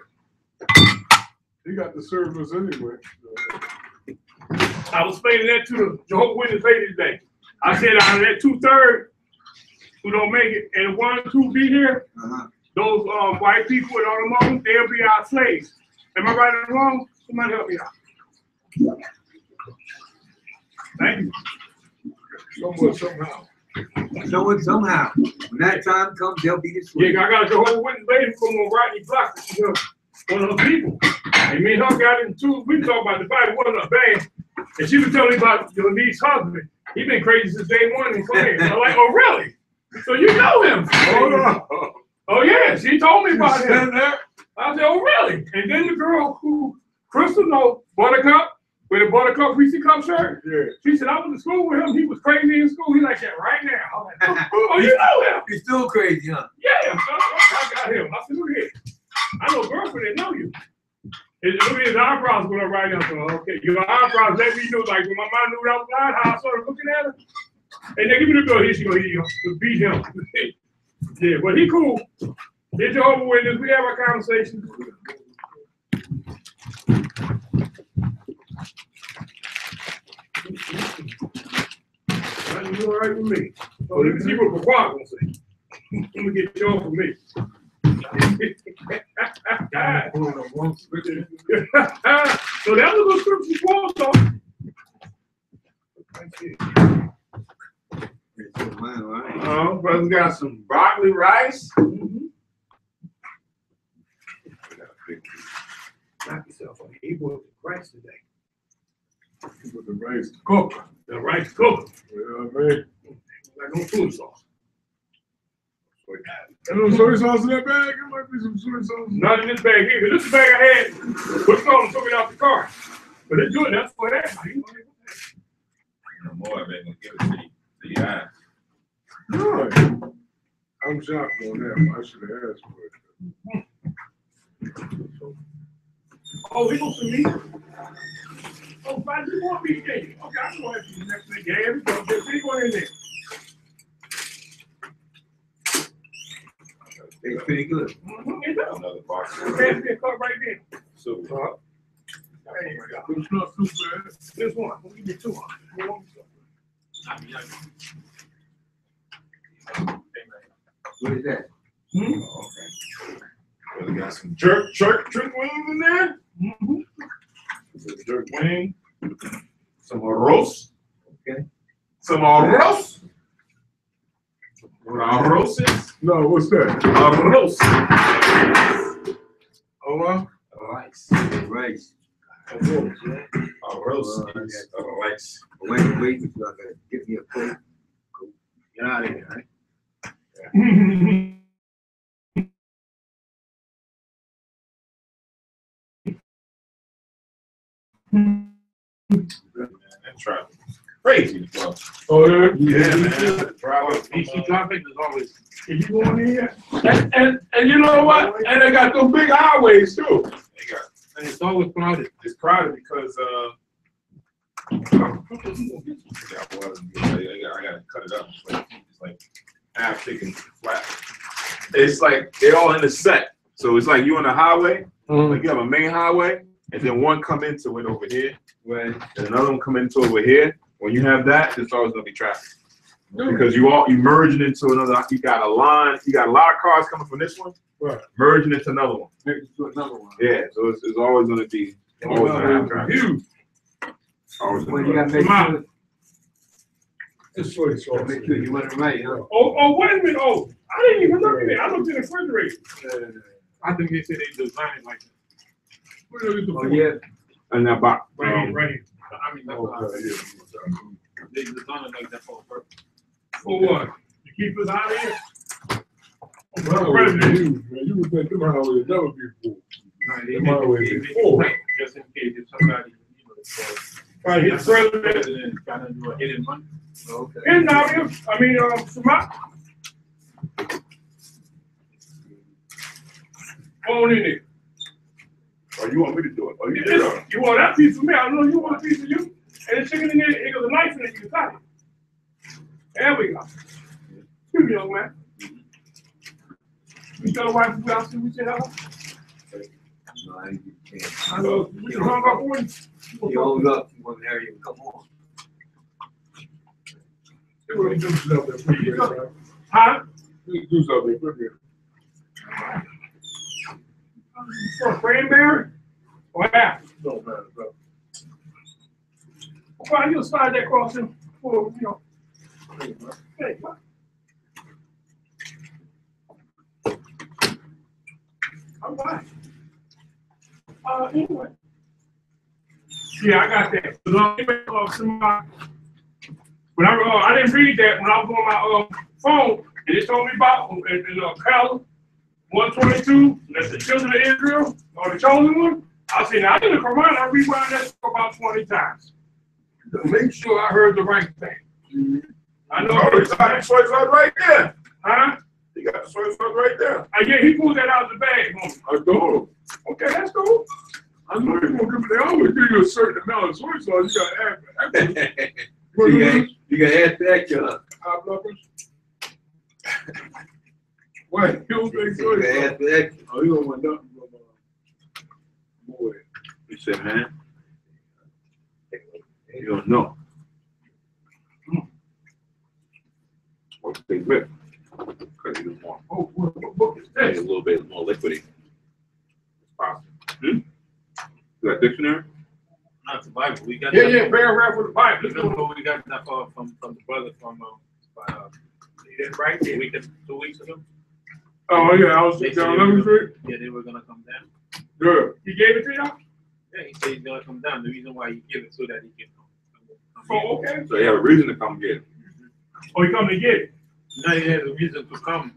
He got the service anyway. I was explaining that to the Jehovah's Witness lady today. I said out of that 2/3 who don't make it, and 1 or 2 be here, those white people and all the mothers, they'll be our slaves. Am I right or wrong? Somebody help me out. Thank you. Somehow. When that time comes, they'll be the slave. Yeah, I got a Jehovah's Witness lady from Rodney Block. She's one of those people. And me and her got into, we talked about the Bible, wasn't a band. And she was telling me about your niece's husband. He been crazy since day one in class. I'm like, oh, really? So you know him? Oh, yeah. She told me about him. I said, oh, really? And then the girl who, Crystal, no, Buttercup, with a Buttercup Reese Cup shirt. Yeah. She said, I went to school with him. He was crazy in school. He like that right now. I'm like, oh, you know him? He's still crazy, huh? Yeah, I got him. I said, look here. I know girlfriend that know you. Look at his eyebrows going up right now. So, okay, your eyebrows let me know. Like when my mom knew that was God, how I started looking at her. And they give me the bill. Here she go. Here you go. To beat him. Yeah, but he cool. Get Jehovah's Witness. We have our conversation. You all right with me? So let me see what McQuarrie gonna say. Let me get you off of me. So that was a scripture for us, though. Brother got some broccoli rice. Knock yourself on. He went to Christ today. With the rice cooker. The rice cooker. Yeah, man. Like no soy sauce. And no soy sauce in that bag? There might be some soy sauce. Not in this bag either. This is the bag I had. What's called and took it out the car. But it's good. That's for that. Moab ain't gonna give it to you. So yeah. No. I'm shocked on that. I should have asked for it. Oh, he wants some meat. Oh, fine. You want meat, yeah. Okay, I'm going to have you next week. Yeah, everything. Just take one in there. It's pretty good. It's up. Another box. Pass me a cup right there. So, There you go. It's not too bad. This one. Let me get 2 on. You want some? What is that? okay. Well, we got some jerk wings in there. Some jerk wing. Some arroz. Okay. Some arroz. What arroz is? No, what's that? Arroz. Oh, well? Rice. Rice. Arroz is rice. Wait, you gotta get me a plate. Get out of here, right? That's right. Crazy, bro. Oh, yeah? Yeah, man. DC traffic is always. Is you going in here? And you know what? And they got those big highways, too. They got, And it's always crowded. it's crowded because I gotta cut it up. It's like half chicken flat. It's like they're all in the set. So it's like you on a highway, Uh-huh. like you have a main highway, and then one come into it over here, Right. and another one come into over here. When you have that, there's always gonna be traffic. Because you merging into another, you got a line, you got a lot of cars coming from this one, Right. merging into another one. Next to another one. Yeah, so it's always gonna be, always gonna have traffic. Huge. Always Well, gonna you gotta make Come sure, It's soy sauce. make sure you want it right, huh? Oh, wait a minute. Oh, I didn't even look at it. I looked in the refrigerator. I think they say they design it like that. Where is the Oh, food? yeah. And that box. Right here, right here. I mean, that's Oh, what I right, said. yeah. They design it like that for a purpose. For what? To keep us out of here? Highway is huge, man. You would think them highways never be full. No, they Them make highways it be big, full. just in case if somebody, you know, Right here, president. president trying to do a hit and run. Okay. And now, Samant. On in there. Oh, you want me to do it? Oh, you did it. You want that piece of me? I know you want a piece of you. And the chicken in there, it got a knife in it, you can cut it. There we go. Excuse me, young man. You tell the wife we out see we said hello? No, I can't. I know, we can hung up on You you. hold up, you want to hurry and come on. They really do stuff that pretty good, man. Huh? They do stuff that pretty good. For a cranberry? Or apple? Don't matter, bro. Well, you'll slide that crossing for, you know. Hey, what? All right. Anyway. Yeah, I got that. When I didn't read that when I was on my phone, and it told me about Cal 122, that's the children of Israel, or the chosen one. I said, now I didn't come around, I rewound that for about 20 times. To make sure I heard the right thing. I know. Oh, it's got the soy sauce right there. Huh? You got the soy sauce right there. Yeah, he pulled that out of the bag, homie. I told them. Okay, that's cool. I know you're gonna give me, they always give you a certain amount of soy sauce. You gotta add extra. You gotta add the extra, huh? High blood pressure? Wait, you don't think soy You gotta sauce? add the extra. Oh, you don't want nothing from, boy. He said, man, you don't know. What's the whip? Because you more. Oh, what book is A this? little bit more liquidy. Possible. You got dictionary? Not the Bible, we got. Yeah, that yeah, from- paragraph with the Bible. Let's Remember go. we got that from the brother from, Right there. a 2 weeks ago? Oh, yeah, I was They said down they were 11th Street. Yeah, they were gonna come down. Good. He gave it to y'all? Yeah, he said he's gonna come down. The reason why he give it so that he can come. Oh, okay. So you have a reason to come get it. Oh, he come to get it. Now he has a reason to come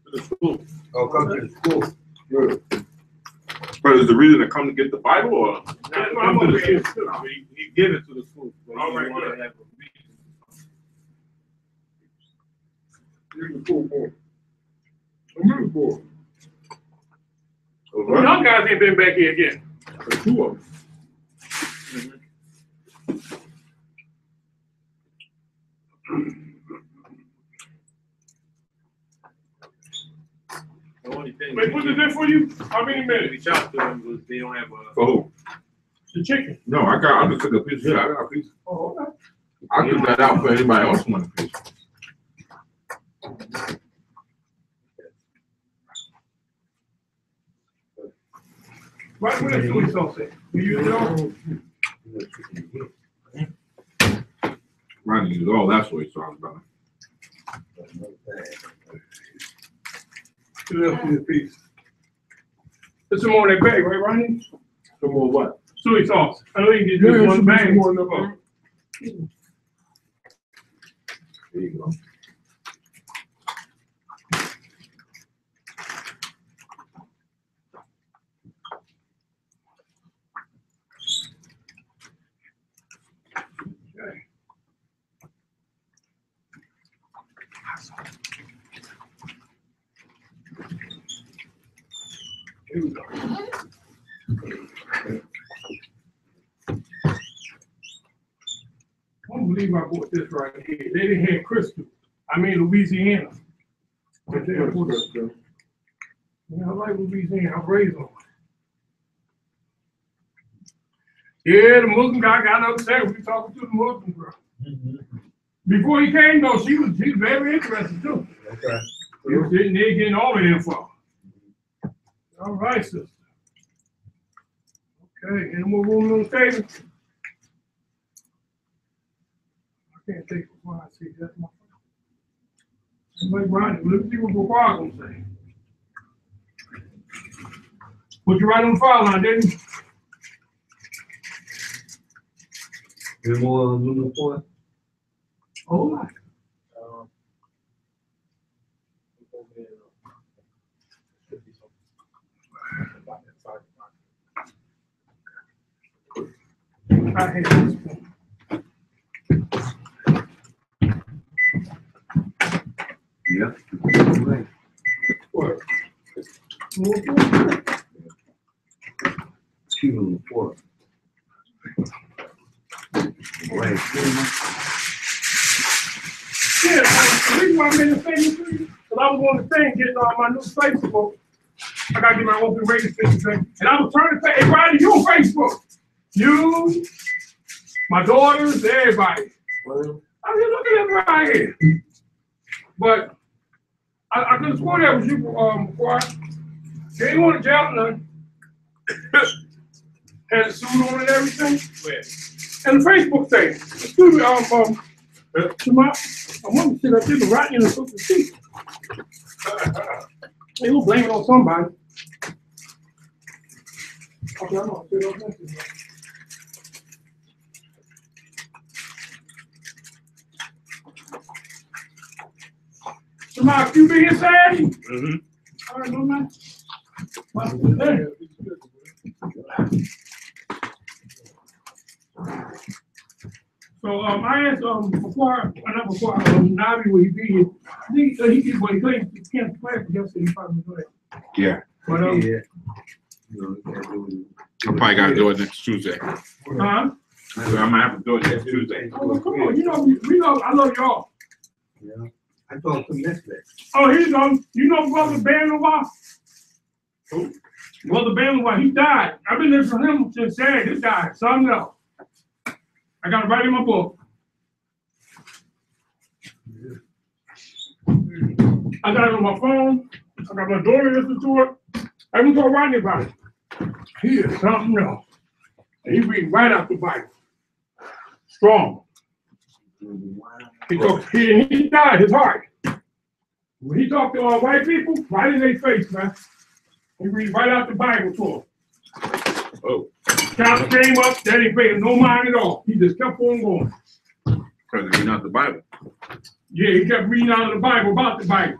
to the school. Oh, come to the school. Good. But is the reason to come to get the Bible or? That's what I'm over here too. He give it to the school. But All he right, wanna good. have a reason. You're the cool boy. I'm really cool. Well, y'all guys ain't been back here again. There's two of them. The only thing. Wait, what is that for you? How many we minutes? reach out to them was they don't have a. Oh, The chicken. no, I just took a piece. Yeah, I got a piece. Oh, okay. I took that out for anybody else who want a piece. Right, where the soy sauce at? You use it all? Ronnie used all that soy sauce, brother. Two else in the piece. There's some more in that bag, right, Ronnie? Some more what? Soy sauce. I know you can Yeah, get one some bag. more in the bag. There you go. Here we go. I don't believe I bought this right here. They didn't have Crystal. I mean Louisiana. But they have Yeah, I like what we saying. I'm raised on. Yeah, the Muslim guy got upset. We talking to the Muslim girl. Before he came though, she was very interested too. Okay. He was sitting there getting all the info. All right, sister. Okay, any more room on the table? I can't take it while I see that. Somebody write it. Let's see what Before gonna say. Put you right on the file line, didn't you? Any more on Lunar 4? Hold on. I hate this one. Yeah. What? Two Lunar 4. Right. Yeah, the reason why I made the thing to you, because I was on the thing getting on my new Facebook. I gotta get my open radio station thing. And I was trying to say, hey, Rodney, you on Facebook? You, my daughters, everybody. I was looking at it right here. But I could have sworn that was you before. They didn't want to jail none. Had a suit on and everything. And the Facebook thing. Excuse me, I want to sit up there, but Rodney in the social seat. They will blame it on somebody. Okay, I'm gonna sit up next to you. Somebody, you be here Saturday? All right, no man. So I asked before Navi would he be here? He can't play for yesterday. He probably was late. Yeah. But Yeah. I probably gotta do it next Tuesday. huh? So I'm gonna have to do it next Tuesday. Oh, come on, you know we know I love y'all. Yeah. I talked to him yesterday. Oh, he's you know Brother Benoit? Who? Brother Benoit, he died. I've been listening to him since Saturday. He died. Something else. I got to write in my book. I got it on my phone. I got my daughter listening to it. I even told Rodney about it. He is something else. And he read right out the Bible. Strong. He died his heart. When he talked to white people, right in their face, man. He read right out the Bible to them. Oh. Child came up, they didn't pay him no mind at all. He just kept on going. Because reading out the Bible. Yeah, he kept reading out of the Bible about the Bible.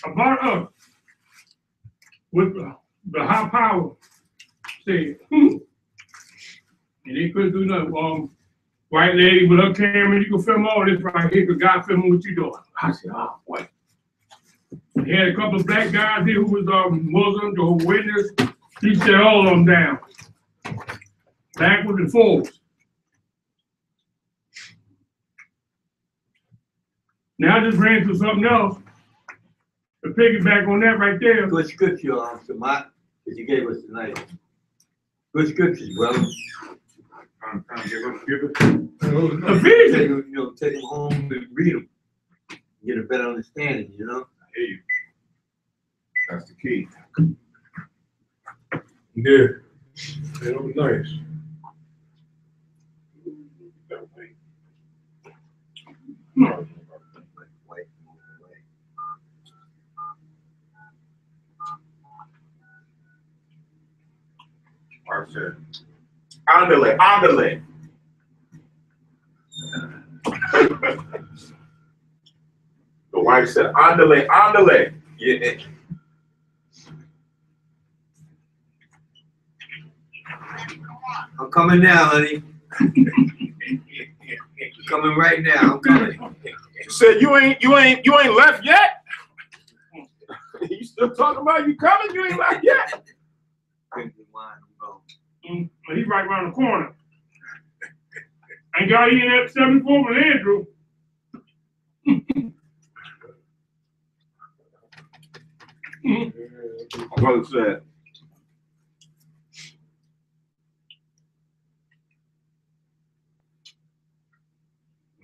About us. With the high power said, And they couldn't do nothing. White lady with her camera, you can film all this right here, because God filming what you doing. I said, oh, boy. He had a couple of black guys here who was Muslims or witness. He set all of them down. Backwards and forwards. Now I just ran through something else. To piggyback on that right there. Good scripture, Samat, that you gave us tonight. Good scriptures, brother. Ephesians. Take them home and read them. Get a better understanding, you know? I hear you. That's the key. Yeah. That was nice. No. I said, Andale. The wife said, Andale. Yeah. I'm coming now, honey. Coming right now. I'm coming. She said, you ain't left yet? You still talking about you coming? You ain't left yet? He's right around the corner. And got in at 74 with Andrew. My brother said,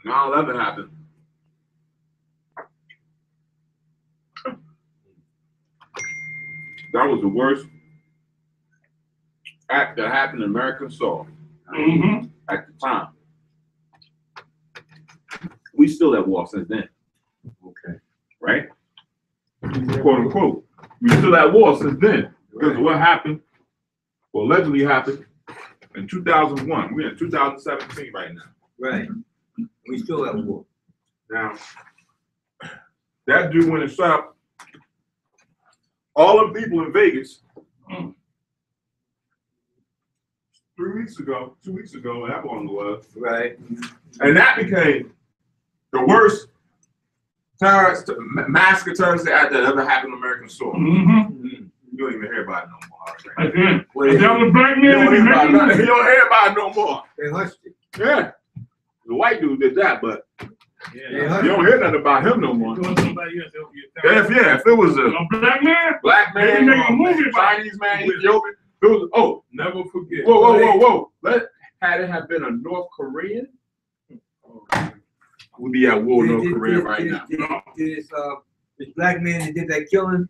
when 9/11 happened, that was the worst act that happened in American soil at the time. We still at war since then. Okay. Right? Quote unquote. We still at war since then because of what happened, or allegedly happened, in 2001. We're in 2017 right now. Right. We still have war. Now, that dude went and shot up all the people in Vegas 3 weeks ago, 2 weeks ago, that long it was. Right. And that became the worst terrorist, massacre terrorist act that ever happened on American soil. You don't even hear about it no more. Again, Well, is that was black You man don't that be hear about making it. You don't hear about it no more. They hushed it. Yeah. The white dude did that, but Yeah. you don't hear nothing about him no more. Doing somebody else, it'll be a terrorist. If it was a a black man? black They man, make a movie about Chinese man, Ethiopian, it was, oh, Never forget. whoa. Had it have been a North Korean, we'd be at war with North Korea right now. This black man that did that killing,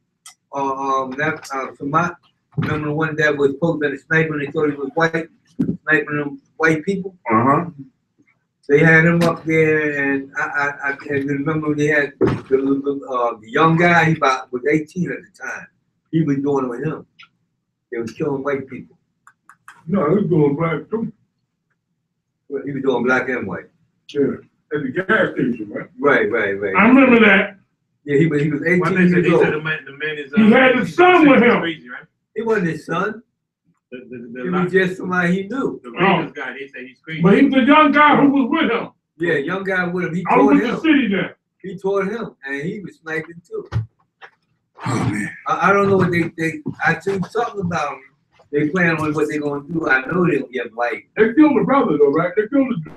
Samat, remember the one that was supposed to be a sniper and they thought he was white, sniping them white people? They had him up there, and I can remember they had the young guy, he was 18 at the time. He was doing it with him. They was killing white people. No, he's doing black too. Well, he was doing black and white. Yeah. At the gas station, right? Right. I remember that. Yeah, he was 18 Well, they years said old. the man is. He had his son with him. Crazy, right? He wasn't his son. The He was just somebody he knew. Raiders guy, they say he's crazy. But he was a young guy who was with him. Yeah, young guy with him. He I was taught with the him. city then. He taught him, and he was sniping too. Oh man. I don't know what I seen something about him. They plan on what they're gonna do. I know they'll get white. They killed the brother though, right? They killed the